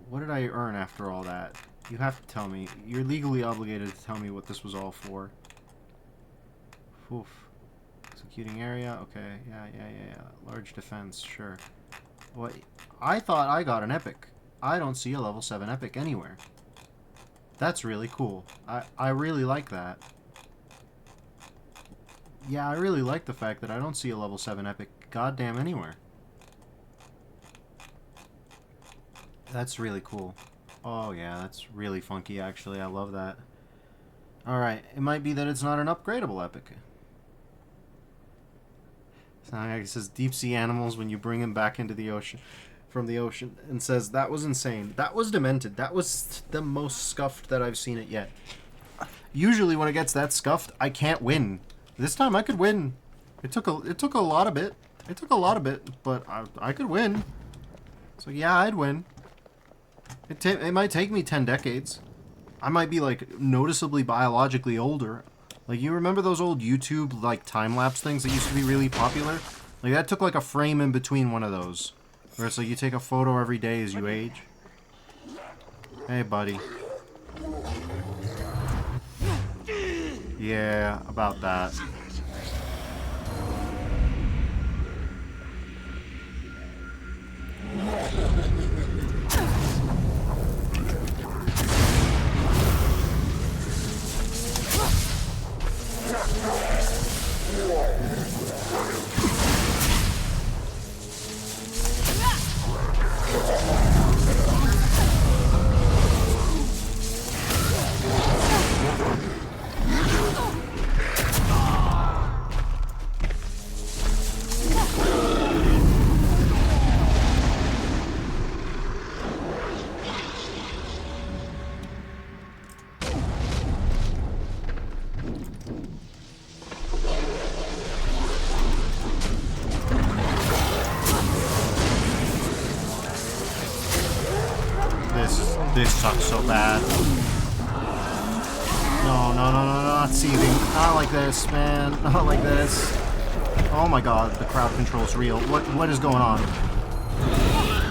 What did I earn after all that? You have to tell me. You're legally obligated to tell me what this was all for. Oof. Executing area. Okay. Yeah. Large defense. Sure. What? I thought I got an epic. I don't see a level 7 epic anywhere. That's really cool. I really like that. Yeah, I really like the fact that I don't see a level 7 epic goddamn anywhere. That's really cool. Oh yeah, that's really funky actually. I love that. Alright, it might be that it's not an upgradable epic. So it says deep sea animals when you bring them back into the ocean, from the ocean, and says that was insane. That was demented. That was the most scuffed that I've seen it yet. Usually when it gets that scuffed, I can't win. This time I could win. It took a lot of bit. It took a lot of bit, but I could win. So yeah, I'd win. It might take me 10 decades. I might be like noticeably biologically older. Like, you remember those old YouTube like time-lapse things that used to be really popular? Like, that took like a frame in between one of those. Where it's like you take a photo every day as you age. Hey, buddy. Yeah, about that. This sucks so bad. No, not seething. Not like this, man. Not like this. Oh my god, the crowd control's real. What is going on?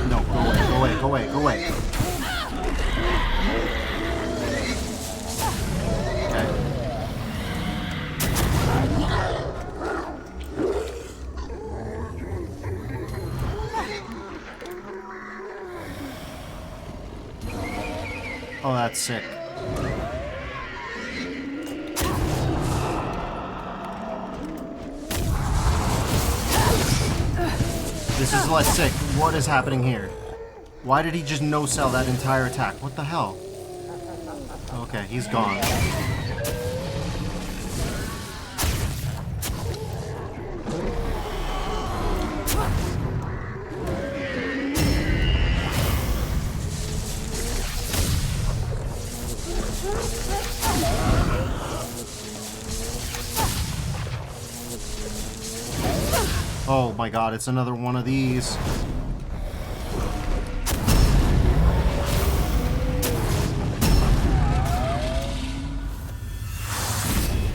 No, go away. Okay. Oh, that's sick. This is less sick. What is happening here? Why did he just no-sell that entire attack? What the hell? Okay, he's gone. Oh my god, it's another one of these.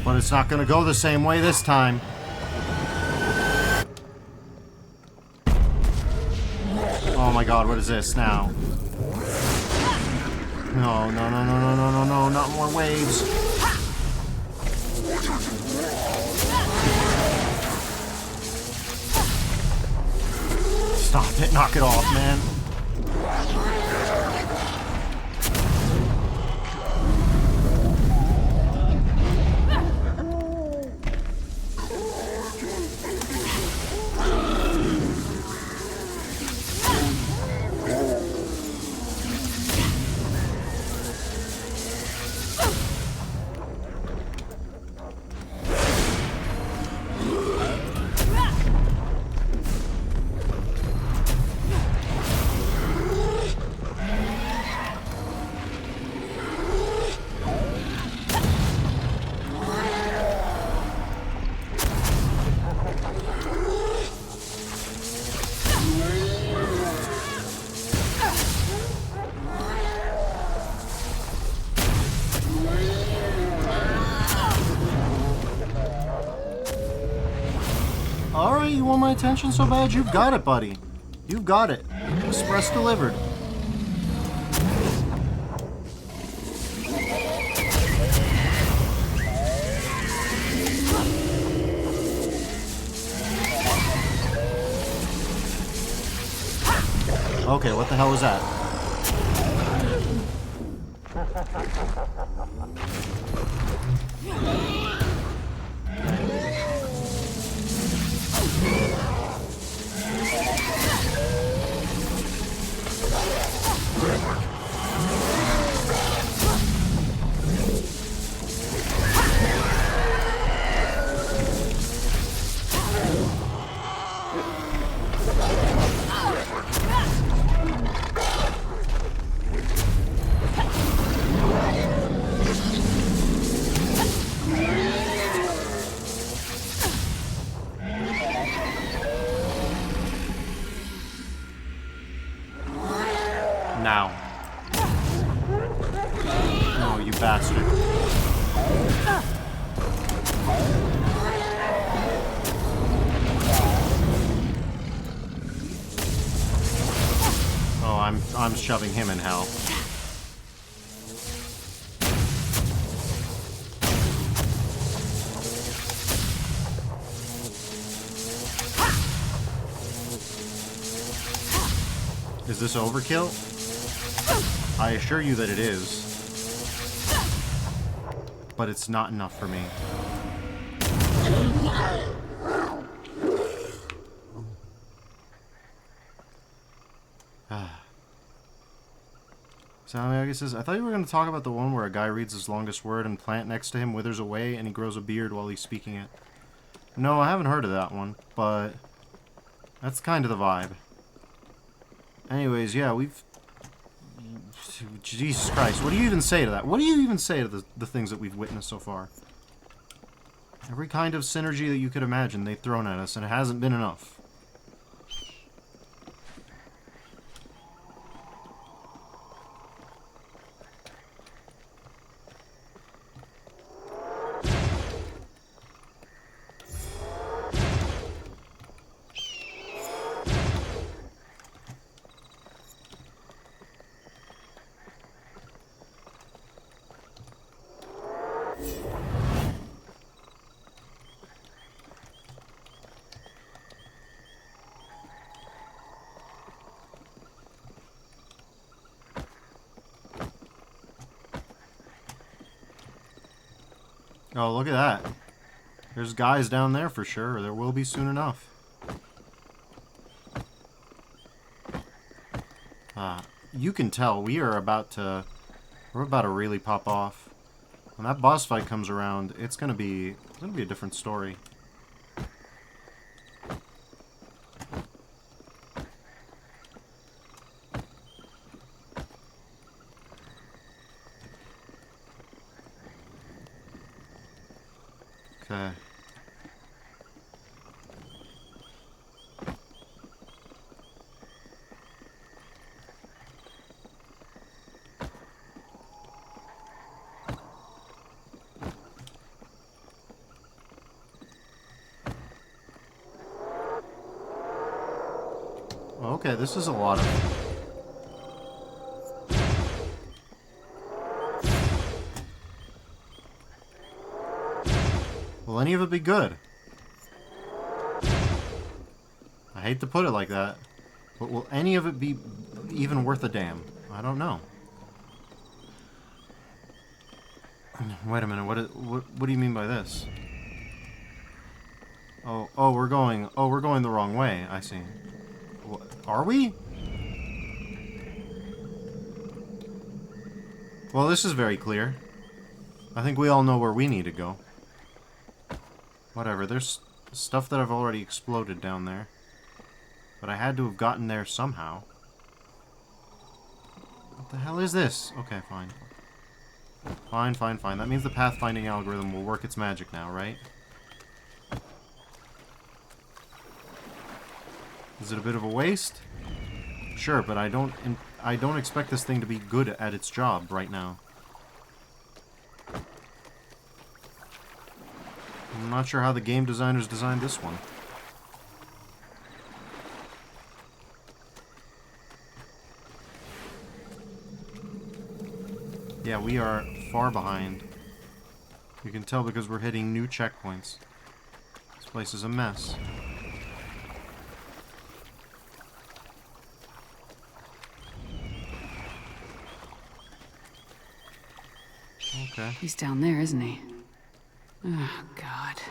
But it's not gonna go the same way this time. Oh my god, what is this now? No, not more waves. Stop it, knock it off, man. Alright, you want my attention so bad? You've got it, buddy. You've got it. Express delivered. Okay, what the hell was that? Now. No, you bastard. Oh, I'm shoving him in hell. Is this overkill? I assure you that it is. But it's not enough for me. Salamagus says, I thought you were going to talk about the one where a guy reads his longest word and plant next to him withers away and he grows a beard while he's speaking it. No, I haven't heard of that one, but that's kind of the vibe. Anyways, yeah, we've... Jesus Christ, what do you even say to that? What do you even say to the things that we've witnessed so far? Every kind of synergy that you could imagine they've thrown at us, and it hasn't been enough. Oh, look at that. There's guys down there for sure. There will be soon enough. You can tell we're about to really pop off. When that boss fight comes around, it's gonna be a different story. Okay. Okay, this is a lot of... Will any of it be good? I hate to put it like that, but will any of it be even worth a damn? I don't know. Wait a minute, what do you mean by this? Oh, we're going the wrong way, I see. What, are we? Well, this is very clear. I think we all know where we need to go. Whatever, there's stuff that I've already exploded down there. But I had to have gotten there somehow. What the hell is this? Okay, fine. Fine. That means the pathfinding algorithm will work its magic now, right? Is it a bit of a waste? Sure, but I don't expect this thing to be good at its job right now. I'm not sure how the game designers designed this one. Yeah, we are far behind. You can tell because we're hitting new checkpoints. This place is a mess. Okay. He's down there, isn't he? Oh, God.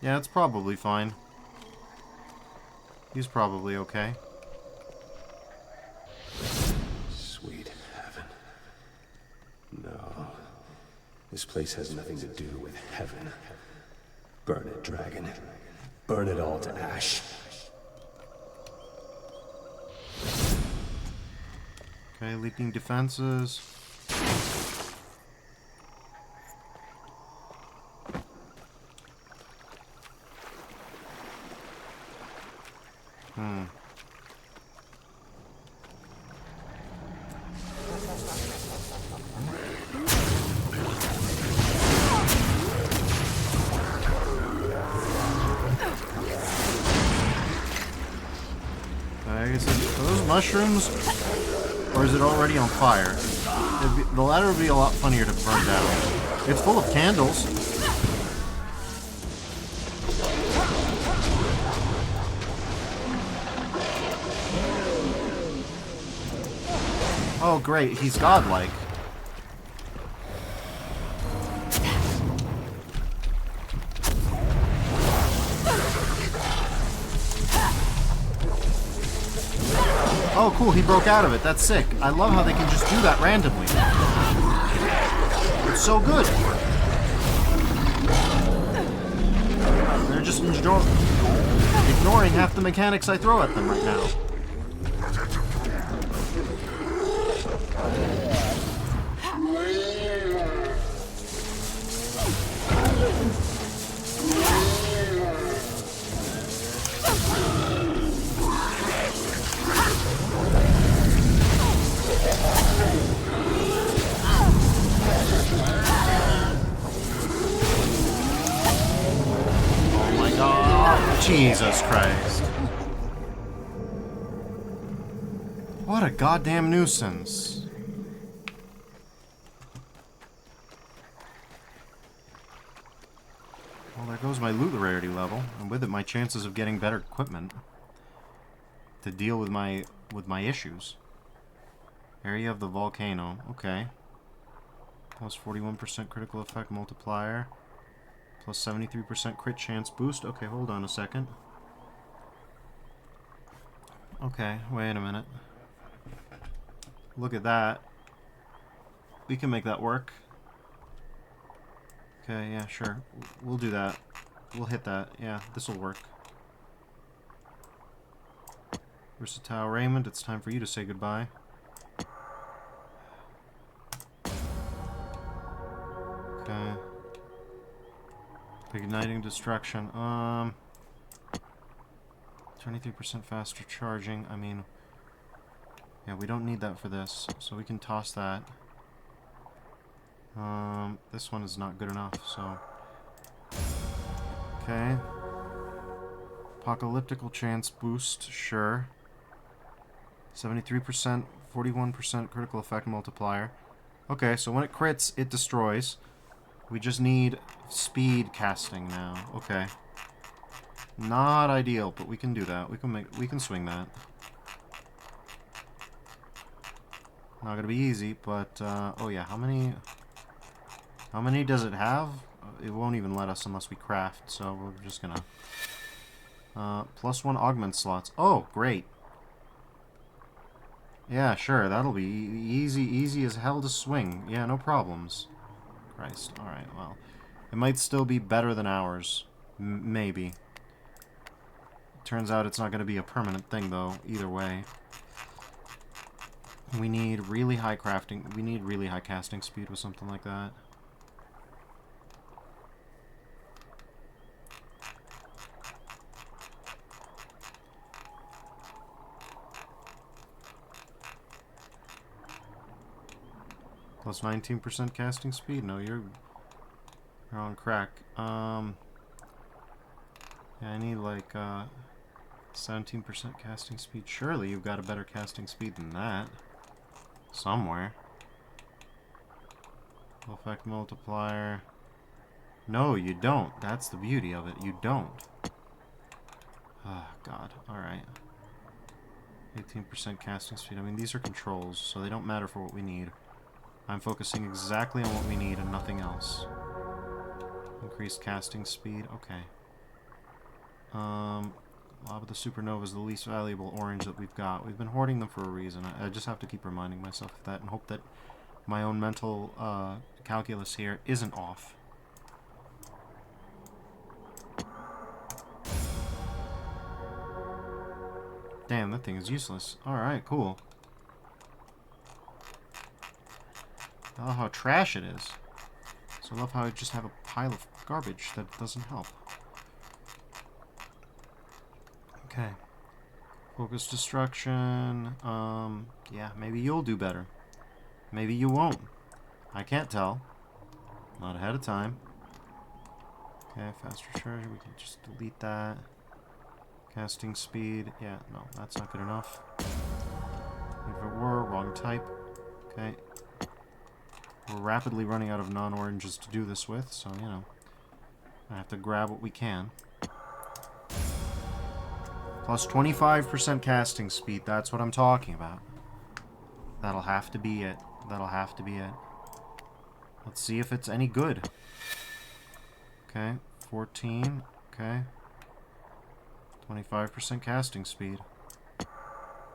Yeah, it's probably fine. He's probably okay. Sweet heaven. No. This place has nothing to do with heaven. Burn it, dragon. Burn it all to ash. Okay, leaping defenses. I guess are those mushrooms? Or is it already on fire? The latter would be a lot funnier to burn down. It's full of candles. Oh great, he's godlike. Oh cool, he broke out of it. That's sick. I love how they can just do that randomly. It's so good. They're just ignoring half the mechanics I throw at them right now. Jesus Christ. What a goddamn nuisance. Well, there goes my loot rarity level, and with it my chances of getting better equipment to deal with my issues. Area of the volcano. Okay. Plus 41% critical effect multiplier. Plus 73% crit chance boost. Okay, hold on a second. Okay, wait a minute. Look at that. We can make that work. Okay, yeah, sure. We'll do that. We'll hit that. Yeah, this'll work. Versatile Raymond, it's time for you to say goodbye. Okay. Igniting destruction. 23% faster charging. I mean, yeah, we don't need that for this, so we can toss that. This one is not good enough, so. Okay. Apocalyptical chance boost, sure. 73%, 41% critical effect multiplier. Okay, so when it crits, it destroys. We just need speed casting now. Okay. Not ideal, but we can do that. We can swing that. Not gonna be easy, but oh yeah, how many does it have? It won't even let us unless we craft, so we're just gonna +1 augment slots. Oh, great. Yeah, sure, that'll be easy as hell to swing. Yeah, no problems. Christ. Alright, well. It might still be better than ours. Maybe. Turns out it's not going to be a permanent thing, though, either way. We need really high crafting. We need really high casting speed with something like that. Plus 19% casting speed? No, you're on crack. Yeah, I need like 17% casting speed. Surely you've got a better casting speed than that. Somewhere. Effect multiplier. No, you don't. That's the beauty of it. You don't. Oh, God. Alright. 18% casting speed. I mean, these are controls, so they don't matter for what we need. I'm focusing exactly on what we need and nothing else. Increased casting speed. Okay. Lob of the Supernova is the least valuable orange that we've got. We've been hoarding them for a reason. I just have to keep reminding myself of that and hope that my own mental calculus here isn't off. Damn, that thing is useless. Alright, cool. I love how trash it is. So I love how I just have a pile of garbage that doesn't help. Okay. Focus destruction. Yeah, maybe you'll do better. Maybe you won't. I can't tell. Not ahead of time. Okay, fast recharge. We can just delete that. Casting speed. Yeah, no, that's not good enough. If it were, wrong type. Okay. We're rapidly running out of non-oranges to do this with, so, you know. I have to grab what we can. Plus 25% casting speed, that's what I'm talking about. That'll have to be it. That'll have to be it. Let's see if it's any good. Okay, 14. Okay. 25% casting speed.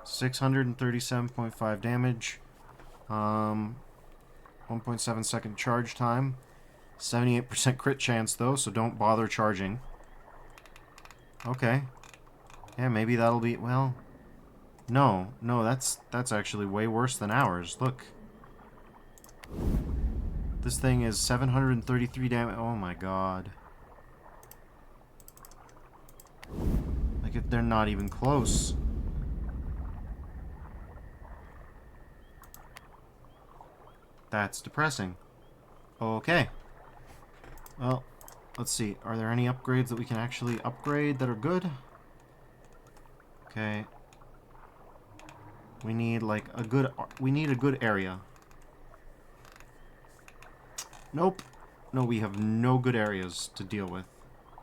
637.5 damage. 1.7 second charge time. 78% crit chance though, so don't bother charging. Okay. Yeah, maybe that'll be, well... No, that's actually way worse than ours. Look. This thing is 733 damage. Oh my god. Like, if they're not even close. That's depressing. Okay. Well, let's see. Are there any upgrades that we can actually upgrade that are good? Okay. We need, like, a good... We need a good area. Nope. No, we have no good areas to deal with.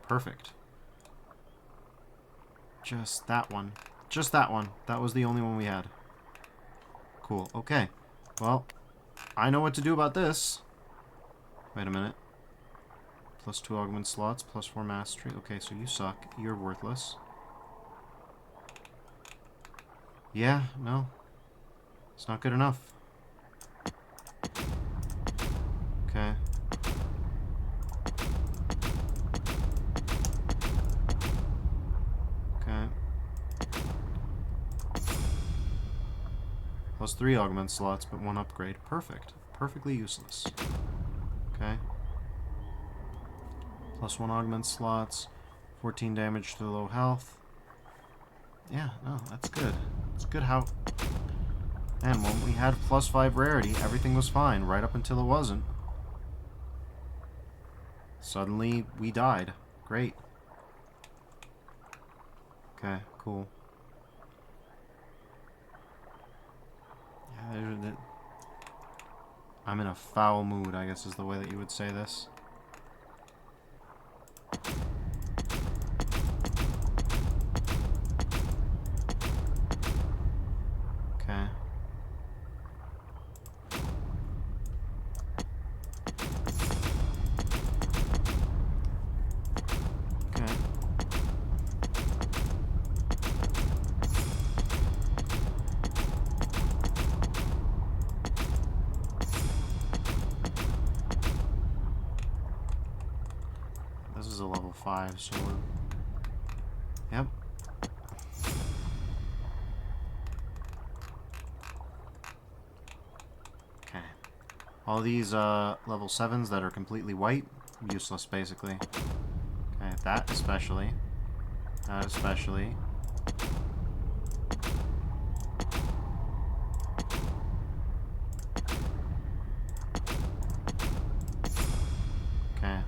Perfect. Just that one. Just that one. That was the only one we had. Cool. Okay. Well, I know what to do about this. Wait a minute. Plus 2 augment slots, plus 4 mastery. Okay, so you suck. You're worthless. Yeah, no. It's not good enough. Okay. Okay. Plus 3 augment slots, but 1 upgrade. Perfect. Perfectly useless. Okay. Plus 1 augment slots. 14 damage to low health. Yeah, no, that's good. It's good how... And when we had plus 5 rarity, everything was fine, right up until it wasn't. Suddenly, we died. Great. Okay, cool. Yeah, I'm in a foul mood, I guess is the way that you would say this. Okay. Okay. This is a level 5 sword. Yep. Okay. All these level 7s that are completely white, useless basically. Okay, that especially. That especially. Okay.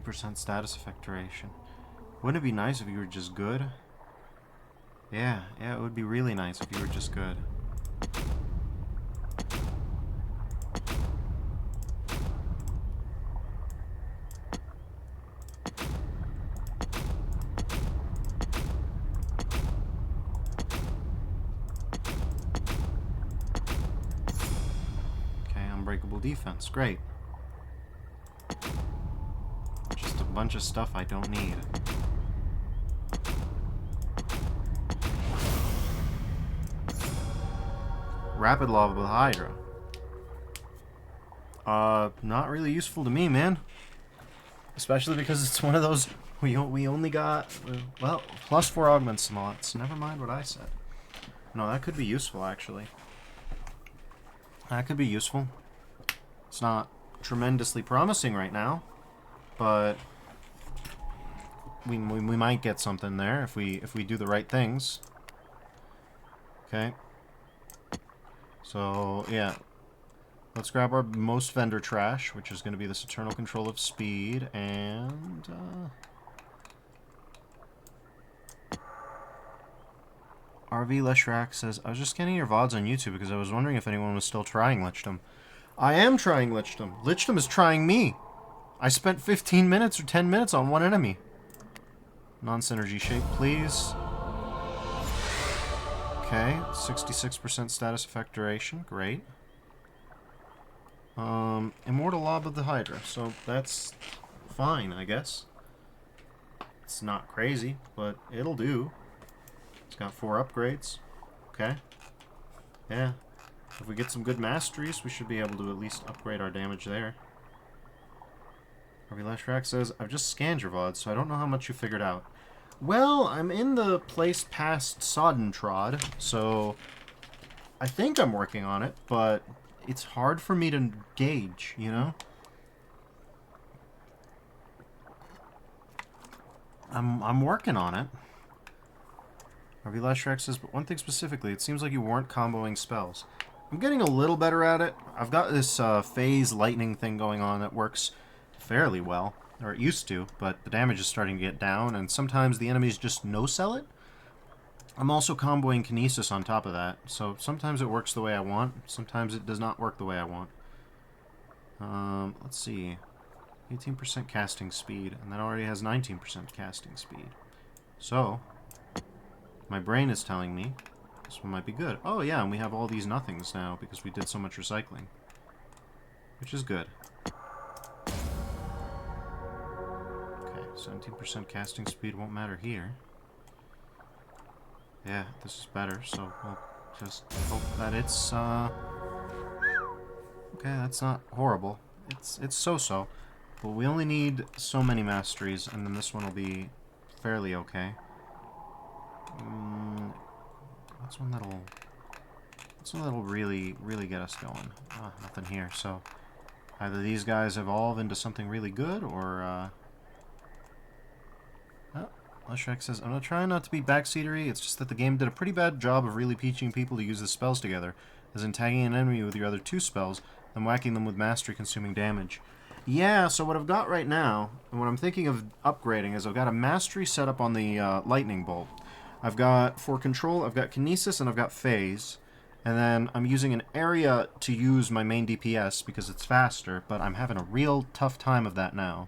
%, status effect duration. Wouldn't it be nice if you were just good? Yeah, it would be really nice if you were just good. unbreakable defense. Great. Just a bunch of stuff I don't need. Rapid lava with Hydra. Not really useful to me, man. Especially because it's one of those we only got, well, +4 augment slots. Never mind what I said. No, that could be useful, actually. That could be useful. It's not tremendously promising right now, but we might get something there if we do the right things. Okay. So, yeah. Let's grab our most vendor trash, which is going to be this Eternal Control of Speed, and... RV Leshrak says, I was just scanning your VODs on YouTube because I was wondering if anyone was still trying Lichdom. I am trying Lichdom. Lichdom is trying me. I spent 15 minutes or 10 minutes on one enemy. Non-synergy shape, please. Okay, 66% status effect duration. Great. Immortal Lob of the Hydra. So that's fine, I guess. It's not crazy, but it'll do. It's got 4 upgrades. Okay. Yeah. If we get some good masteries, we should be able to at least upgrade our damage there. Harvey Lashrak says, I've just scanned your VOD, so I don't know how much you figured out. Well, I'm in the place past Soddentrod, so I think I'm working on it, but it's hard for me to gauge, you know? I'm working on it. Harvey Lashrak says, but one thing specifically, it seems like you weren't comboing spells. I'm getting a little better at it. I've got this phase lightning thing going on that works fairly well, or it used to, but the damage is starting to get down, and sometimes the enemies just no-sell it. I'm also comboing Kinesis on top of that, so sometimes it works the way I want, sometimes it does not work the way I want. Let's see. 18% casting speed, and that already has 19% casting speed. So, my brain is telling me this one might be good. Oh yeah, and we have all these nothings now because we did so much recycling. Which is good. Okay, 17% casting speed won't matter here. Yeah, this is better, so we'll just hope that it's, okay, that's not horrible. It's so-so. But we only need so many masteries, and then this one will be fairly okay. What's one that'll really get us going? Nothing here, so either these guys evolve into something really good, or, Leshrak says, I'm not trying not to be backseatery, it's just that the game did a pretty bad job of really teaching people to use the spells together, as in tagging an enemy with your other 2 spells, then whacking them with mastery-consuming damage. Yeah, so what I've got right now, and what I'm thinking of upgrading, is I've got a mastery set up on the lightning bolt. I've got, for control, I've got Kinesis and I've got Phase, and then I'm using an area to use my main DPS because it's faster, but I'm having a real tough time of that now.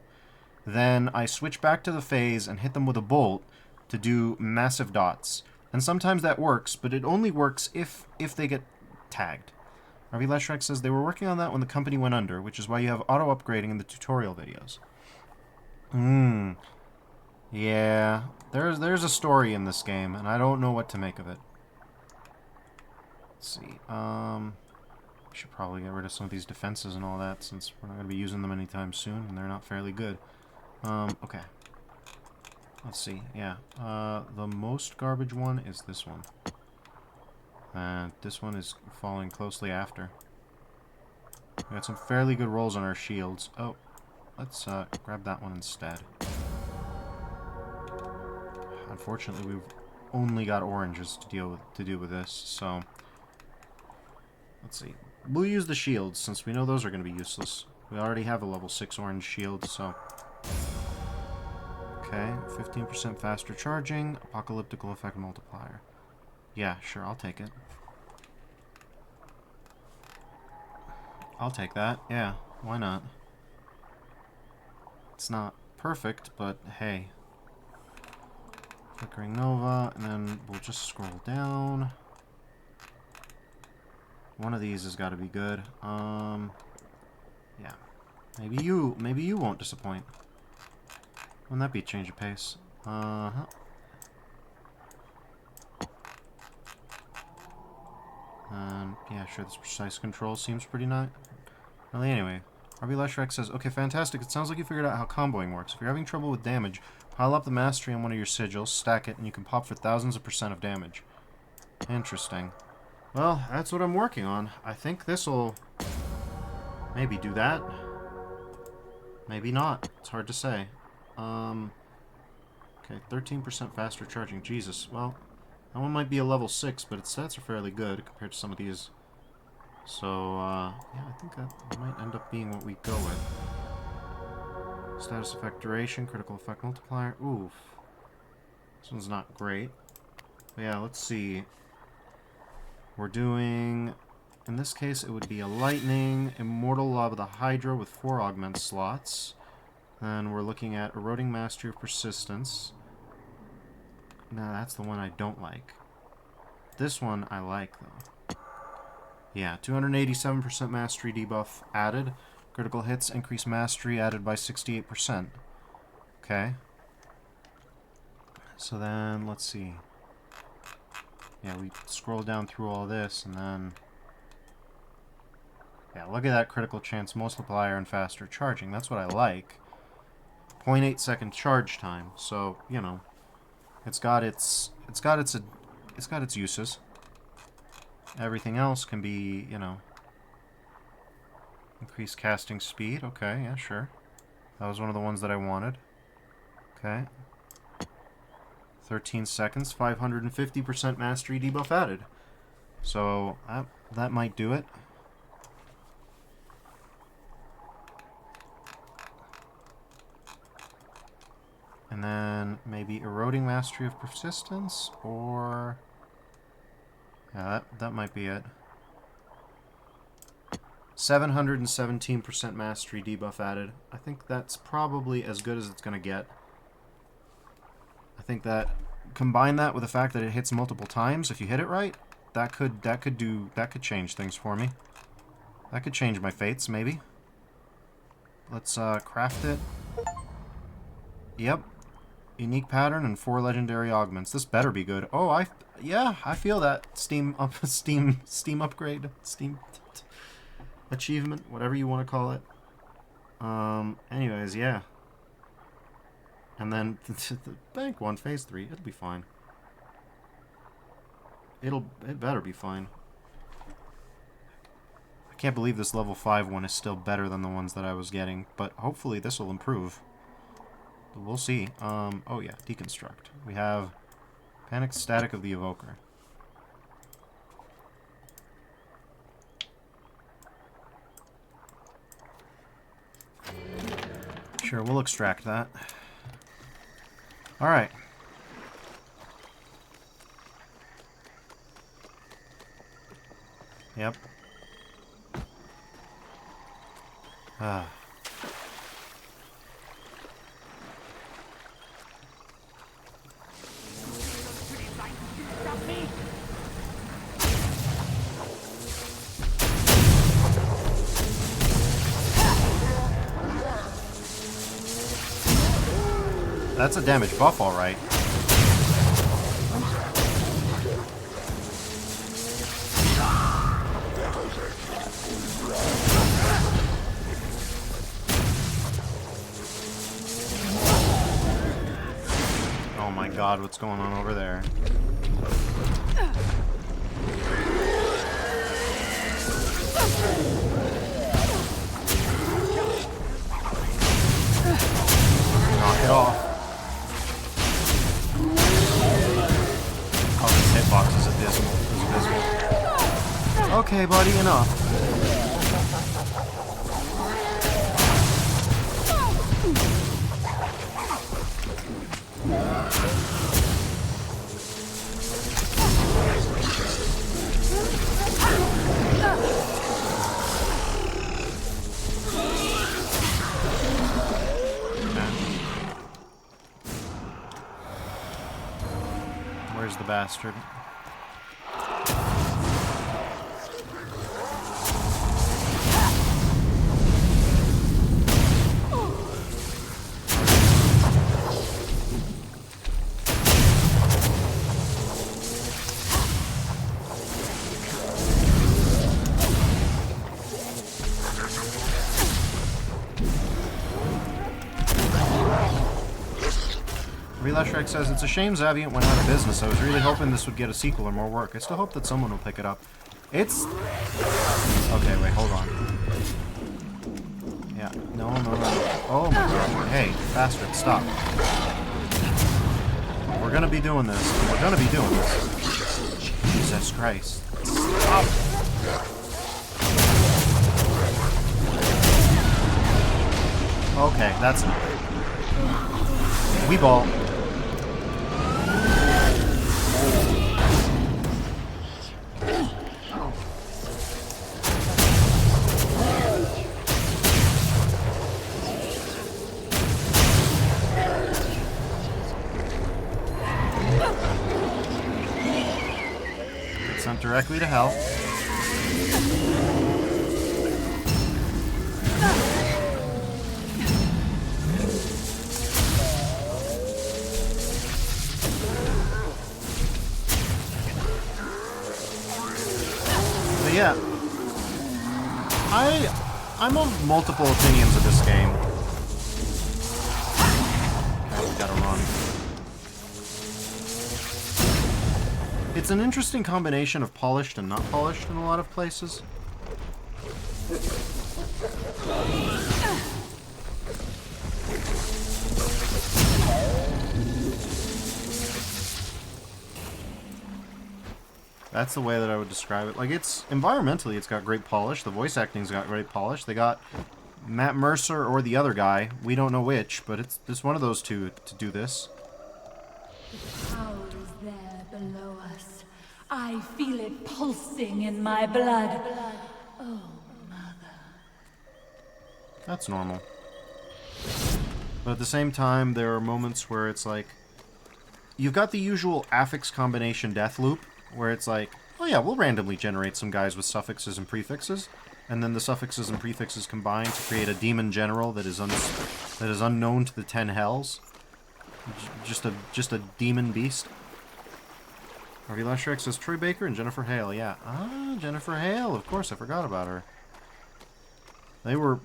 Then I switch back to the Phase and hit them with a bolt to do massive dots. And sometimes that works, but it only works if they get tagged. RV Leshrak says they were working on that when the company went under, which is why you have auto-upgrading in the tutorial videos. Yeah, there's a story in this game, and I don't know what to make of it. Let's see, we should probably get rid of some of these defenses and all that, since we're not going to be using them anytime soon, and they're not fairly good. Okay. Let's see, yeah. The most garbage one is this one. And this one is following closely after. We got some fairly good rolls on our shields. Oh, let's grab that one instead. Unfortunately, we've only got oranges to do with this, so let's see. We'll use the shields since we know those are going to be useless. We already have a level 6 orange shield, so okay, 15% faster charging, apocalyptical effect multiplier. Yeah, sure, I'll take it. I'll take that, yeah, why not? It's not perfect, but hey. Flickering Nova, and then we'll just scroll down. One of these has got to be good. Yeah. Maybe you won't disappoint. Wouldn't that be a change of pace? Uh-huh. Yeah, sure, this precise control seems pretty nice. Really, anyway. RB Leshrek says, okay, fantastic. It sounds like you figured out how comboing works. If you're having trouble with damage, pile up the mastery on one of your sigils, stack it, and you can pop for thousands of % of damage. Interesting. Well, that's what I'm working on. I think this'll maybe do that. Maybe not. It's hard to say. Okay, 13% faster charging. Jesus. Well, that one might be a level 6, but its stats are fairly good compared to some of these. So, yeah, I think that might end up being what we go with. Status effect duration, critical effect multiplier. Oof. This one's not great. But yeah, let's see. We're doing... In this case, it would be a Lightning, Immortal Lava the Hydra with 4 augment slots. Then we're looking at Eroding Mastery of Persistence. No, that's the one I don't like. This one I like, though. Yeah, 287% Mastery debuff added. Critical hits increase Mastery added by 68%. Okay. So then, let's see. Yeah, we scroll down through all this, and then... Yeah, look at that critical chance multiplier and faster charging. That's what I like. 0.8 second charge time. So, you know, it's got its uses. Everything else can be, you know, increased casting speed. Okay, yeah, sure. That was one of the ones that I wanted. Okay. 13 seconds, 550% mastery debuff added. So that might do it. And then maybe Eroding Mastery of Persistence, or... Yeah, that might be it. 717% Mastery debuff added. I think that's probably as good as it's going to get. I think that, combine that with the fact that it hits multiple times, if you hit it right, that could change things for me. That could change my fates, maybe. Let's craft it. Yep. Unique pattern and 4 legendary augments. This better be good. Oh, I feel that Steam upgrade, Steam achievement, whatever you want to call it. Anyways, yeah. And then the bank one, phase 3. It'll be fine. It better be fine. I can't believe this level 5 one is still better than the ones that I was getting, but hopefully this will improve. We'll see. Oh yeah, deconstruct. We have Panic Static of the Evoker. Sure, we'll extract that. Alright. Yep. That's a damage buff, alright. Oh my god, what's going on over there? Knock it off. Oh, this hitbox is abysmal. Okay, buddy, enough. Where's the bastard? Leshek says, it's a shame Zavient went out of business. I was really hoping this would get a sequel or more work. I still hope that someone will pick it up. It's... Okay, wait, hold on. Yeah, no. Oh my god. Hey, bastard, stop. We're gonna be doing this. We're gonna be doing this. Jesus Christ. Stop. Okay, that's enough. We ball. Sent directly to hell. But yeah, I'm of multiple opinions of this game. Okay, we gotta run. It's an interesting combination of polished and not polished in a lot of places. That's the way that I would describe it. Like, it's environmentally, it's got great polish. The voice acting's got great polish. They got Matt Mercer or the other guy. We don't know which, but it's one of those two to do this. The power is there below us. I feel it pulsing in my blood. Oh, Mother. That's normal. But at the same time, there are moments where it's like... You've got the usual affix combination death loop, where it's like, oh yeah, we'll randomly generate some guys with suffixes and prefixes, and then the suffixes and prefixes combine to create a demon general that is unknown to the 10 hells. Just a demon beast. Harvey Leshrek says Troy Baker and Jennifer Hale. Yeah. Ah, Jennifer Hale. Of course, I forgot about her. They were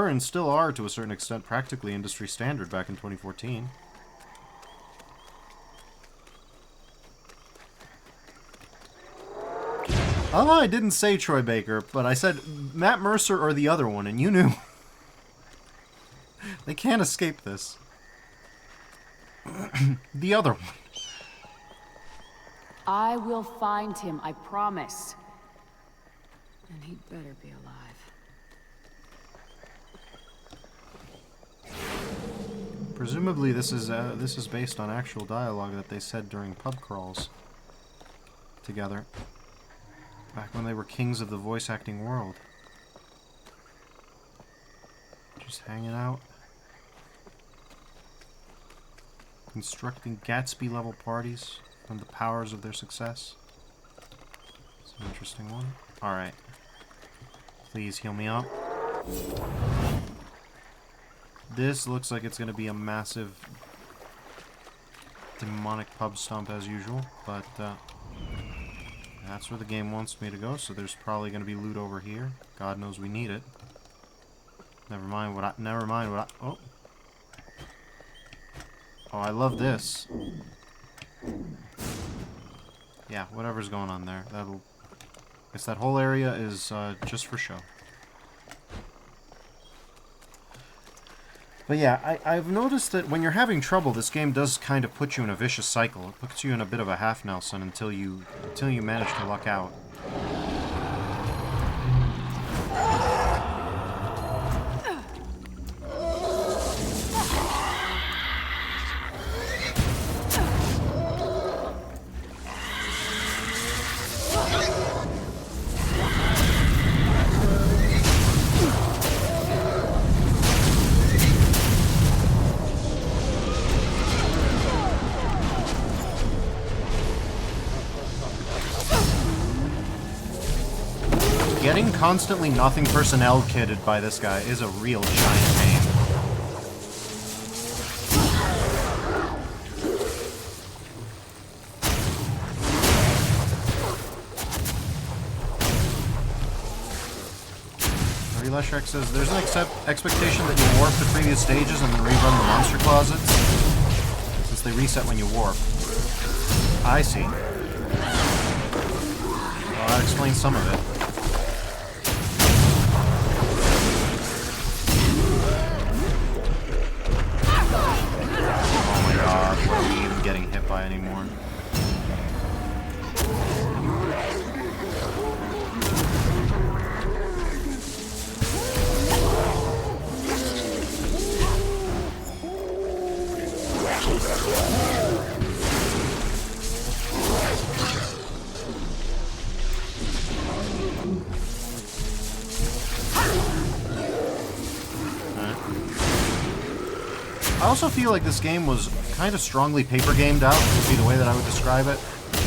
and still are, to a certain extent, practically industry standard back in 2014. Oh, I didn't say Troy Baker, but I said Matt Mercer or the other one, and you knew. They can't escape this. The other one. I will find him, I promise. And he'd better be alive. Presumably this is based on actual dialogue that they said during pub crawls together. Back when they were kings of the voice acting world. Just hanging out. Constructing Gatsby-level parties from the powers of their success. It's an interesting one. Alright. Please heal me up. This looks like it's going to be a massive demonic pub stomp as usual, but that's where the game wants me to go, so there's probably going to be loot over here. God knows we need it. Never mind what I... Oh. Oh, I love this. Yeah, whatever's going on there. I guess that whole area is just for show. But yeah, I've noticed that when you're having trouble, this game does kind of put you in a vicious cycle. It puts you in a bit of a half Nelson until you manage to luck out. Getting constantly nothing personnel kitted by this guy is a real giant pain. Leshek says, there's an expectation that you'll warp the previous stages and then rerun the monster closets, since they reset when you warp. I see. Well, that explains some of it. Oh my god, what are we even getting hit by anymore? I also feel like this game was kind of strongly paper gamed out, would be the way that I would describe it.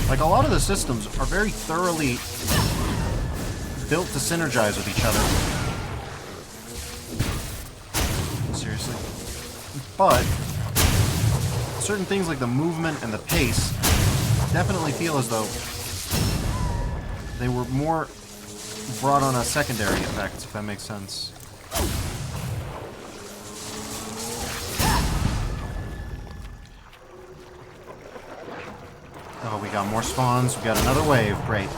Like, a lot of the systems are very thoroughly built to synergize with each other. Seriously. But certain things like the movement and the pace definitely feel as though they were more brought on as secondary effects, if that makes sense. Oh, we got more spawns. We got another wave. Great.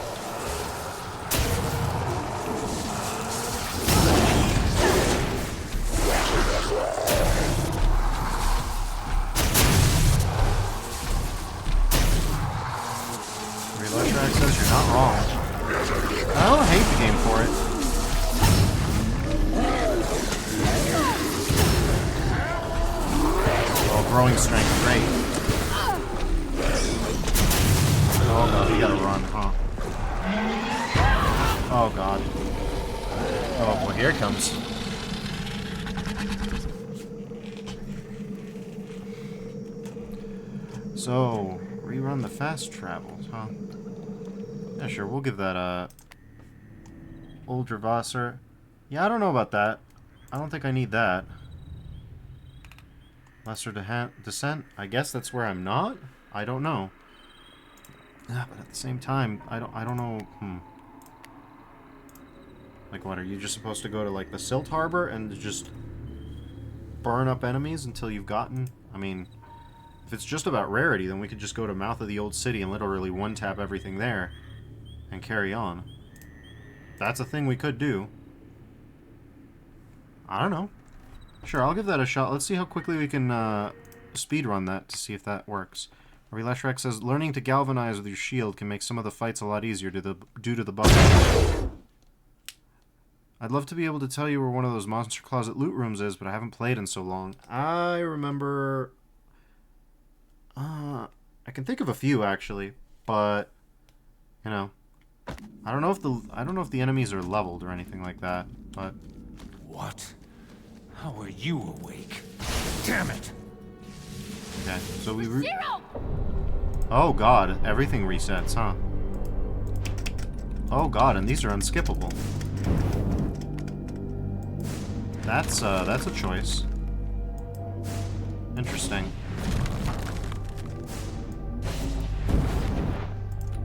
Lichdom says you're not wrong. I don't hate the game for it. Oh, growing strength. Great. Oh god, we gotta run, huh? Oh god. Oh boy, here it comes. So, rerun the fast travels, huh? Yeah, sure, we'll give that a Ultravasser. Yeah, I don't know about that. I don't think I need that. Lesser Descent? I guess that's where I'm not? I don't know. Yeah, but at the same time, I don't know. Like, what, are you just supposed to go to, like, the Silt Harbor and just burn up enemies until you've gotten... I mean, if it's just about rarity, then we could just go to Mouth of the Old City and literally one-tap everything there and carry on. That's a thing we could do. I don't know. Sure, I'll give that a shot. Let's see how quickly we can speedrun that to see if that works. Lichdom says, learning to galvanize with your shield can make some of the fights a lot easier due to the bugs. I'd love to be able to tell you where one of those Monster Closet loot rooms is, but I haven't played in so long. I remember... I can think of a few, actually, but... You know... I don't know if the enemies are leveled or anything like that, but... What? How are you awake? Damn it! Okay, so we... Oh god, everything resets, huh? Oh god, and these are unskippable. That's a choice. Interesting.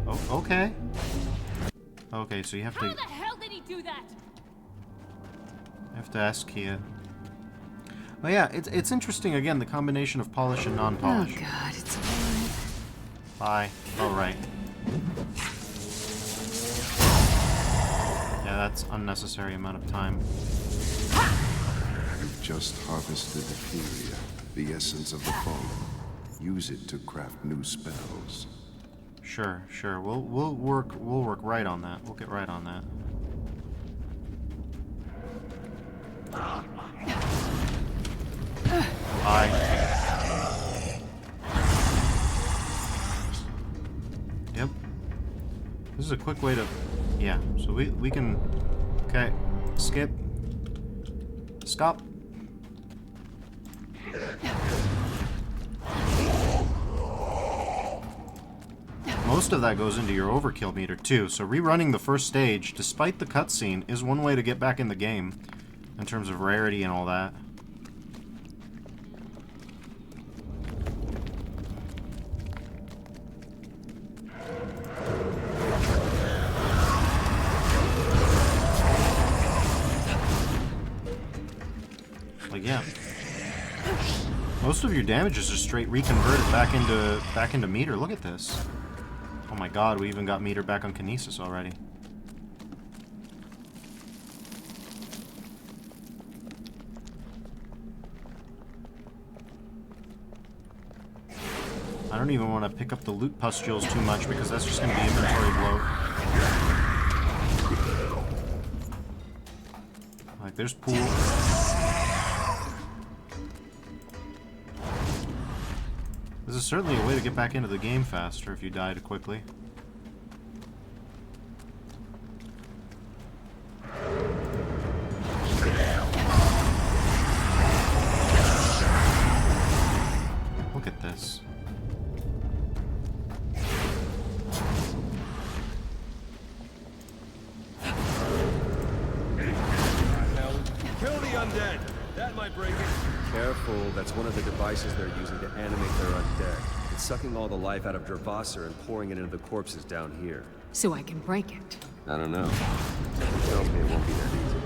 Oh, okay. Okay, so you have to... How the hell did he do that? You have to ask Kia. Oh yeah, it's interesting, again, the combination of polish and non-polish. Oh god, it's alive. Bye. Oh, right. Yeah, that's unnecessary amount of time. You've just harvested Etheria, the essence of the fallen. Use it to craft new spells. Sure. We'll work right on that. We'll get right on that. Bye. Yep. This is a quick way to... Yeah, so we can... Okay. Skip. Stop. Most of that goes into your overkill meter too, so rerunning the first stage, despite the cutscene, is one way to get back in the game, in terms of rarity and all that. Like, yeah. Most of your damage is just straight reconverted back into meter. Look at this. Oh my god, we even got meter back on Kinesis already. I don't even want to pick up the loot pustules too much because that's just going to be inventory bloat. Like, there's pool. This is certainly a way to get back into the game faster if you die too quickly. Look at this. Kill the undead! That might break it. Careful, that's one of the devices they're using to animate their undead. It's sucking all the life out of Dravasser and pouring it into the corpses down here. So I can break it. I don't know. Something tells me it won't be that easy.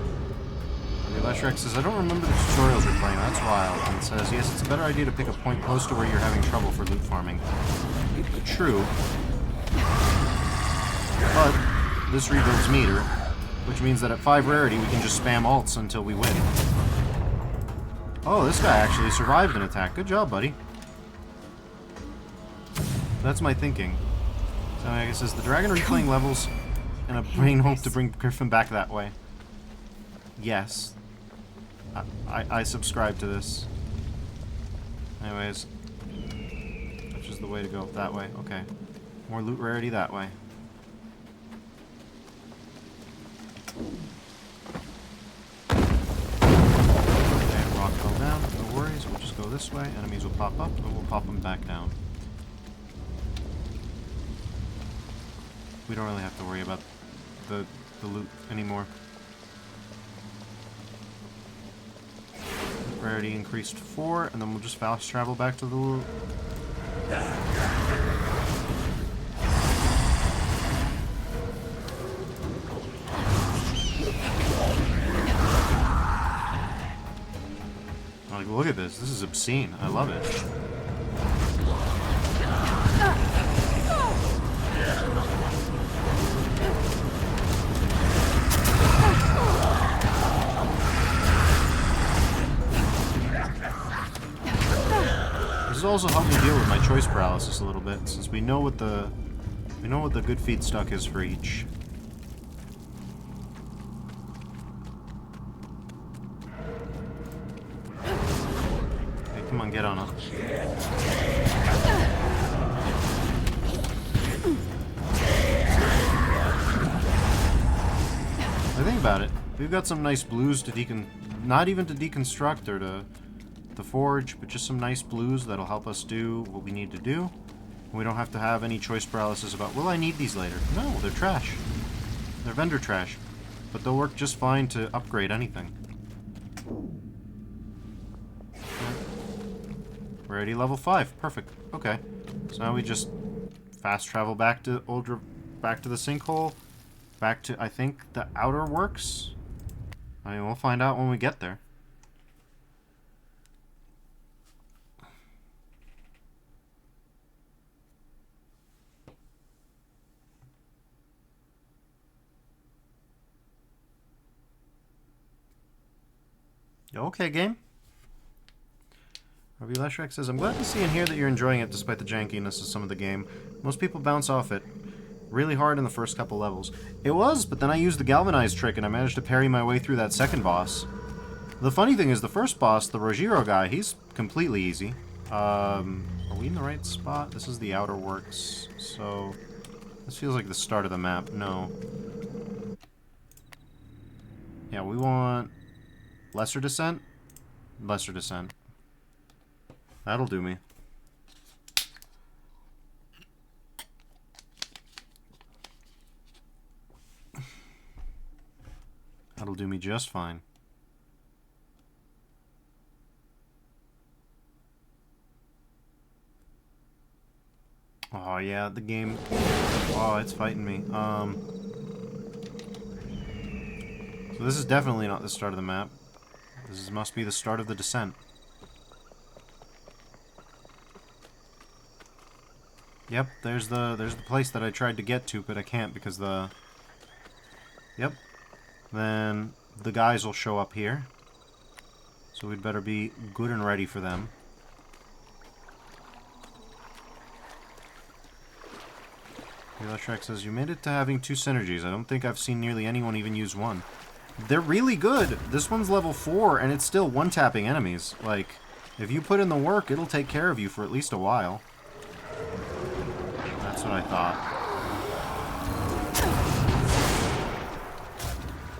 Leshrex says, I don't remember the tutorials you're playing, that's wild. And says, yes, it's a better idea to pick a point close to where you're having trouble for loot farming. True. But this rebuilds meter, which means that at 5 rarity we can just spam alts until we win. Oh, this guy actually survived an attack. Good job, buddy. That's my thinking. So I guess says the dragon replaying levels and a brain hope to bring Griffin back that way. Yes. I subscribe to this. Anyways. Which is the way to go? That way. Okay. More loot rarity that way. Rock fell down, no worries, we'll just go this way, enemies will pop up, and we'll pop them back down. We don't really have to worry about the loot anymore. Rarity increased to 4, and then we'll just fast travel back to the loot. Like, look at this. This is obscene. I love it. This has also helped me deal with my choice paralysis a little bit, since we know what the good feedstock is for each. Come on, get on up. I think about it. We've got some nice blues to not even to deconstruct or to forge, but just some nice blues that'll help us do what we need to do. And we don't have to have any choice paralysis about, will I need these later? No, they're trash. They're vendor trash. But they'll work just fine to upgrade anything. We're already level 5. Perfect. Okay. So now we just fast travel back to back to the sinkhole, back to, I think, the outer works. I mean, we'll find out when we get there. Okay, game. Robbie Leshrex says, I'm glad to see and hear that you're enjoying it despite the jankiness of some of the game. Most people bounce off it really hard in the first couple levels. It was, but then I used the galvanized trick and I managed to parry my way through that second boss. The funny thing is the first boss, the Rogiro guy, he's completely easy. Are we in the right spot? This is the outer works, so this feels like the start of the map. No. Yeah, we want lesser descent? Lesser descent. That'll do me. That'll do me just fine. Oh yeah, the game. Oh, it's fighting me. So this is definitely not the start of the map. This must be the start of the descent. Yep, there's the place that I tried to get to, but I can't because the... Yep. Then the guys will show up here. So we'd better be good and ready for them. Shrek says, you made it to having 2 synergies. I don't think I've seen nearly anyone even use one. They're really good. This one's level 4, and it's still one-tapping enemies. Like, if you put in the work, it'll take care of you for at least a while. That's what I thought.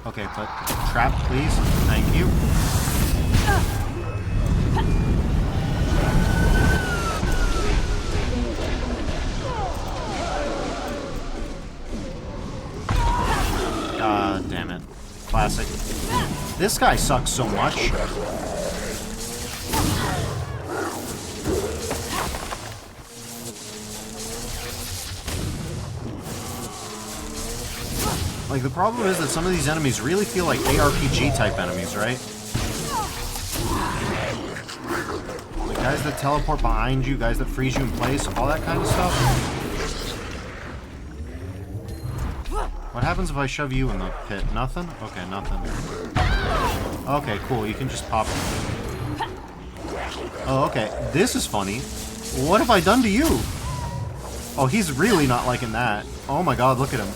Okay, but trap, please. Thank you. Damn it. Classic. This guy sucks so much. Like, the problem is that some of these enemies really feel like ARPG type enemies, right? Like guys that teleport behind you, guys that freeze you in place, all that kind of stuff. What happens if I shove you in the pit? Nothing? Okay, nothing. Okay, cool. You can just pop. Oh, okay. This is funny. What have I done to you? Oh, he's really not liking that. Oh my god, look at him.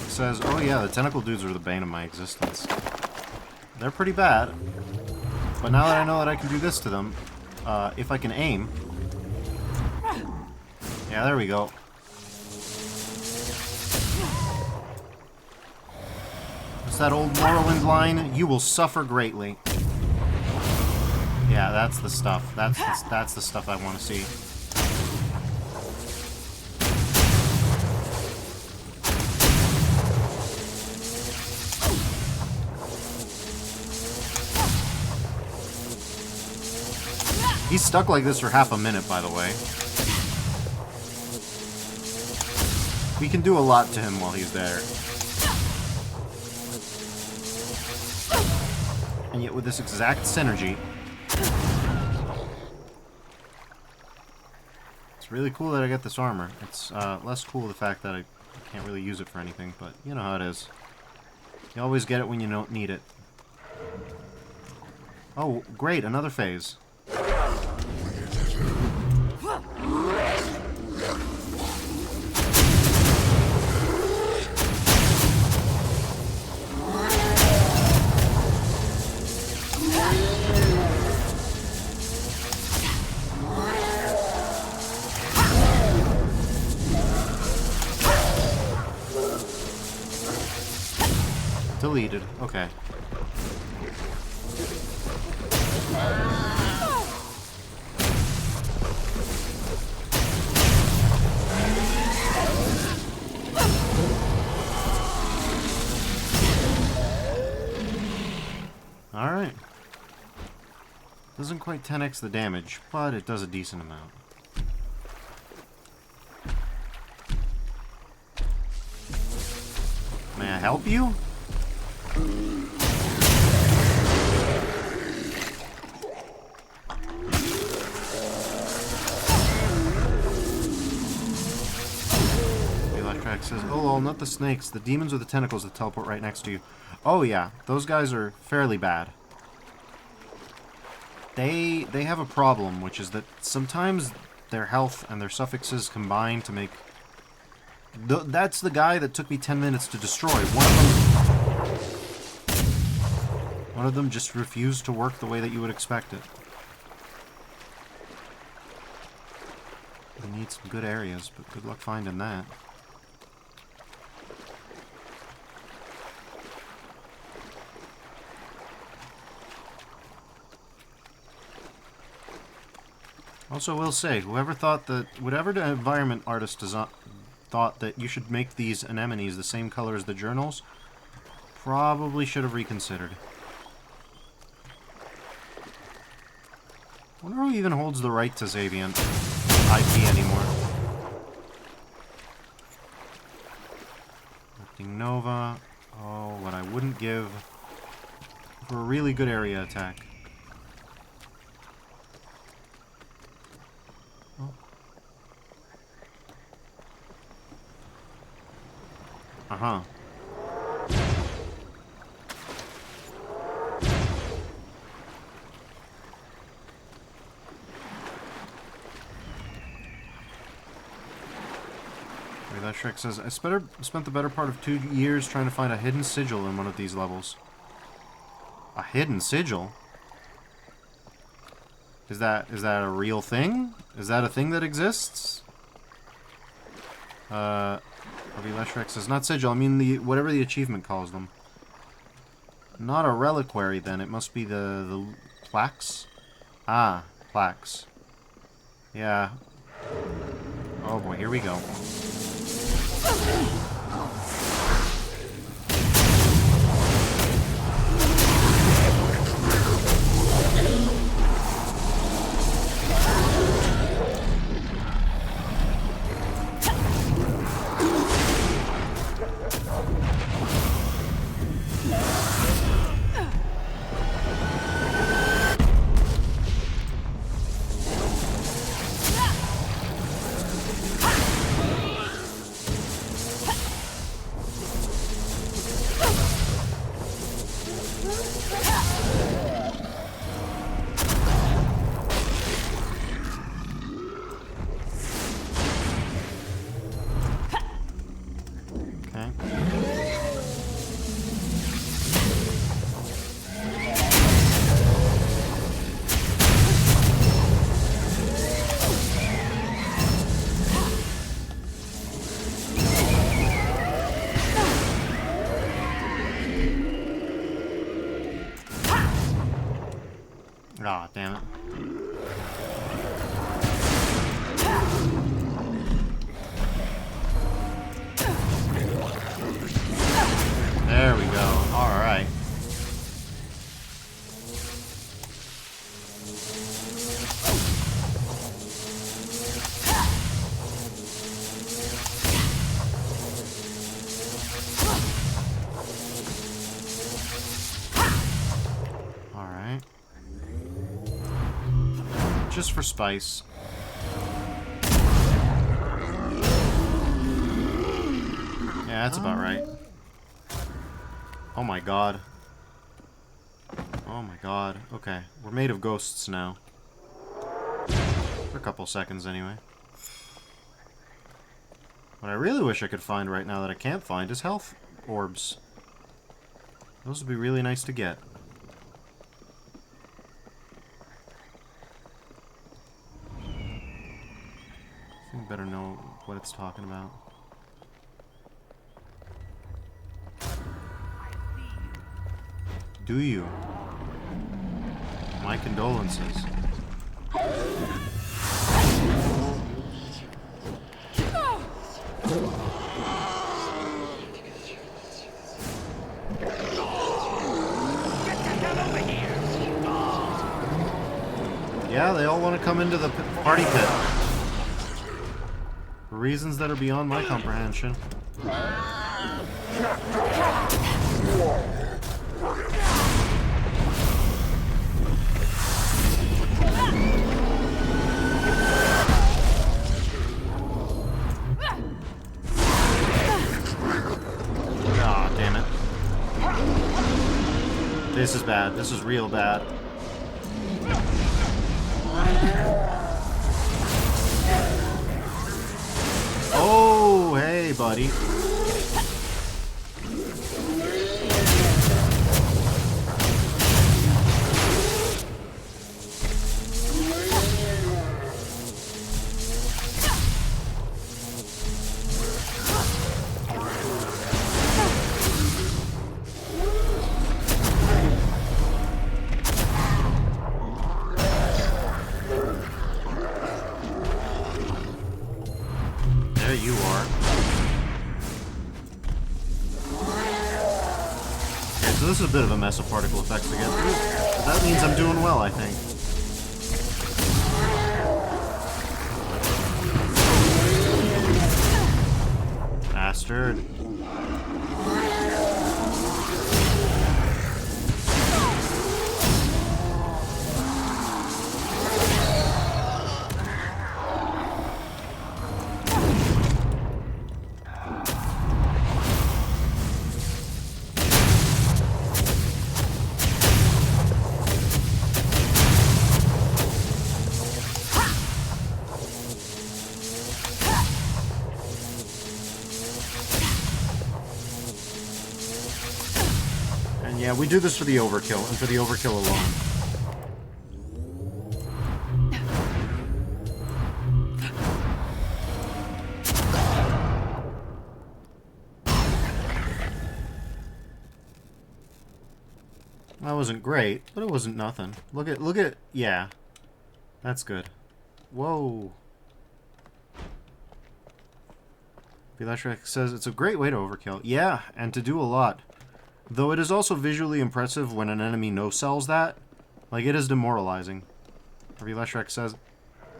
Says, oh yeah, the tentacle dudes are the bane of my existence. They're pretty bad. But now that I know that I can do this to them, if I can aim... Yeah, there we go. It's that old Morrowind line, you will suffer greatly. Yeah, that's the stuff. That's the stuff I want to see. He's stuck like this for half a minute, by the way. We can do a lot to him while he's there. And yet with this exact synergy... It's really cool that I get this armor. It's less cool the fact that I can't really use it for anything, but you know how it is. You always get it when you don't need it. Oh, great, another phase. Deleted. Okay. Alright. Doesn't quite 10x the damage, but it does a decent amount. May I help you? Electrax says, oh, well, not the snakes. The demons with the tentacles that teleport right next to you. Oh, yeah. Those guys are fairly bad. They have a problem, which is that sometimes their health and their suffixes combine to make... That's the guy that took me 10 minutes to destroy. One of them just refused to work the way that you would expect it. We need some good areas, but good luck finding that. Also, will say, whatever the environment artist thought that you should make these anemones the same color as the journals, probably should have reconsidered. I wonder who even holds the right to Xaviant IP anymore. Lifting Nova. Oh, what I wouldn't give for a really good area attack. Uh-huh. That Shrek says, I spent the better part of 2 years trying to find a hidden sigil in one of these levels. A hidden sigil? Is that a real thing? Is that a thing that exists? Shrek says, not sigil, I mean whatever the achievement calls them. Not a reliquary then, it must be the plaques? Ah, plaques. Yeah. Oh boy, here we go. Ah, oh, damn it. There we go. All right. All right. Just for spice. Yeah, that's about right. Oh my god. Oh my god. Okay, we're made of ghosts now. For a couple seconds, anyway. What I really wish I could find right now that I can't find is health orbs. Those would be really nice to get. I think I better know what it's talking about. Do you? My condolences. Yeah, they all want to come into the party pit. For reasons that are beyond my comprehension. Ah, damn it. This is bad. This is real bad. Oh, hey, buddy. There you are. Okay, so this is a bit of a mess of particle effects to get through. But that means I'm doing well, I think. Bastard. Yeah, we do this for the overkill, and for the overkill alone. That wasn't great, but it wasn't nothing. Look at, yeah. That's good. Whoa. Electric says it's a great way to overkill. Yeah, and to do a lot. Though it is also visually impressive when an enemy no-sells that. Like, it is demoralizing. Electric says,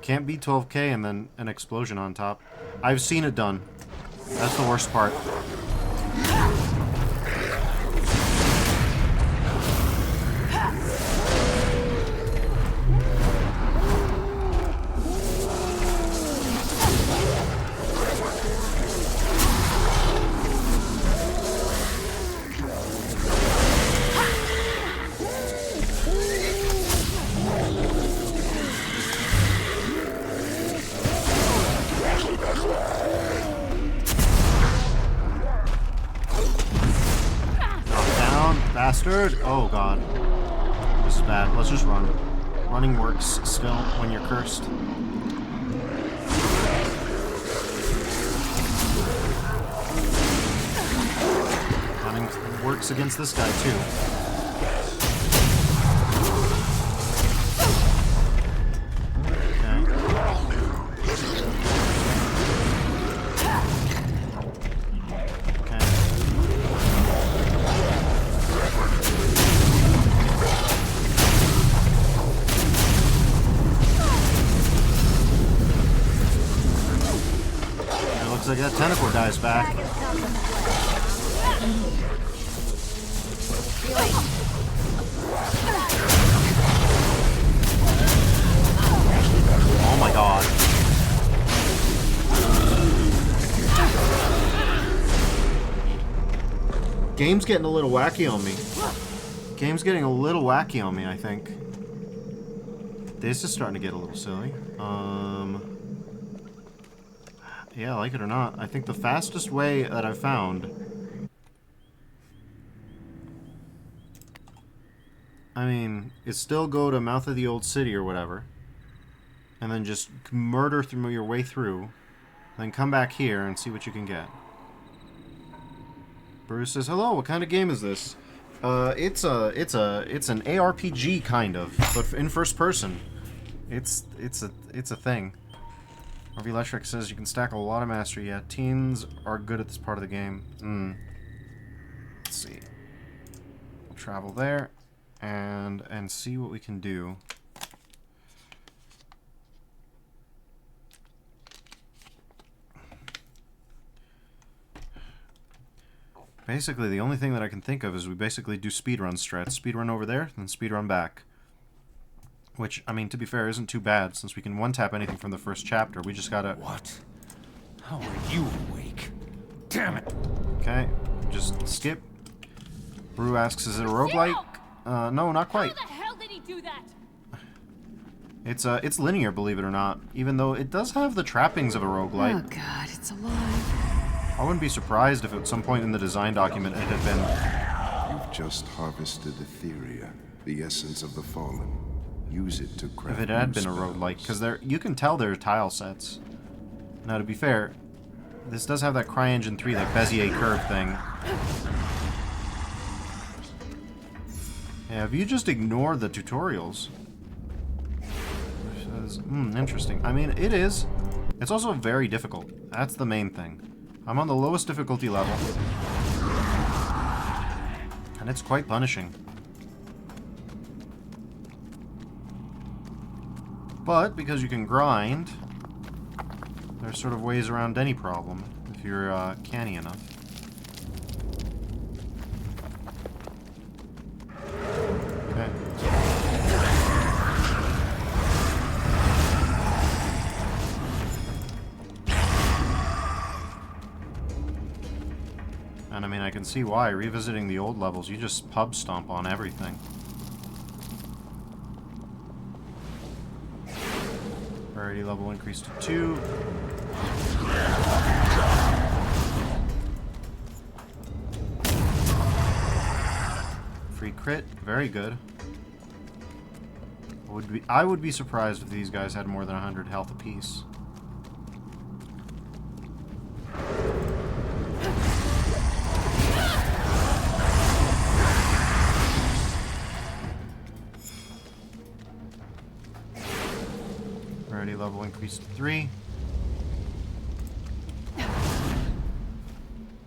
can't beat 12k and then an explosion on top. I've seen it done. That's the worst part. Bastard! Oh god. This is bad. Let's just run. Running works still when you're cursed. Running works against this guy too. Looks like that tentacle guy's back. Oh my god. Game's getting a little wacky on me. Game's getting a little wacky on me, I think. This is starting to get a little silly. Yeah, like it or not, I think the fastest way that I've found, I mean, is still go to Mouth of the Old City or whatever, and then just murder through your way through, then come back here and see what you can get. Bruce says, hello, what kind of game is this? It's an ARPG kind of, but in first person. It's a thing. RV Lectric says you can stack a lot of mastery. Yeah, teens are good at this part of the game. Let's see. We'll travel there and see what we can do. Basically, the only thing that I can think of is we basically do speedrun strats. Speedrun over there, then speedrun back. Which, I mean, to be fair, isn't too bad, since we can one-tap anything from the first chapter. We just gotta... What? How are you awake? Damn it! Okay, just skip. Brew asks, is it a roguelike? No, not quite. How the hell did he do that? It's linear, believe it or not. Even though it does have the trappings of a roguelike. Oh god, it's alive. I wouldn't be surprised if at some point in the design document it had been... You've just harvested Etheria, the essence of the fallen. Use it to craft If it had new been a spells. roguelike, because you can tell there are tile sets. Now, to be fair, this does have that CryEngine 3, that Bezier curve thing. Yeah, if you just ignore the tutorials... interesting. I mean, it is. It's also very difficult. That's the main thing. I'm on the lowest difficulty level. And it's quite punishing. But, because you can grind, there's sort of ways around any problem, if you're canny enough. Okay. And I mean, I can see why. Revisiting the old levels, you just pub stomp on everything. Priority level increased to 2. Free crit, very good. I would be surprised if these guys had more than 100 health apiece. Priority level increased to 3.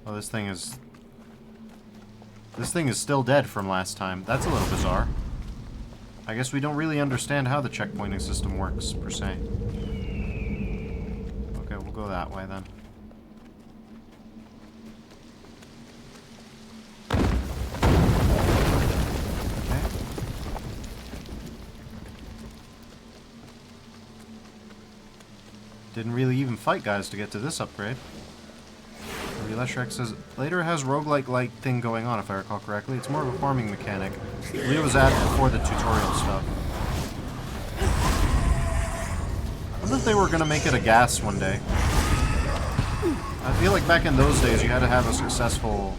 Oh, this thing is still dead from last time. That's a little bizarre. I guess we don't really understand how the checkpointing system works, per se. Okay, we'll go that way then. Okay. Didn't really even fight guys to get to this upgrade. Leshek says, later has roguelike-like thing going on, if I recall correctly. It's more of a farming mechanic. It was added before the tutorial stuff. I wonder if they were going to make it a gas one day. I feel like back in those days you had to have a successful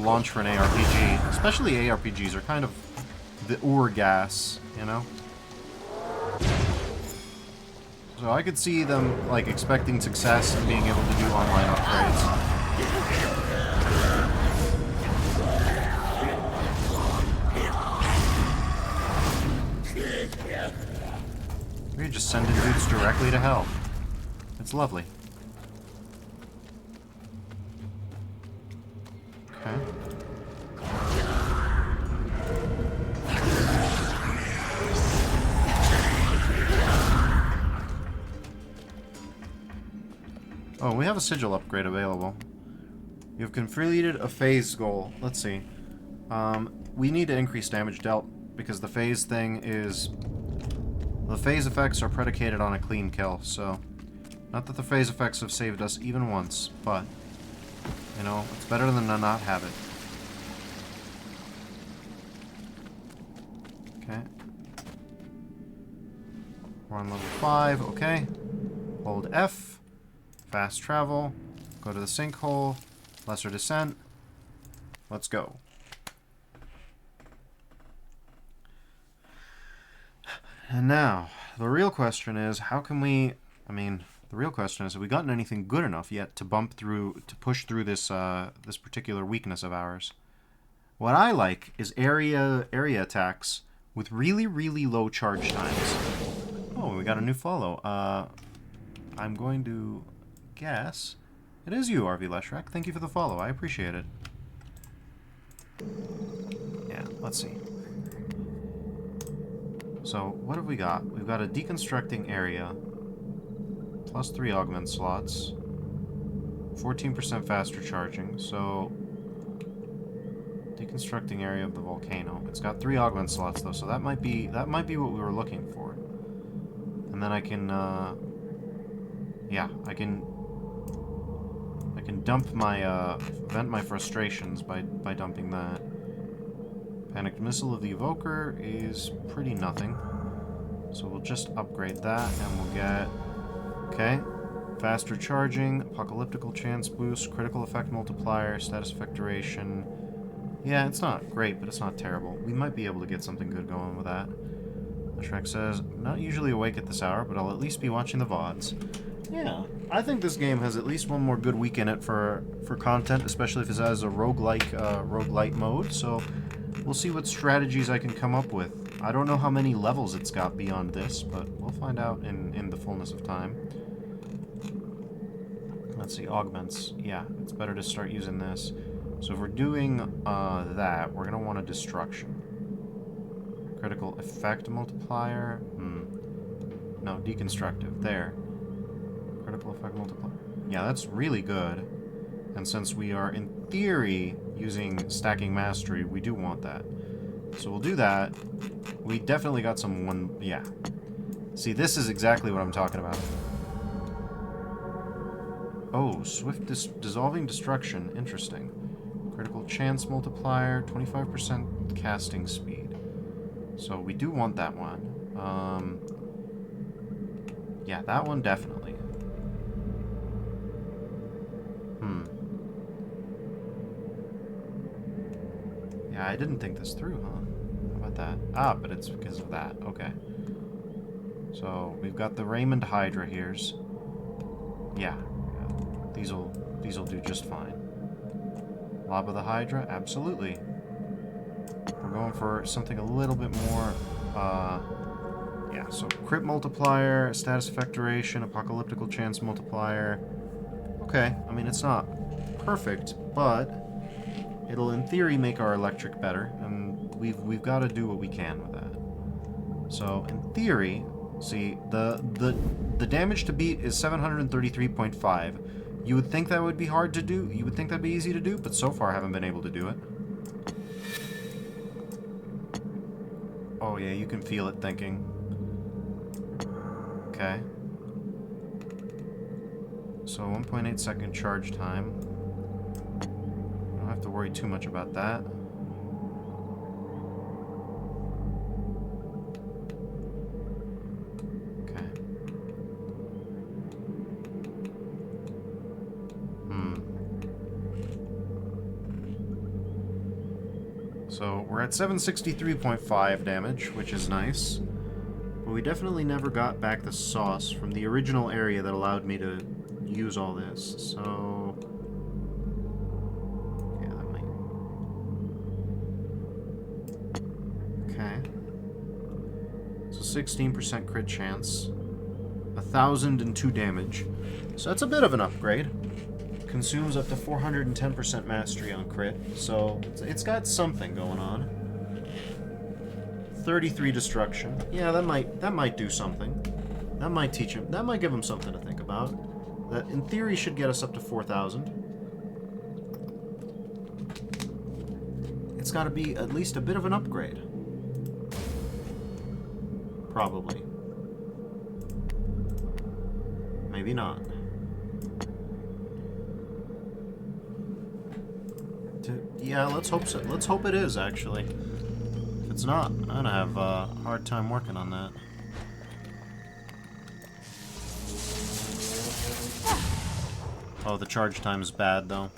launch for an ARPG. Especially ARPGs are kind of the gas, you know? So I could see them, like, expecting success and being able to do online upgrades. We're just sending dudes directly to hell. It's lovely. Okay. Oh, we have a sigil upgrade available. You've completed a phase goal. Let's see. We need to increase damage dealt because the phase thing is... The phase effects are predicated on a clean kill, so... Not that the phase effects have saved us even once, but... You know, it's better than to not have it. Okay. We're on level 5, okay. Hold F. Fast travel, go to the sinkhole, lesser descent. Let's go. And now, the real question is, how can we... I mean, the real question is, have we gotten anything good enough yet to push through this this particular weakness of ours? What I like is area attacks with really, really low charge times. Oh, we got a new follow. I'm going to guess it is you, RV Leshrak. Thank you for the follow. I appreciate it. Yeah, let's see. So, what have we got? We've got a deconstructing area, plus 3 augment slots, 14% faster charging, so deconstructing area of the volcano. It's got 3 augment slots though, so that might be what we were looking for. And then I can yeah, I can dump my vent my frustrations by dumping that. Panicked Missile of the Evoker is pretty nothing. So we'll just upgrade that and we'll get... Okay. Faster charging, apocalyptical chance boost, critical effect multiplier, status effect duration. Yeah, it's not great, but it's not terrible. We might be able to get something good going with that. Shrek says, not usually awake at this hour, but I'll at least be watching the VODs. Yeah, I think this game has at least one more good week in it for content, especially if it has a roguelite mode, so we'll see what strategies I can come up with. I don't know how many levels it's got beyond this, but we'll find out in the fullness of time. Let's see, augments. Yeah, it's better to start using this. So if we're doing that, we're going to want a destruction. Critical effect multiplier. No, deconstructive. There. Critical effect multiplier. Yeah, that's really good. And since we are, in theory, using stacking mastery, we do want that. So we'll do that. We definitely got some one... Yeah. See, this is exactly what I'm talking about. Oh, swift dissolving destruction. Interesting. Critical chance multiplier, 25% casting speed. So we do want that one. Yeah, that one definitely. Yeah, I didn't think this through, huh? How about that? Ah, but it's because of that. Okay. So we've got the Raymond Hydra here's. Yeah. These'll do just fine. Lob of the Hydra? Absolutely. We're going for something a little bit more, yeah, so crit multiplier, status effect duration, apocalyptical chance multiplier. Okay, I mean, it's not perfect, but it'll in theory make our electric better, and we've got to do what we can with that. So, in theory, see, the damage to beat is 733.5. You would think that would be hard to do, you would think that'd be easy to do, but so far I haven't been able to do it. Oh yeah, you can feel it thinking. Okay. So 1.8 second charge time. Don't have to worry too much about that. So we're at 763.5 damage, which is nice. But we definitely never got back the sauce from the original area that allowed me to use all this. So yeah, that might... Okay. So 16% crit chance. 1,002 damage. So that's a bit of an upgrade. Consumes up to 410% mastery on crit, so it's got something going on. 33 destruction. Yeah, that might do something. That might teach him. That might give him something to think about. That in theory should get us up to 4,000. It's got to be at least a bit of an upgrade. Probably. Maybe not. Yeah, let's hope so. Let's hope it is, actually. If it's not, I'm gonna have a hard time working on that. Oh, the charge time is bad, though.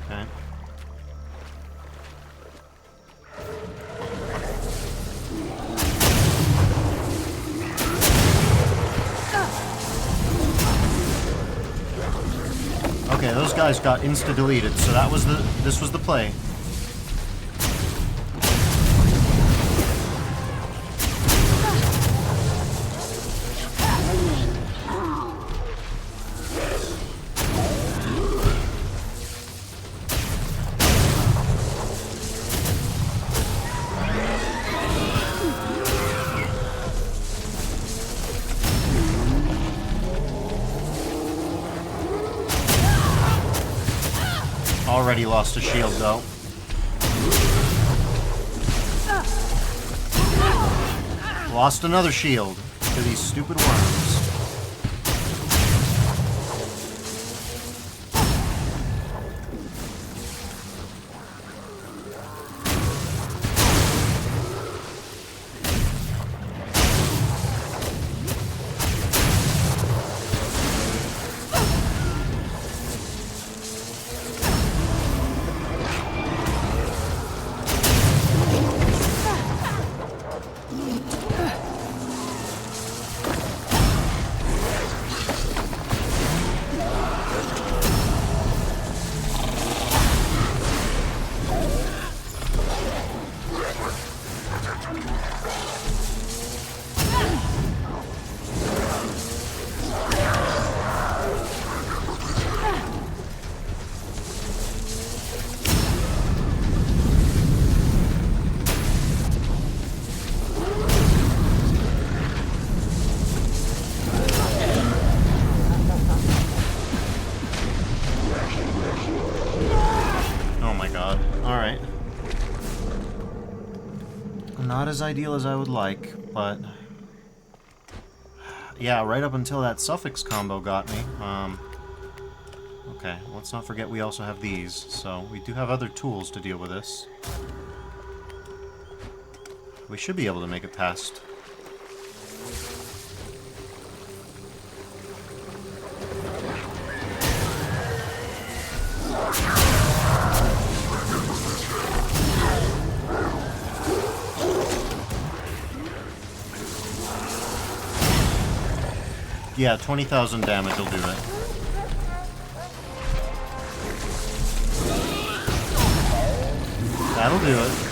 Okay. those guys got insta-deleted, so this was the play. Already lost a shield, though. Lost another shield to these stupid worms. Not as ideal as I would like, but yeah, right up until that suffix combo got me. Okay, let's not forget we also have these, so we do have other tools to deal with this. We should be able to make it past. Yeah, 20,000 damage will do it. That'll do it.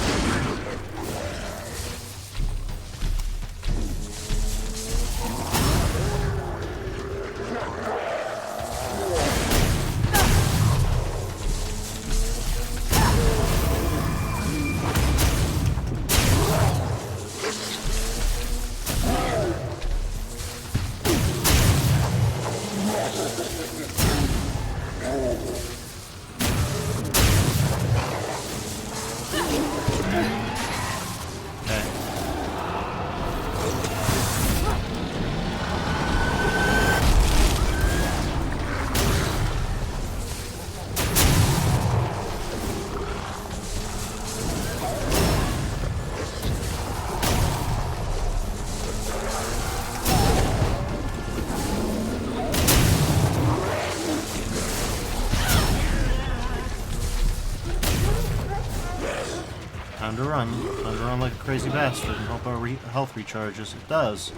Time to run. Time to run like a crazy bastard and hope our health recharges. It does.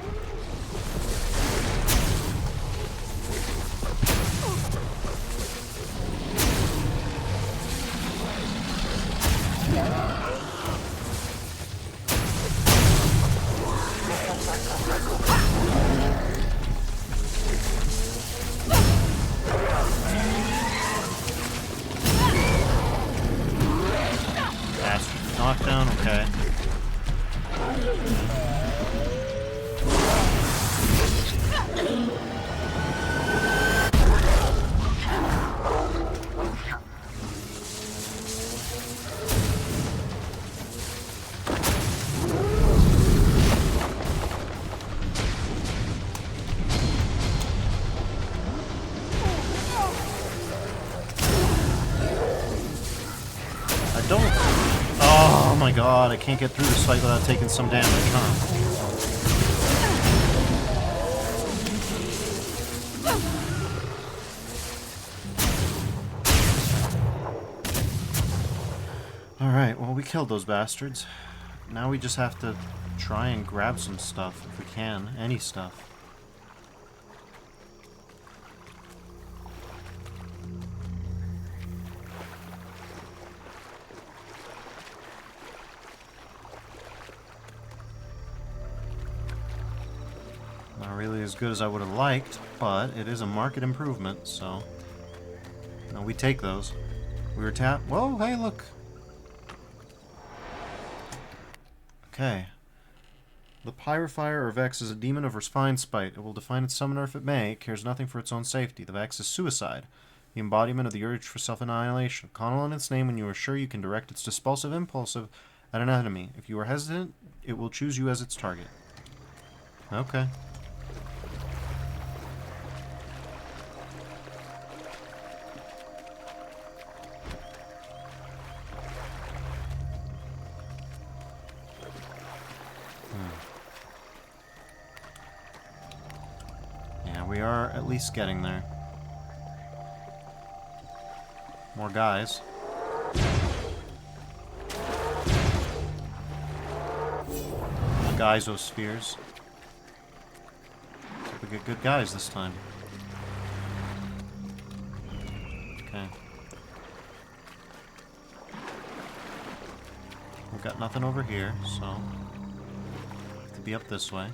Knockdown, okay. I don't... Oh my god, I can't get through this fight without taking some damage, huh? Alright, well we killed those bastards. Now we just have to try and grab some stuff if we can. Any stuff. really as good as I would have liked, but it is a market improvement, so... No, we take those. We were tapped. Whoa, hey, look! Okay. The Pyrifier or Vex is a demon of refined spite. It will define its summoner if it may. It cares nothing for its own safety. The Vex is suicide, the embodiment of the urge for self-annihilation. Call on its name when you are sure you can direct its dispulsive impulse at an enemy. If you are hesitant, it will choose you as its target. Okay. Yeah, we are at least getting there. More guys. Geysospheres. We get good guys this time. Okay. We've got nothing over here, so... have to be up this way.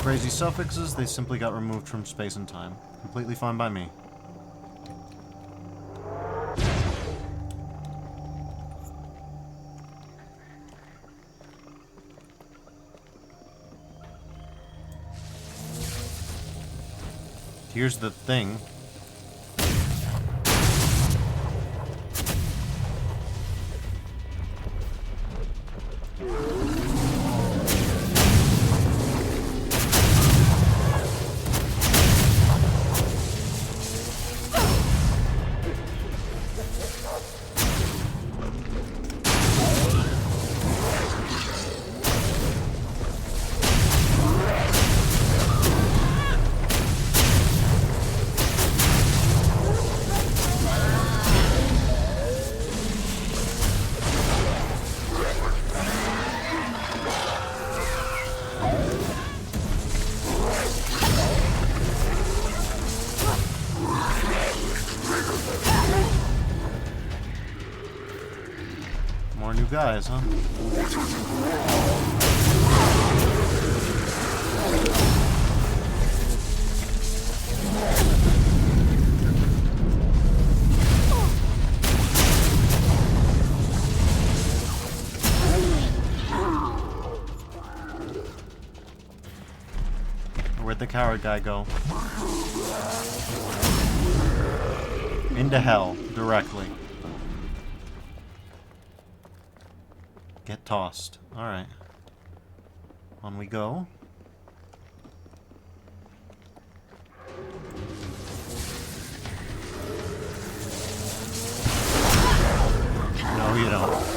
Crazy suffixes, they simply got removed from space and time. Completely fine by me. Here's the thing. More new guys, huh? Where'd the coward guy go? Into hell, directly. Get tossed. Alright. On we go. No, you don't.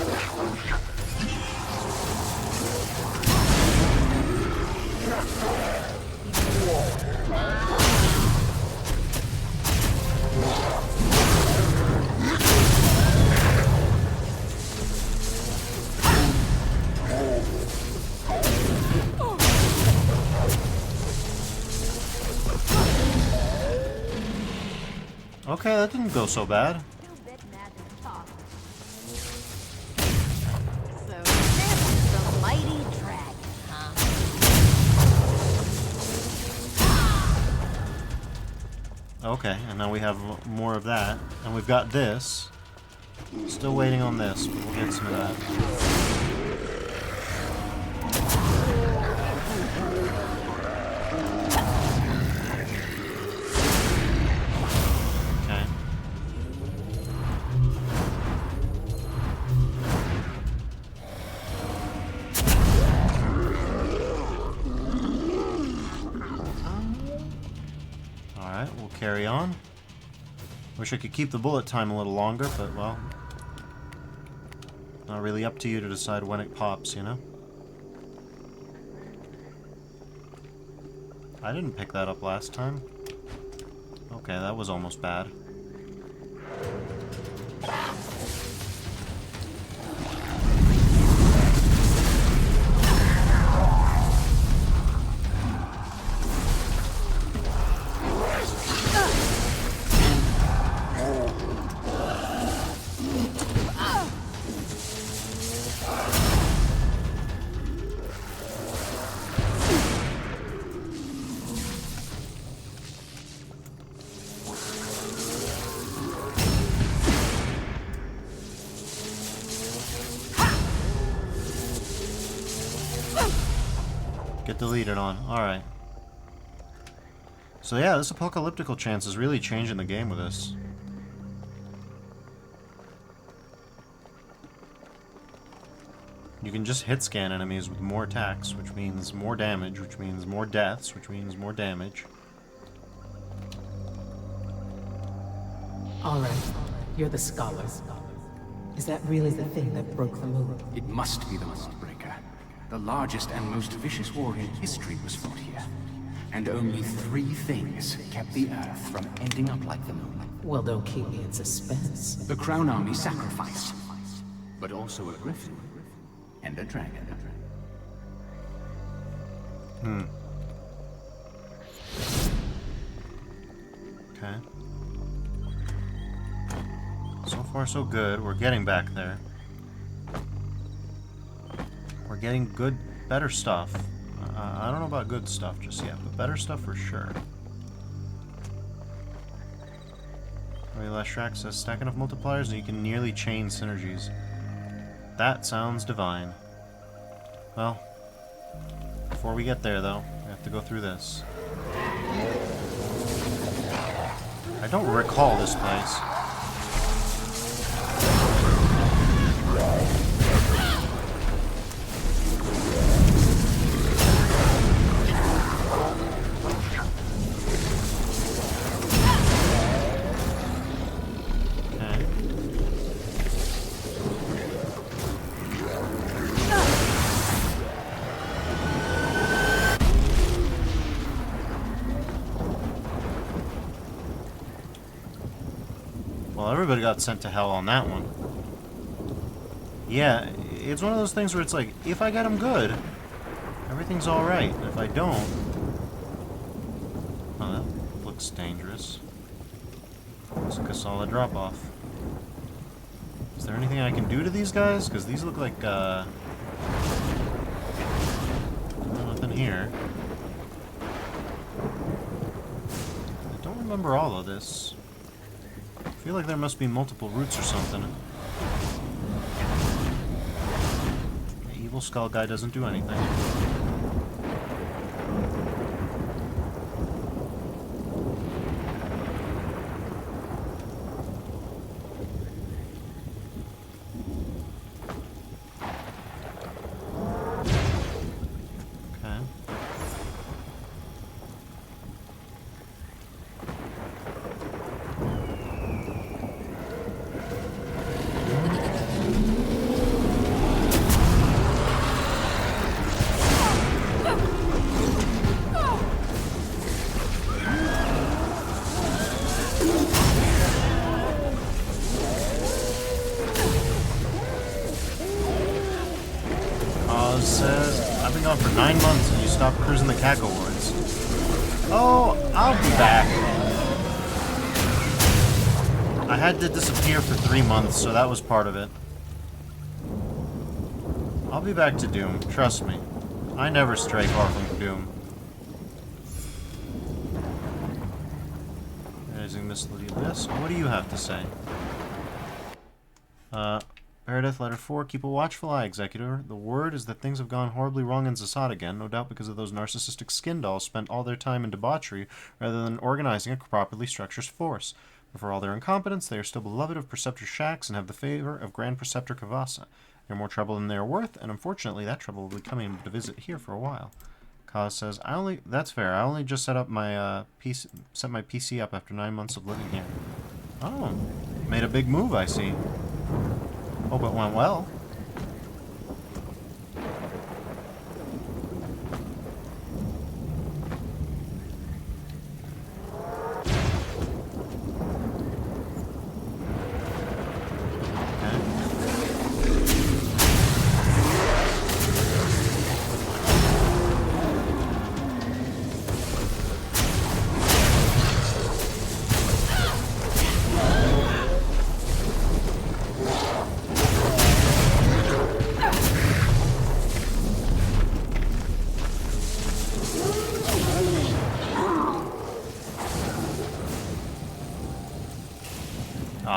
Okay, that didn't go so bad. So this is the mighty dragon, huh? Okay, and now we have more of that. And we've got this. Still waiting on this, but we'll get some of that. Carry on. Wish I could keep the bullet time a little longer, but well, not really up to you to decide when it pops, you know? I didn't pick that up last time. Okay, that was almost bad. Get deleted on. Alright. So yeah, this apocalyptical chance is really changing the game with this. You can just hit scan enemies with more attacks, which means more damage, which means more deaths, which means more damage. Alright, you're the scholar. Is that really the thing that broke the moon? It must be the Moonbreaker. The largest and most vicious war in history was fought here. And only 3 things kept the Earth from ending up like the moon. Well, don't keep me in suspense. The Crown Army sacrifice, but also a griffin and a dragon. Okay. So far so good. We're getting back there. We're getting good, better stuff. I don't know about good stuff just yet, but better stuff for sure. Leshrac says, stack enough multipliers and you can nearly chain synergies. That sounds divine. Well, before we get there though, we have to go through this. I don't recall this place. Everybody got sent to hell on that one. Yeah, it's one of those things where it's like, if I get them good, everything's alright. And if I don't... Oh, that looks dangerous. Looks like a solid drop-off. Is there anything I can do to these guys? Because these look like, nothing here. I don't remember all of this. I feel like there must be multiple routes or something. The evil skull guy doesn't do anything. For 9 months and you stopped cruising the Cackle Woods. Oh, I'll be back. I had to disappear for 3 months, so that was part of it. I'll be back to Doom, trust me. I never stray far from Doom. Raising this list. What do you have to say? Meredith, letter 4, keep a watchful eye, Executor. The word is that things have gone horribly wrong in Zasad again, no doubt because of those narcissistic skin dolls spent all their time in debauchery rather than organizing a properly structured force. But for all their incompetence, they are still beloved of Preceptor Shax and have the favor of Grand Preceptor Kavasa. They're more trouble than they are worth, and unfortunately that trouble will be coming to visit here for a while. Kaz says, that's fair, I only just set up my, set my PC up after 9 months of living here. Oh, made a big move, I see. Hope it went well.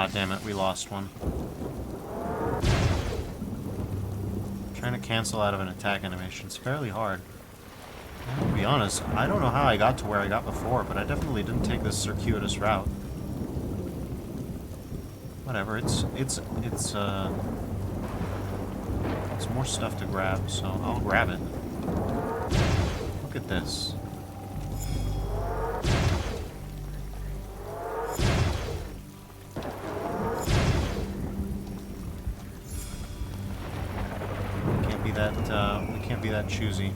Ah, damn it, we lost one. Trying to cancel out of an attack animation. It's fairly hard. And to be honest, I don't know how I got to where I got before, but I definitely didn't take this circuitous route. Whatever, it's more stuff to grab, so I'll grab it. Look at this. We can't be that choosy.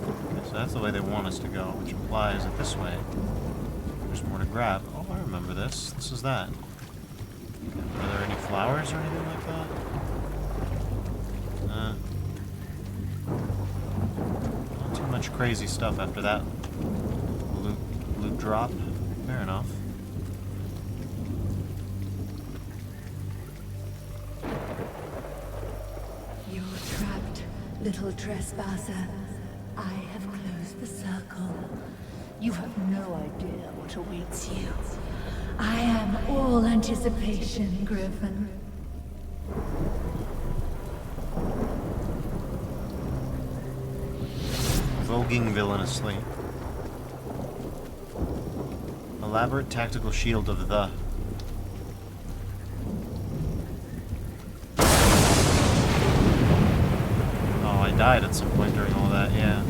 Okay, so that's the way they want us to go, which implies that this way there's more to grab. Oh, I remember this. This is that. Are there any flowers or anything like that? Not too much crazy stuff after that loot drop. Fair enough. You're trapped, little trespasser. I have closed the circle. You have no idea what awaits you. I am all anticipation, Griffin. Voguing villainously. Elaborate tactical shield of the... Oh, I died at some point during all that, yeah.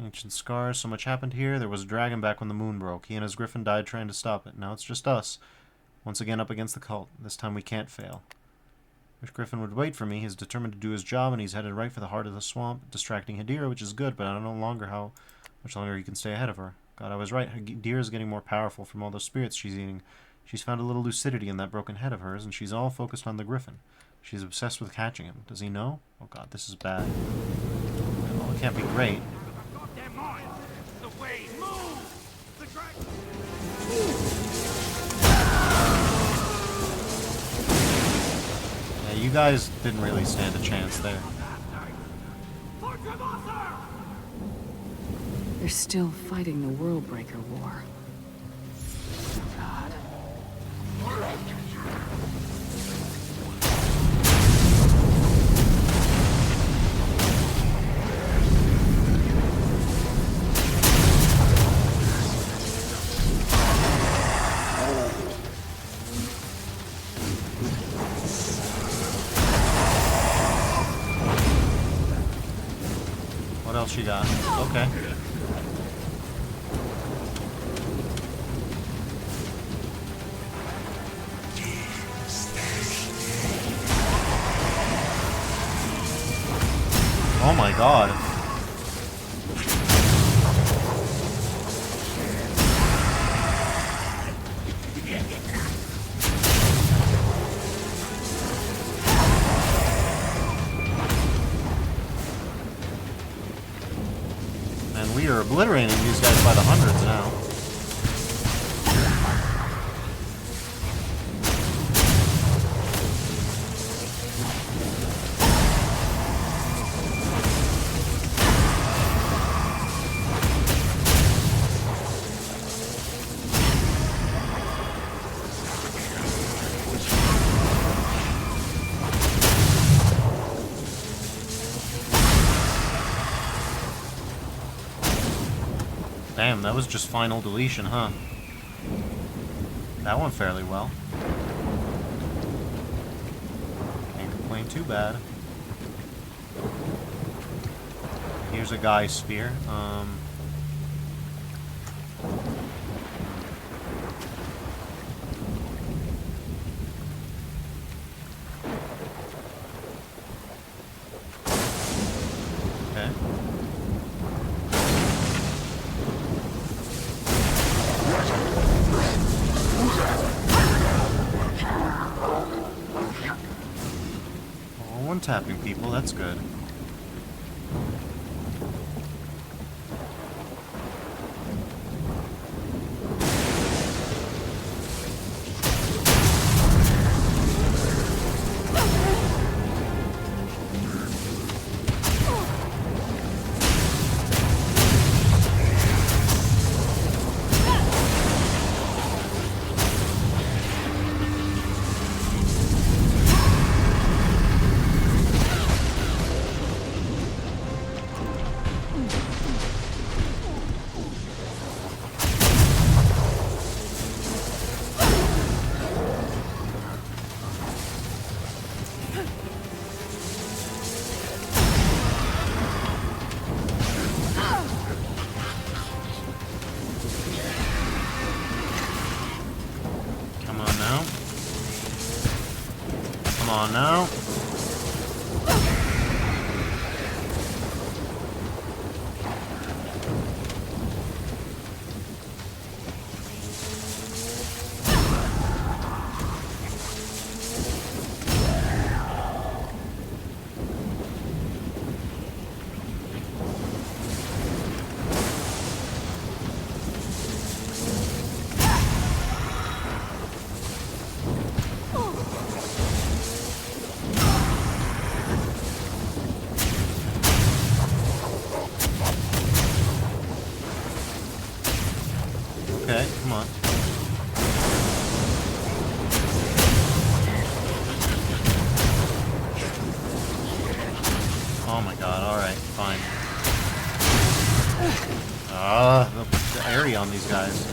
Ancient scars, so much happened here. There was a dragon back when the moon broke. He and his griffin died trying to stop it. Now it's just us. Once again up against the cult. This time we can't fail. Wish Griffin would wait for me. He's determined to do his job, and he's headed right for the heart of the swamp, distracting Hadira, which is good, but I don't know how much longer he can stay ahead of her. God, I was right. Hadira is getting more powerful from all those spirits she's eating. She's found a little lucidity in that broken head of hers, and she's all focused on the Griffin. She's obsessed with catching him. Does he know? Oh god, this is bad. Well, it can't be great. Yeah, you guys didn't really stand a chance there. They're still fighting the Worldbreaker War. God. What else you got? Okay. Oh my god. And we are obliterating these guys by the hundreds now. Damn, that was just final deletion, huh? That went fairly well. Can't complain too bad. Here's a guy sphere. Okay. Oh, one-tapping people, that's good. on now. Okay, come on. Oh my god, alright, fine. The area on these guys.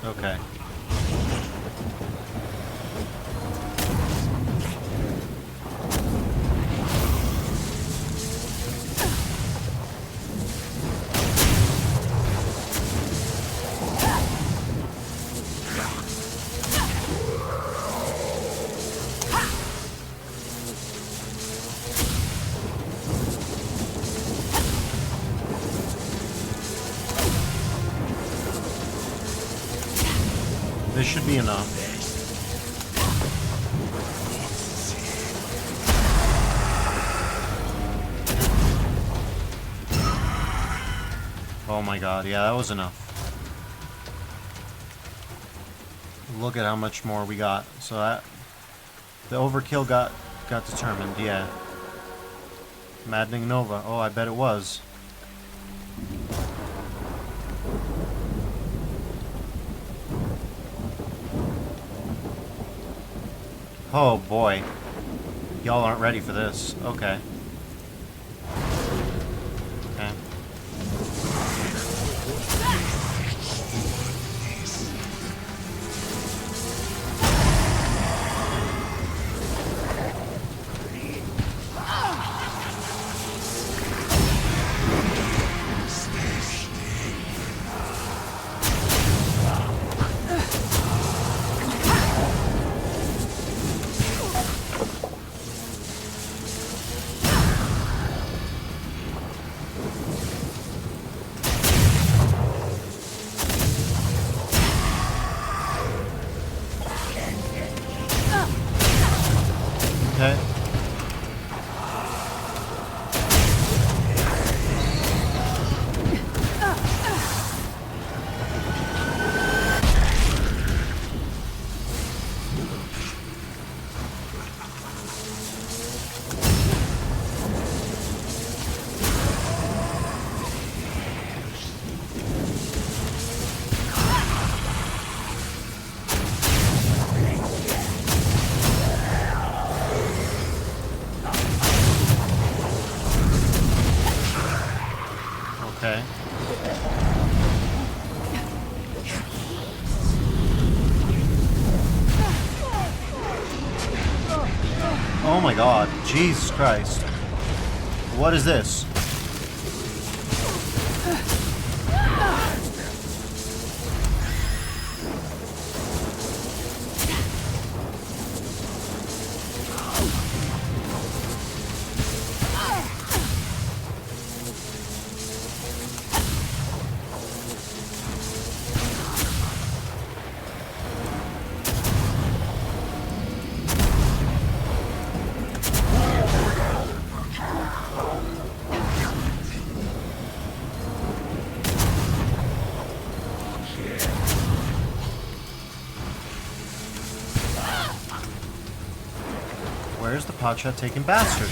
Okay. This should be enough. Oh my god, yeah, that was enough. Look at how much more we got. So that the overkill got determined, yeah. Maddening Nova. Oh, I bet it was. Oh boy. Y'all aren't ready for this. Okay. Okay. Okay. Okay. Oh my god. Jesus Christ. What is this? Where's the potshot taking bastard?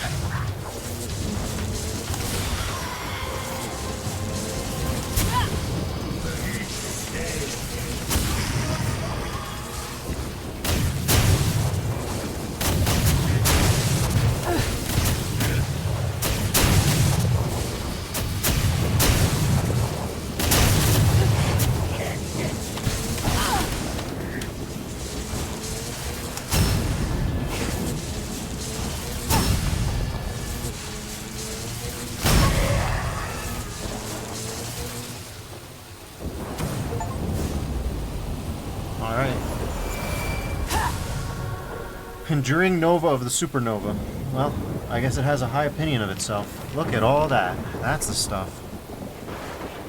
Enduring nova of the supernova. Well, I guess it has a high opinion of itself. Look at all that. That's the stuff.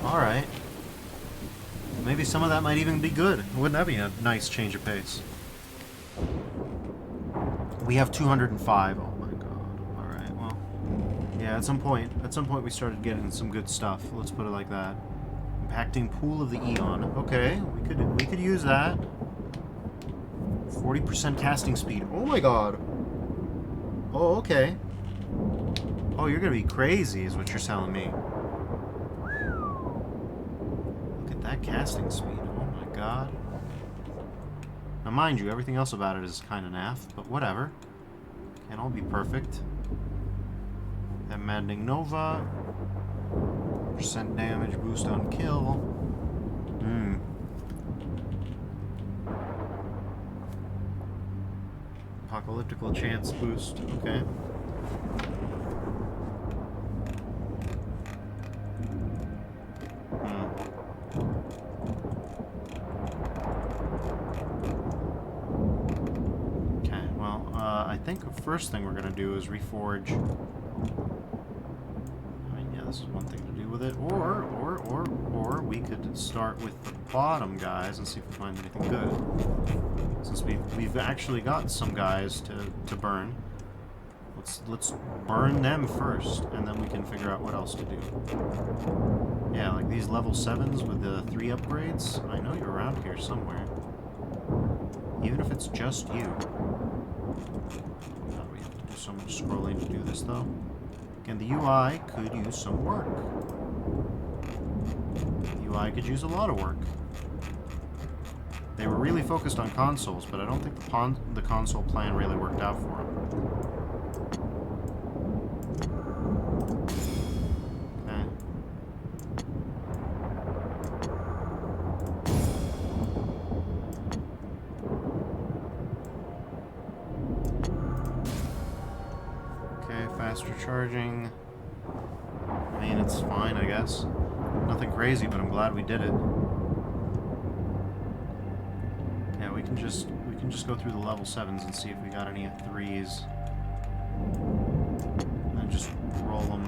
Alright. Maybe some of that might even be good. Wouldn't that be a nice change of pace? We have 205. Oh my god. Alright, well. Yeah, at some point we started getting some good stuff. Let's put it like that. Impacting pool of the Eon. Okay, we could use that. 40% casting speed. Oh my god. Oh, okay. Oh, you're gonna be crazy is what you're telling me. Look at that casting speed. Oh my god. Now mind you, everything else about it is kind of naff, but whatever. Can't all be perfect. That maddening nova. Percent damage boost on kill. Apocalyptical chance boost. Okay. Okay, well, I think the first thing we're gonna do is reforge. I mean, yeah, this is one thing to do with it. Or we could start with the bottom guys and see if we find anything good. Since we've actually got some guys to burn. Let's burn them first, and then we can figure out what else to do. Yeah, like these level 7s with the 3 upgrades. I know you're around here somewhere. Even if it's just you. God, we have to do so much scrolling to do this, though. Again, the UI could use some work. The UI could use a lot of work. They were really focused on consoles, but I don't think the console plan really worked out for them. Faster charging. I mean, it's fine, I guess. Nothing crazy, but I'm glad we did it. Yeah, we can just go through the level 7s and see if we got any 3s. And just roll them.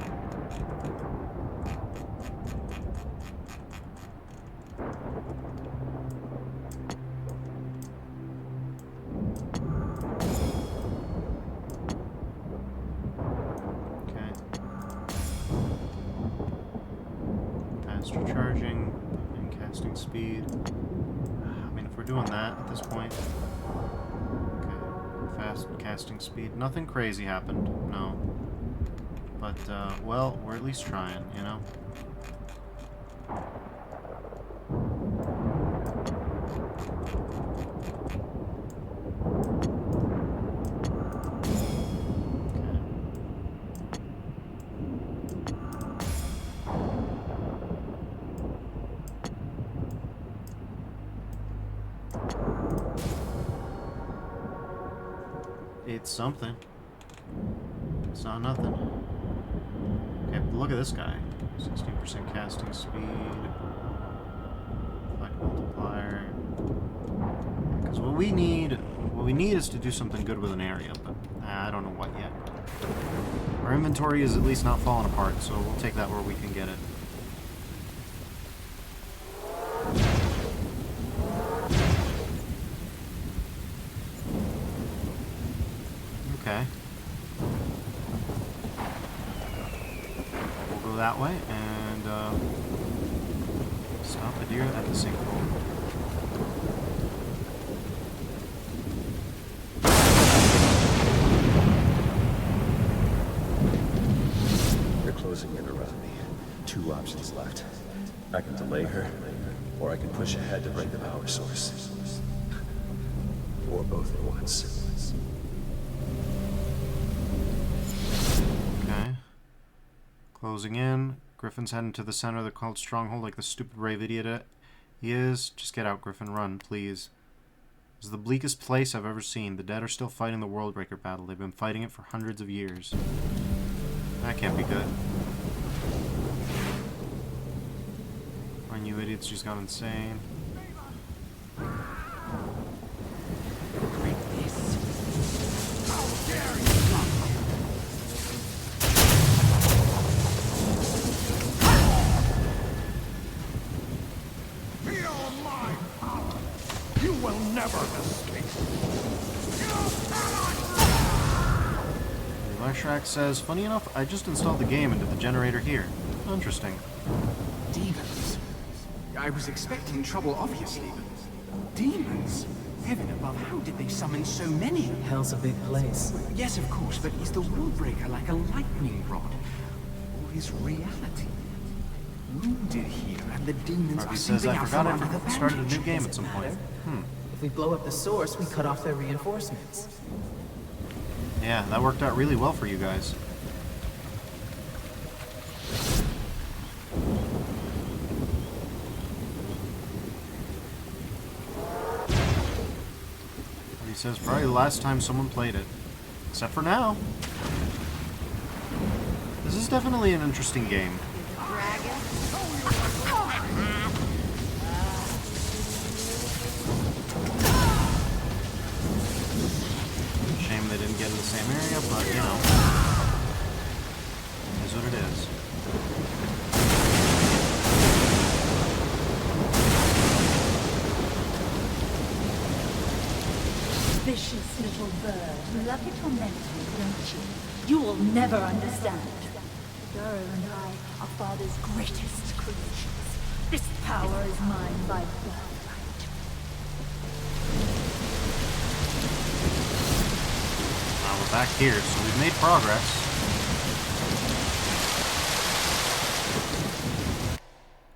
Charging and casting speed. I mean, if we're doing that at this point. Okay. Fast casting speed. Nothing crazy happened. No. But, well, we're at least trying, you know? It's something. It's not nothing. Okay, but look at this guy. 16% casting speed. Flex multiplier. Because what we need is to do something good with an area, but I don't know what yet. Our inventory is at least not falling apart, so we'll take that where we can get it. Okay. We'll go that way and stop the deer at the sinkhole. They're closing in around me. 2 options left. I can delay her, or I can push ahead to break the power source. Or both at once. Closing in. Griffin's heading to the center of the cult stronghold like the stupid brave idiot he is. Just get out, Griffin. Run, please. This is the bleakest place I've ever seen. The dead are still fighting the Worldbreaker battle. They've been fighting it for hundreds of years. That can't be good. Run, you idiots. She's gone insane. never escape. Lichdom says, funny enough, I just installed the game into the generator here. Interesting. Demons? I was expecting trouble, obviously, but demons? Heaven above, how did they summon so many? Hell's a big place. Yes, of course, but is the Willbreaker like a lightning rod? Or is reality wounded here, and the demons Harvey are says, sending I out forgot from under the I started a bandage? new game at some point. If we blow up the source, we cut off their reinforcements. Yeah, that worked out really well for you guys. He says probably the last time someone played it. Except for now. This is definitely an interesting game. Shame they didn't get in the same area, but you know. It is what it is. Vicious little bird. Love it or meant to, don't you? You will never understand. Guru and I are Father's greatest creations. This power is mine by birthright. Now we're back here, so we've made progress.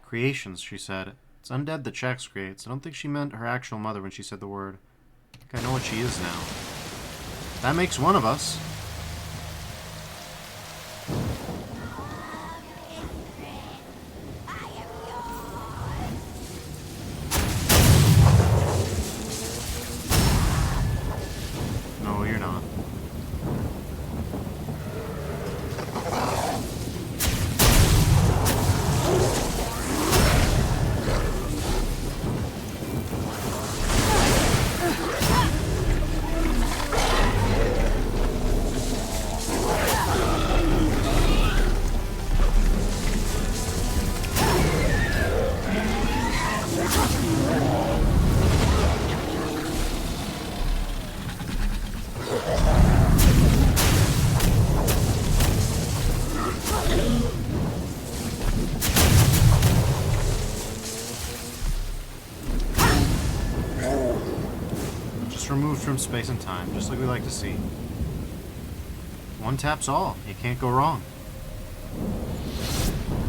Creations, she said. It's undead that Shax creates. I don't think she meant her actual mother when she said the word. I think I know what she is now. That makes one of us. No, you're not. Removed from space and time, just like we like to see. One taps all. You can't go wrong.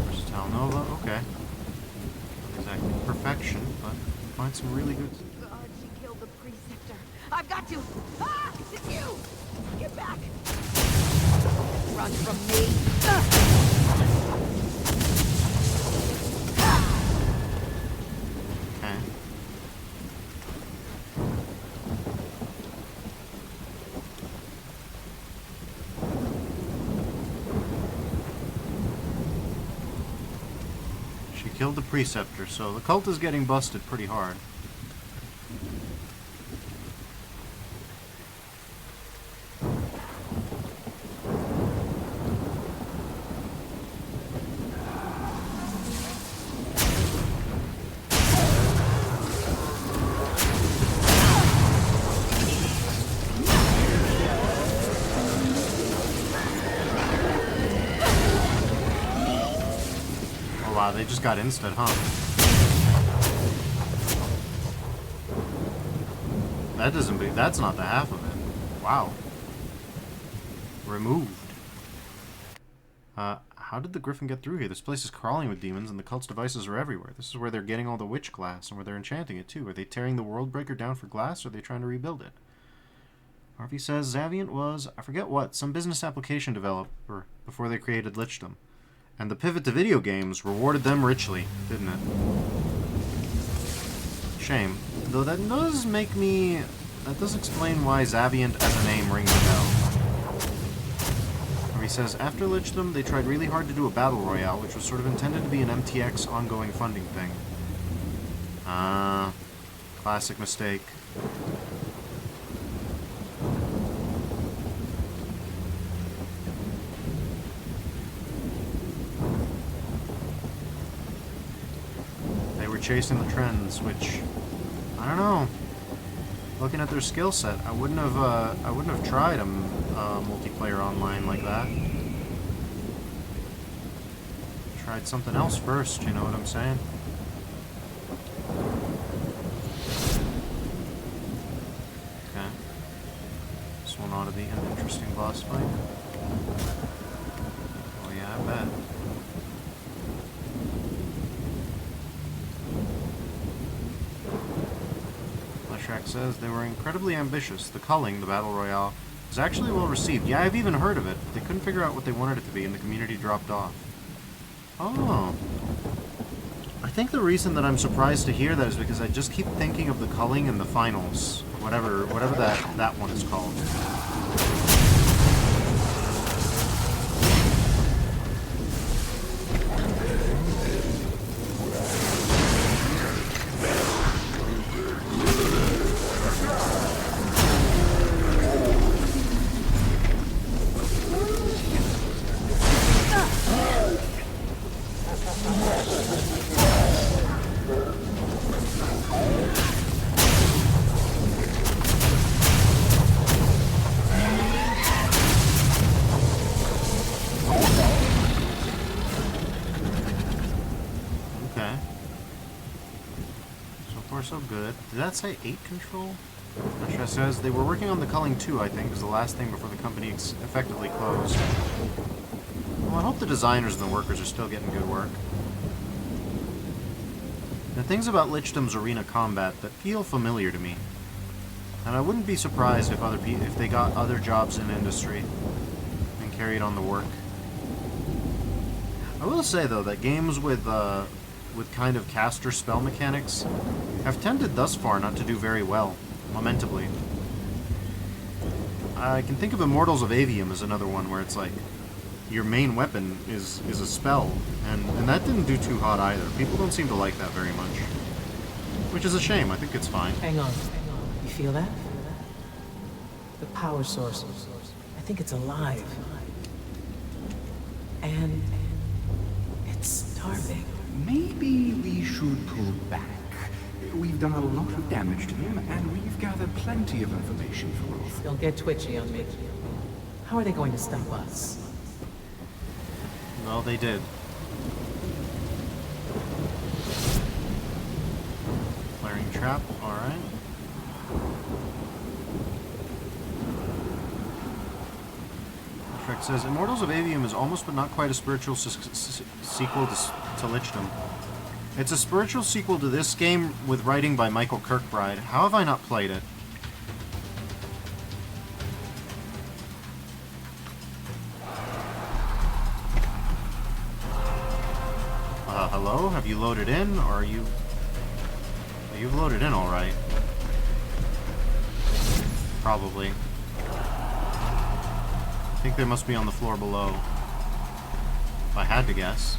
Versatile Nova, okay. Not exactly perfection, but find some really good. God, she killed the preceptor. I've got to. Ah, it's you. Get back. Run from me. Okay. Killed the preceptor, so the cult is getting busted pretty hard. Wow, they just got instant, huh? That doesn't be. That's not the half of it. Wow. Removed. How did the Griffin get through here? This place is crawling with demons, and the cult's devices are everywhere. This is where they're getting all the witch glass, and where they're enchanting it too. Are they tearing the world breaker down for glass, or are they trying to rebuild it? Harvey says Xaviant was, I forget what, some business application developer before they created Lichdom. And the pivot to video games rewarded them richly, didn't it? Shame. Though that does make me... That does explain why Xaviant as a name rings a bell. Where he says, after Lichdom, they tried really hard to do a battle royale, which was sort of intended to be an MTX ongoing funding thing. Classic mistake. Chasing the trends, which, I don't know. Looking at their skill set, I wouldn't have tried a multiplayer online like that. Tried something else first, you know what I'm saying? Okay. This one ought to be an interesting boss fight. Oh yeah, I bet. Lichdom says they were incredibly ambitious. The culling, the battle royale, was actually well received. Yeah, I've even heard of it. They couldn't figure out what they wanted it to be, and the community dropped off. Oh. I think the reason that I'm surprised to hear that is because I just keep thinking of the culling in the finals, whatever that one is called. So good. Did that say 8 control? It says they were working on the culling 2, I think, was the last thing before the company effectively closed. Well, I hope the designers and the workers are still getting good work. There are things about Lichdom's arena combat that feel familiar to me, and I wouldn't be surprised if they got other jobs in industry and carried on the work. I will say though that games with kind of caster spell mechanics have tended thus far not to do very well, momentably. I can think of Immortals of Avium as another one where it's like, your main weapon is a spell, and that didn't do too hot either. People don't seem to like that very much. Which is a shame, I think it's fine. Hang on. You feel that? The power source. I think it's alive. And it's starving. Maybe we should pull back. We've done a lot of damage to them, and we've gathered plenty of information for us. Don't get twitchy on me. How are they going to stop us? Well, they did. Flaring trap, alright. Shrek says, Immortals of Avium is almost but not quite a spiritual sequel to Lichdom. It's a spiritual sequel to this game with writing by Michael Kirkbride. How have I not played it? Hello? Have you loaded in, or are you... You've loaded in alright. Probably. I think they must be on the floor below. If I had to guess.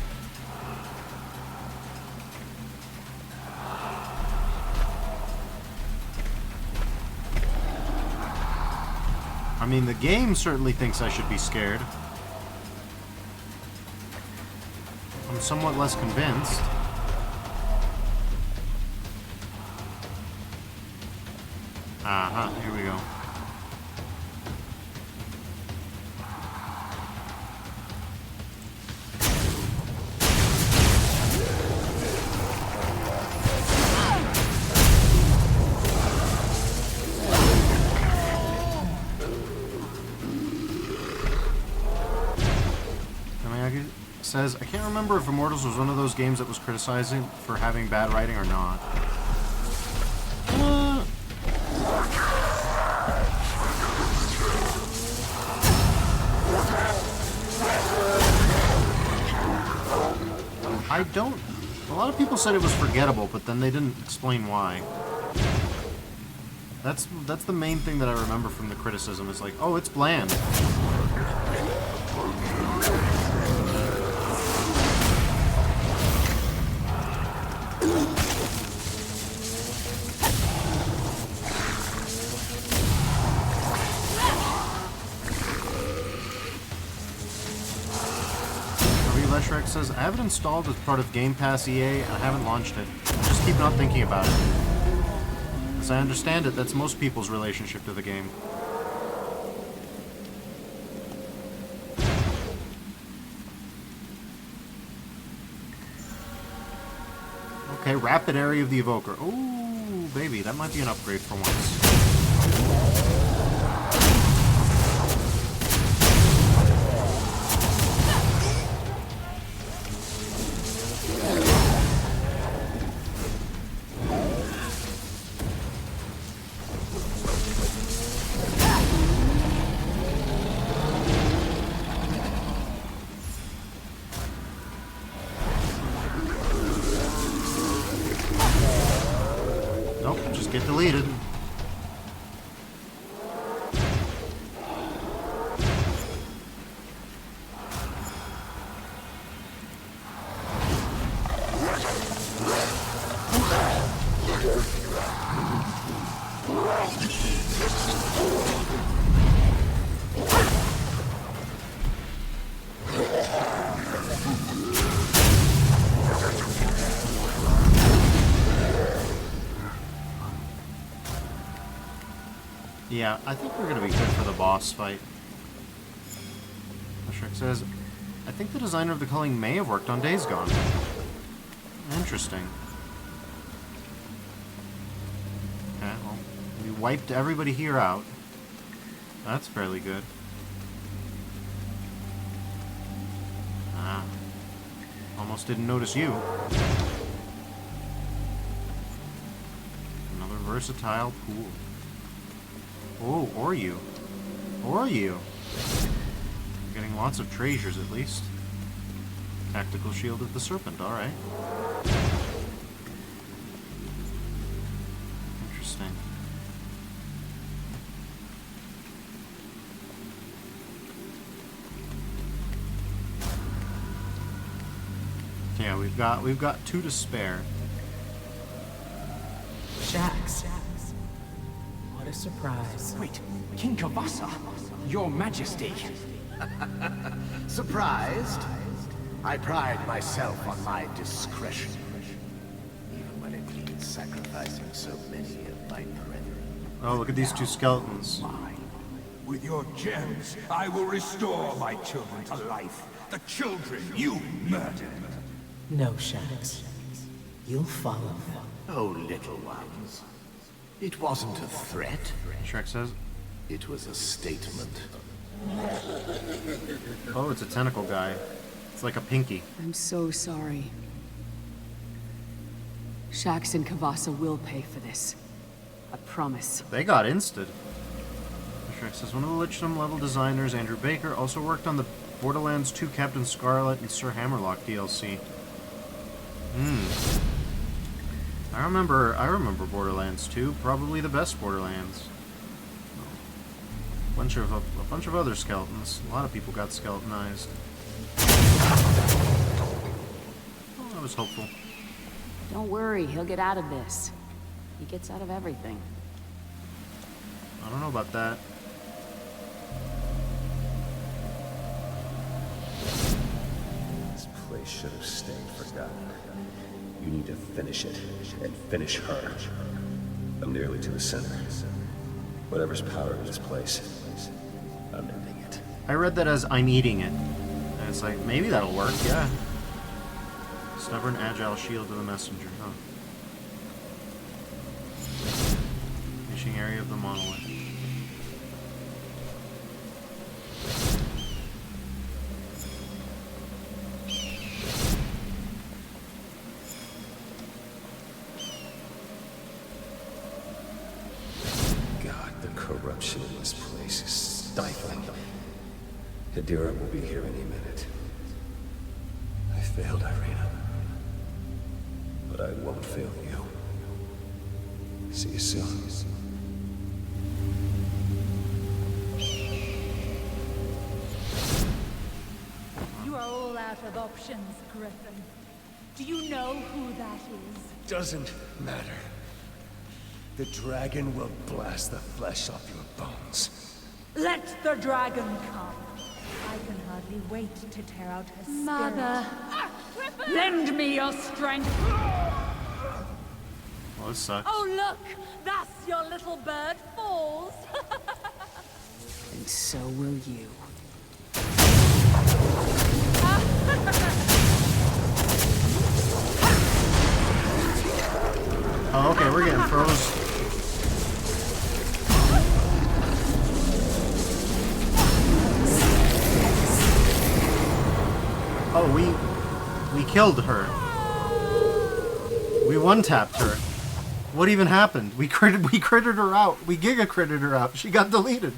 I mean, the game certainly thinks I should be scared. I'm somewhat less convinced. Aha, here we go. Says, I can't remember if Immortals was one of those games that was criticizing for having bad writing or not. I don't... A lot of people said it was forgettable, but then they didn't explain why. That's the main thing that I remember from the criticism. Is like, oh, it's bland. Shrek says, I have it installed as part of Game Pass EA, and I haven't launched it. I just keep not thinking about it. As I understand it, that's most people's relationship to the game. Okay, rapid area of the evoker. Ooh, baby, that might be an upgrade for once. Nope, just get deleted. Yeah, I think we're gonna be good for the boss fight. Shrek says, I think the designer of the culling may have worked on Days Gone. Interesting. Okay, well, we wiped everybody here out. That's fairly good. Ah. Almost didn't notice you. Another versatile pool. Oh, or you. Or you. You're getting lots of treasures, at least. Tactical Shield of the Serpent, alright. Interesting. Yeah, we've got 2 to spare. Shax. What a surprise. Wait, King Kavasa, Your Majesty. Surprised? I pride myself on my discretion, even when it means sacrificing so many of my brethren. Oh, look at these 2 skeletons. With your gems, I will restore my children to life. The children you murdered. No, Shax. You'll follow them. Oh, little ones. It wasn't a threat. Shrek says. It was a statement. Oh, it's a tentacle guy. It's like a pinky. I'm so sorry. Shax and Kavasa will pay for this. I promise. They got insted. Shrek says, one of the Lichdom level designers, Andrew Baker, also worked on the Borderlands 2 Captain Scarlet and Sir Hammerlock DLC. I remember Borderlands 2, probably the best Borderlands. A bunch of other skeletons. A lot of people got skeletonized. Oh, I was hopeful. Don't worry, he'll get out of this. He gets out of everything. I don't know about that. This place should have stayed forgotten. You need to finish it, and finish her. I'm nearly to the center. Whatever's powering this place, I'm ending it. I read that as I'm eating it. And it's like, maybe that'll work, yeah. Stubborn, agile shield to the messenger, huh? Finishing area of the monolith. Corruption in this place is stifling. Hidira will be here any minute. I failed Irina, but I won't fail you. See you soon. You are all out of options, Griffin. Do you know who that is? Doesn't matter. The dragon will blast the flesh off your bones. Let the dragon come. I can hardly wait to tear out her spirit. Mother, lend me your strength. Well, this sucks. Oh, look! Thus your little bird falls! And so will you. Oh, okay, we're getting froze. Oh, we killed her. We one-tapped her. What even happened? We critted her out. We giga-critted her out. She got deleted.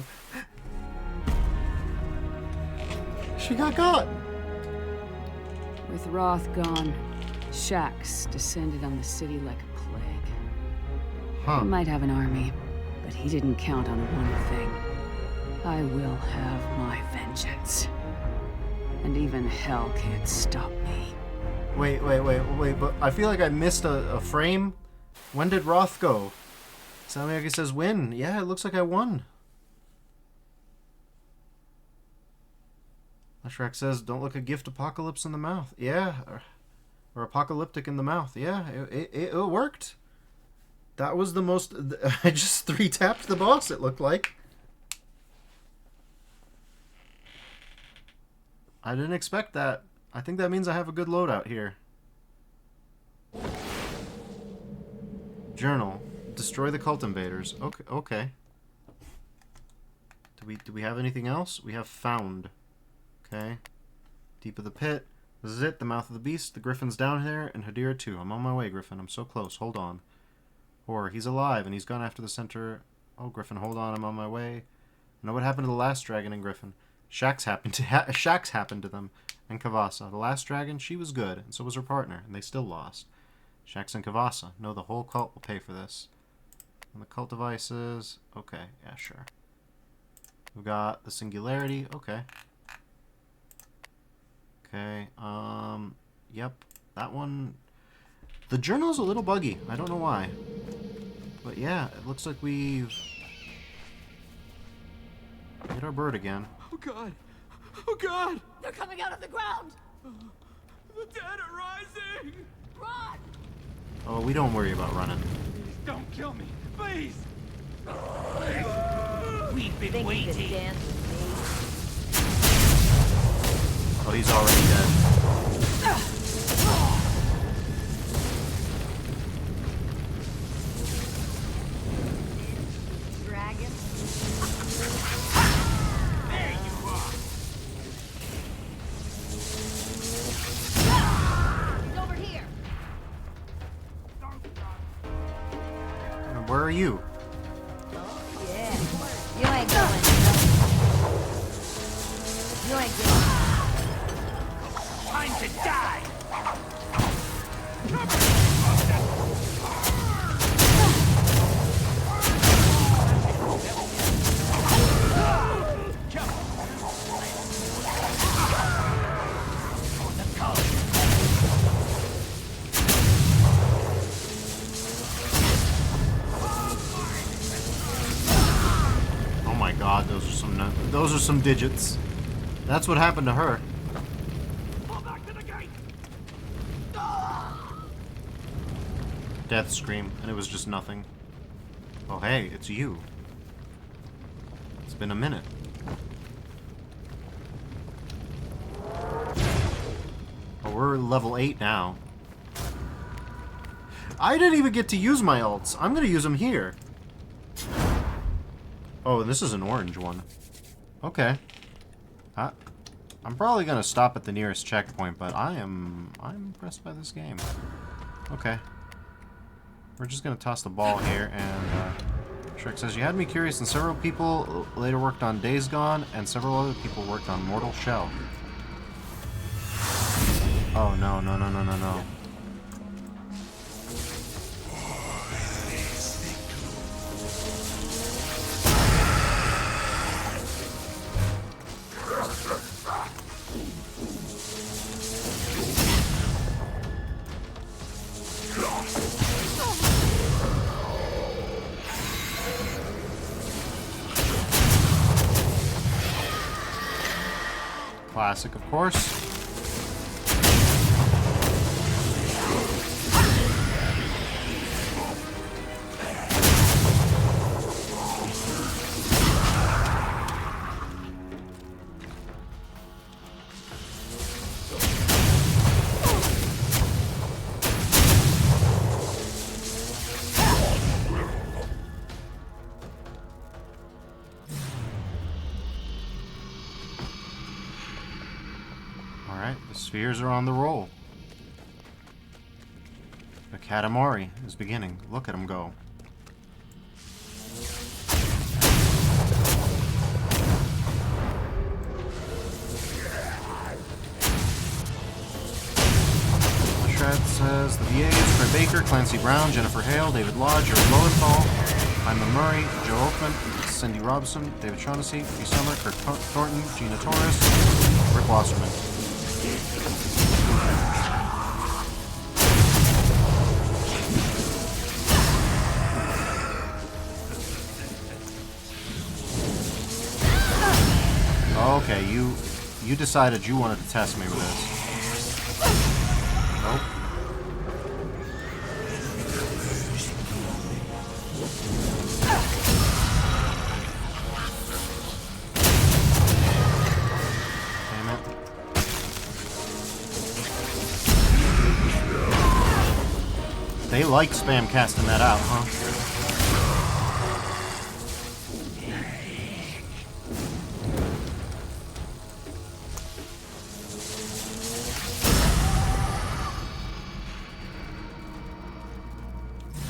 She got. With Roth gone, Shax descended on the city like a plague. Huh. He might have an army, but he didn't count on one thing. I will have my vengeance. And even hell can't stop me. Wait, but I feel like I missed a frame. When did Roth go? Sounding like it says win. Yeah, it looks like I won. Shrek says, don't look a gift apocalypse in the mouth. Yeah, or apocalyptic in the mouth. Yeah, it worked. That was the most... I just 3-tapped the boss, it looked like. I didn't expect that. I think that means I have a good loadout here. Journal. Destroy the cult invaders. Okay. Do we have anything else? We have found. Okay. Deep of the pit. This is it. The mouth of the beast. The griffin's down there. And Hadira too. I'm on my way, Griffin. I'm so close. Hold on. Or he's alive and he's gone after the center. Oh, Griffin, hold on. I'm on my way. I know what happened to the last dragon and Griffin. Shax happened to them. And Kavasa. The last dragon, she was good. And so was her partner. And they still lost. Shax and Kavasa. No, the whole cult will pay for this. And the cult devices. Okay. Yeah, sure. We've got the singularity. Okay. Okay, yep, that one, the journal's a little buggy, I don't know why, but yeah, it looks like we've hit our bird again. Oh god, oh god! They're coming out of the ground! The dead are rising! Run! Oh, we don't worry about running. Don't kill me, please! We've been waiting. Oh, he's already dead. Dragon. There you are! He's over here. Where are you? Yeah. You ain't going. You ain't getting. Time to die! Oh my god, those are some digits. That's what happened to her. Death scream, and it was just nothing. Oh hey, it's you. It's been a minute. Oh, we're level 8 now. I didn't even get to use my ults. I'm gonna use them here. Oh, this is an orange one. Okay. I'm probably gonna stop at the nearest checkpoint, but I'm impressed by this game. Okay. We're just gonna toss the ball here, and Shrek says, you had me curious, and several people later worked on Days Gone, and several other people worked on Mortal Shell. Oh, no. Classic, of course. Alright, the spheres are on the roll. The Katamari is beginning. Look at him go. Shred says the VAs, Fred Baker, Clancy Brown, Jennifer Hale, David Lodge, Eric Lowenthal, Hyman Murray, Joe Oakman, Cindy Robson, David Shaughnessy, Dee Summer, Kirk Thornton, Gina Torres, Rick Wasserman. Okay, you decided you wanted to test me with this. Nope. Damn it. They like spam casting that out, huh?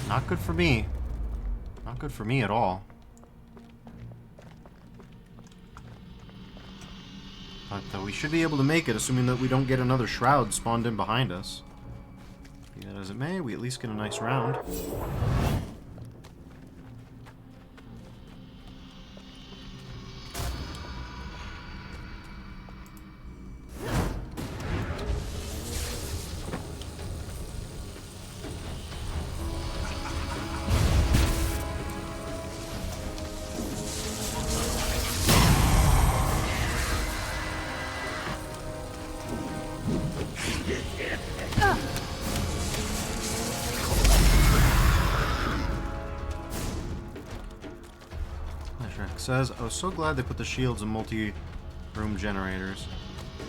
Not good for me. Not good for me at all. But we should be able to make it, assuming that we don't get another shroud spawned in behind us. Be that as it may, we at least get a nice round. Says, I was so glad they put the shields in multi-room generators.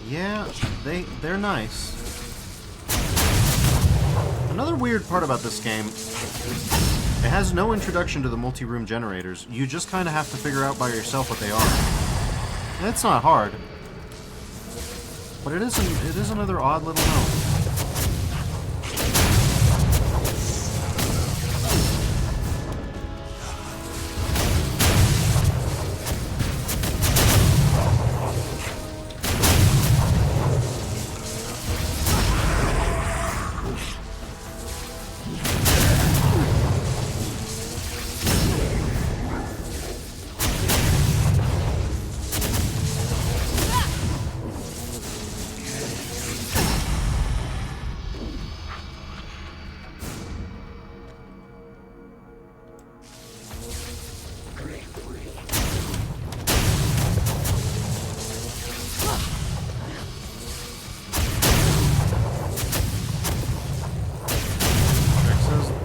Yeah, they're nice. Another weird part about this game, it has no introduction to the multi-room generators. You just kind of have to figure out by yourself what they are. And it's not hard. But it is another odd little note.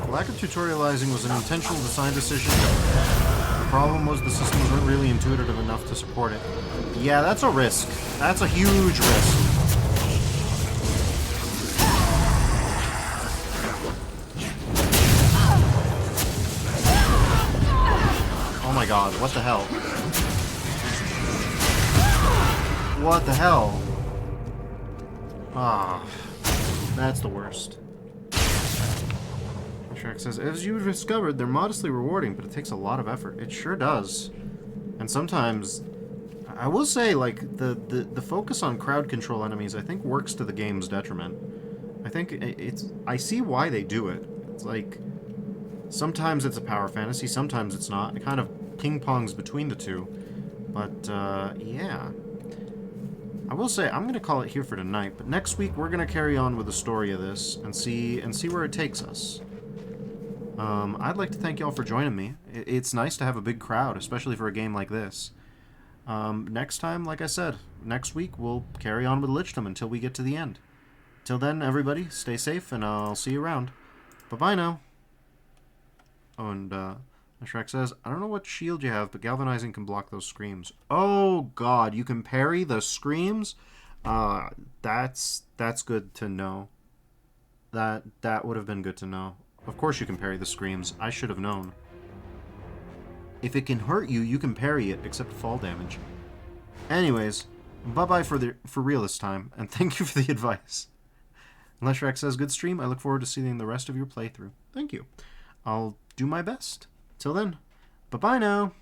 Lack of tutorializing was an intentional design decision. The problem was the systems weren't really intuitive enough to support it. Yeah, that's a risk. That's a huge risk. Oh my god, what the hell? What the hell? Ah, that's the worst. Shrek says, as you've discovered, they're modestly rewarding, but it takes a lot of effort. It sure does. And sometimes, I will say, like, the focus on crowd control enemies, I think, works to the game's detriment. I think I see why they do it. It's like, sometimes it's a power fantasy, sometimes it's not. It kind of ping-pongs between the two. But, yeah. I will say, I'm going to call it here for tonight, but next week we're going to carry on with the story of this and see where it takes us. I'd like to thank y'all for joining me. It's nice to have a big crowd, especially for a game like this. Next time, like I said, next week we'll carry on with Lichdom until we get to the end. Till then, everybody, stay safe, and I'll see you around. Bye-bye now. Oh, and Shrek says, I don't know what shield you have, but galvanizing can block those screams. Oh, God, you can parry the screams? That's good to know. That would have been good to know. Of course you can parry the screams. I should have known. If it can hurt you, you can parry it, except fall damage. Anyways, Bye-bye for real this time, and thank you for the advice. Leshrac says, good stream. I look forward to seeing the rest of your playthrough. Thank you. I'll do my best. Till then, bye-bye now.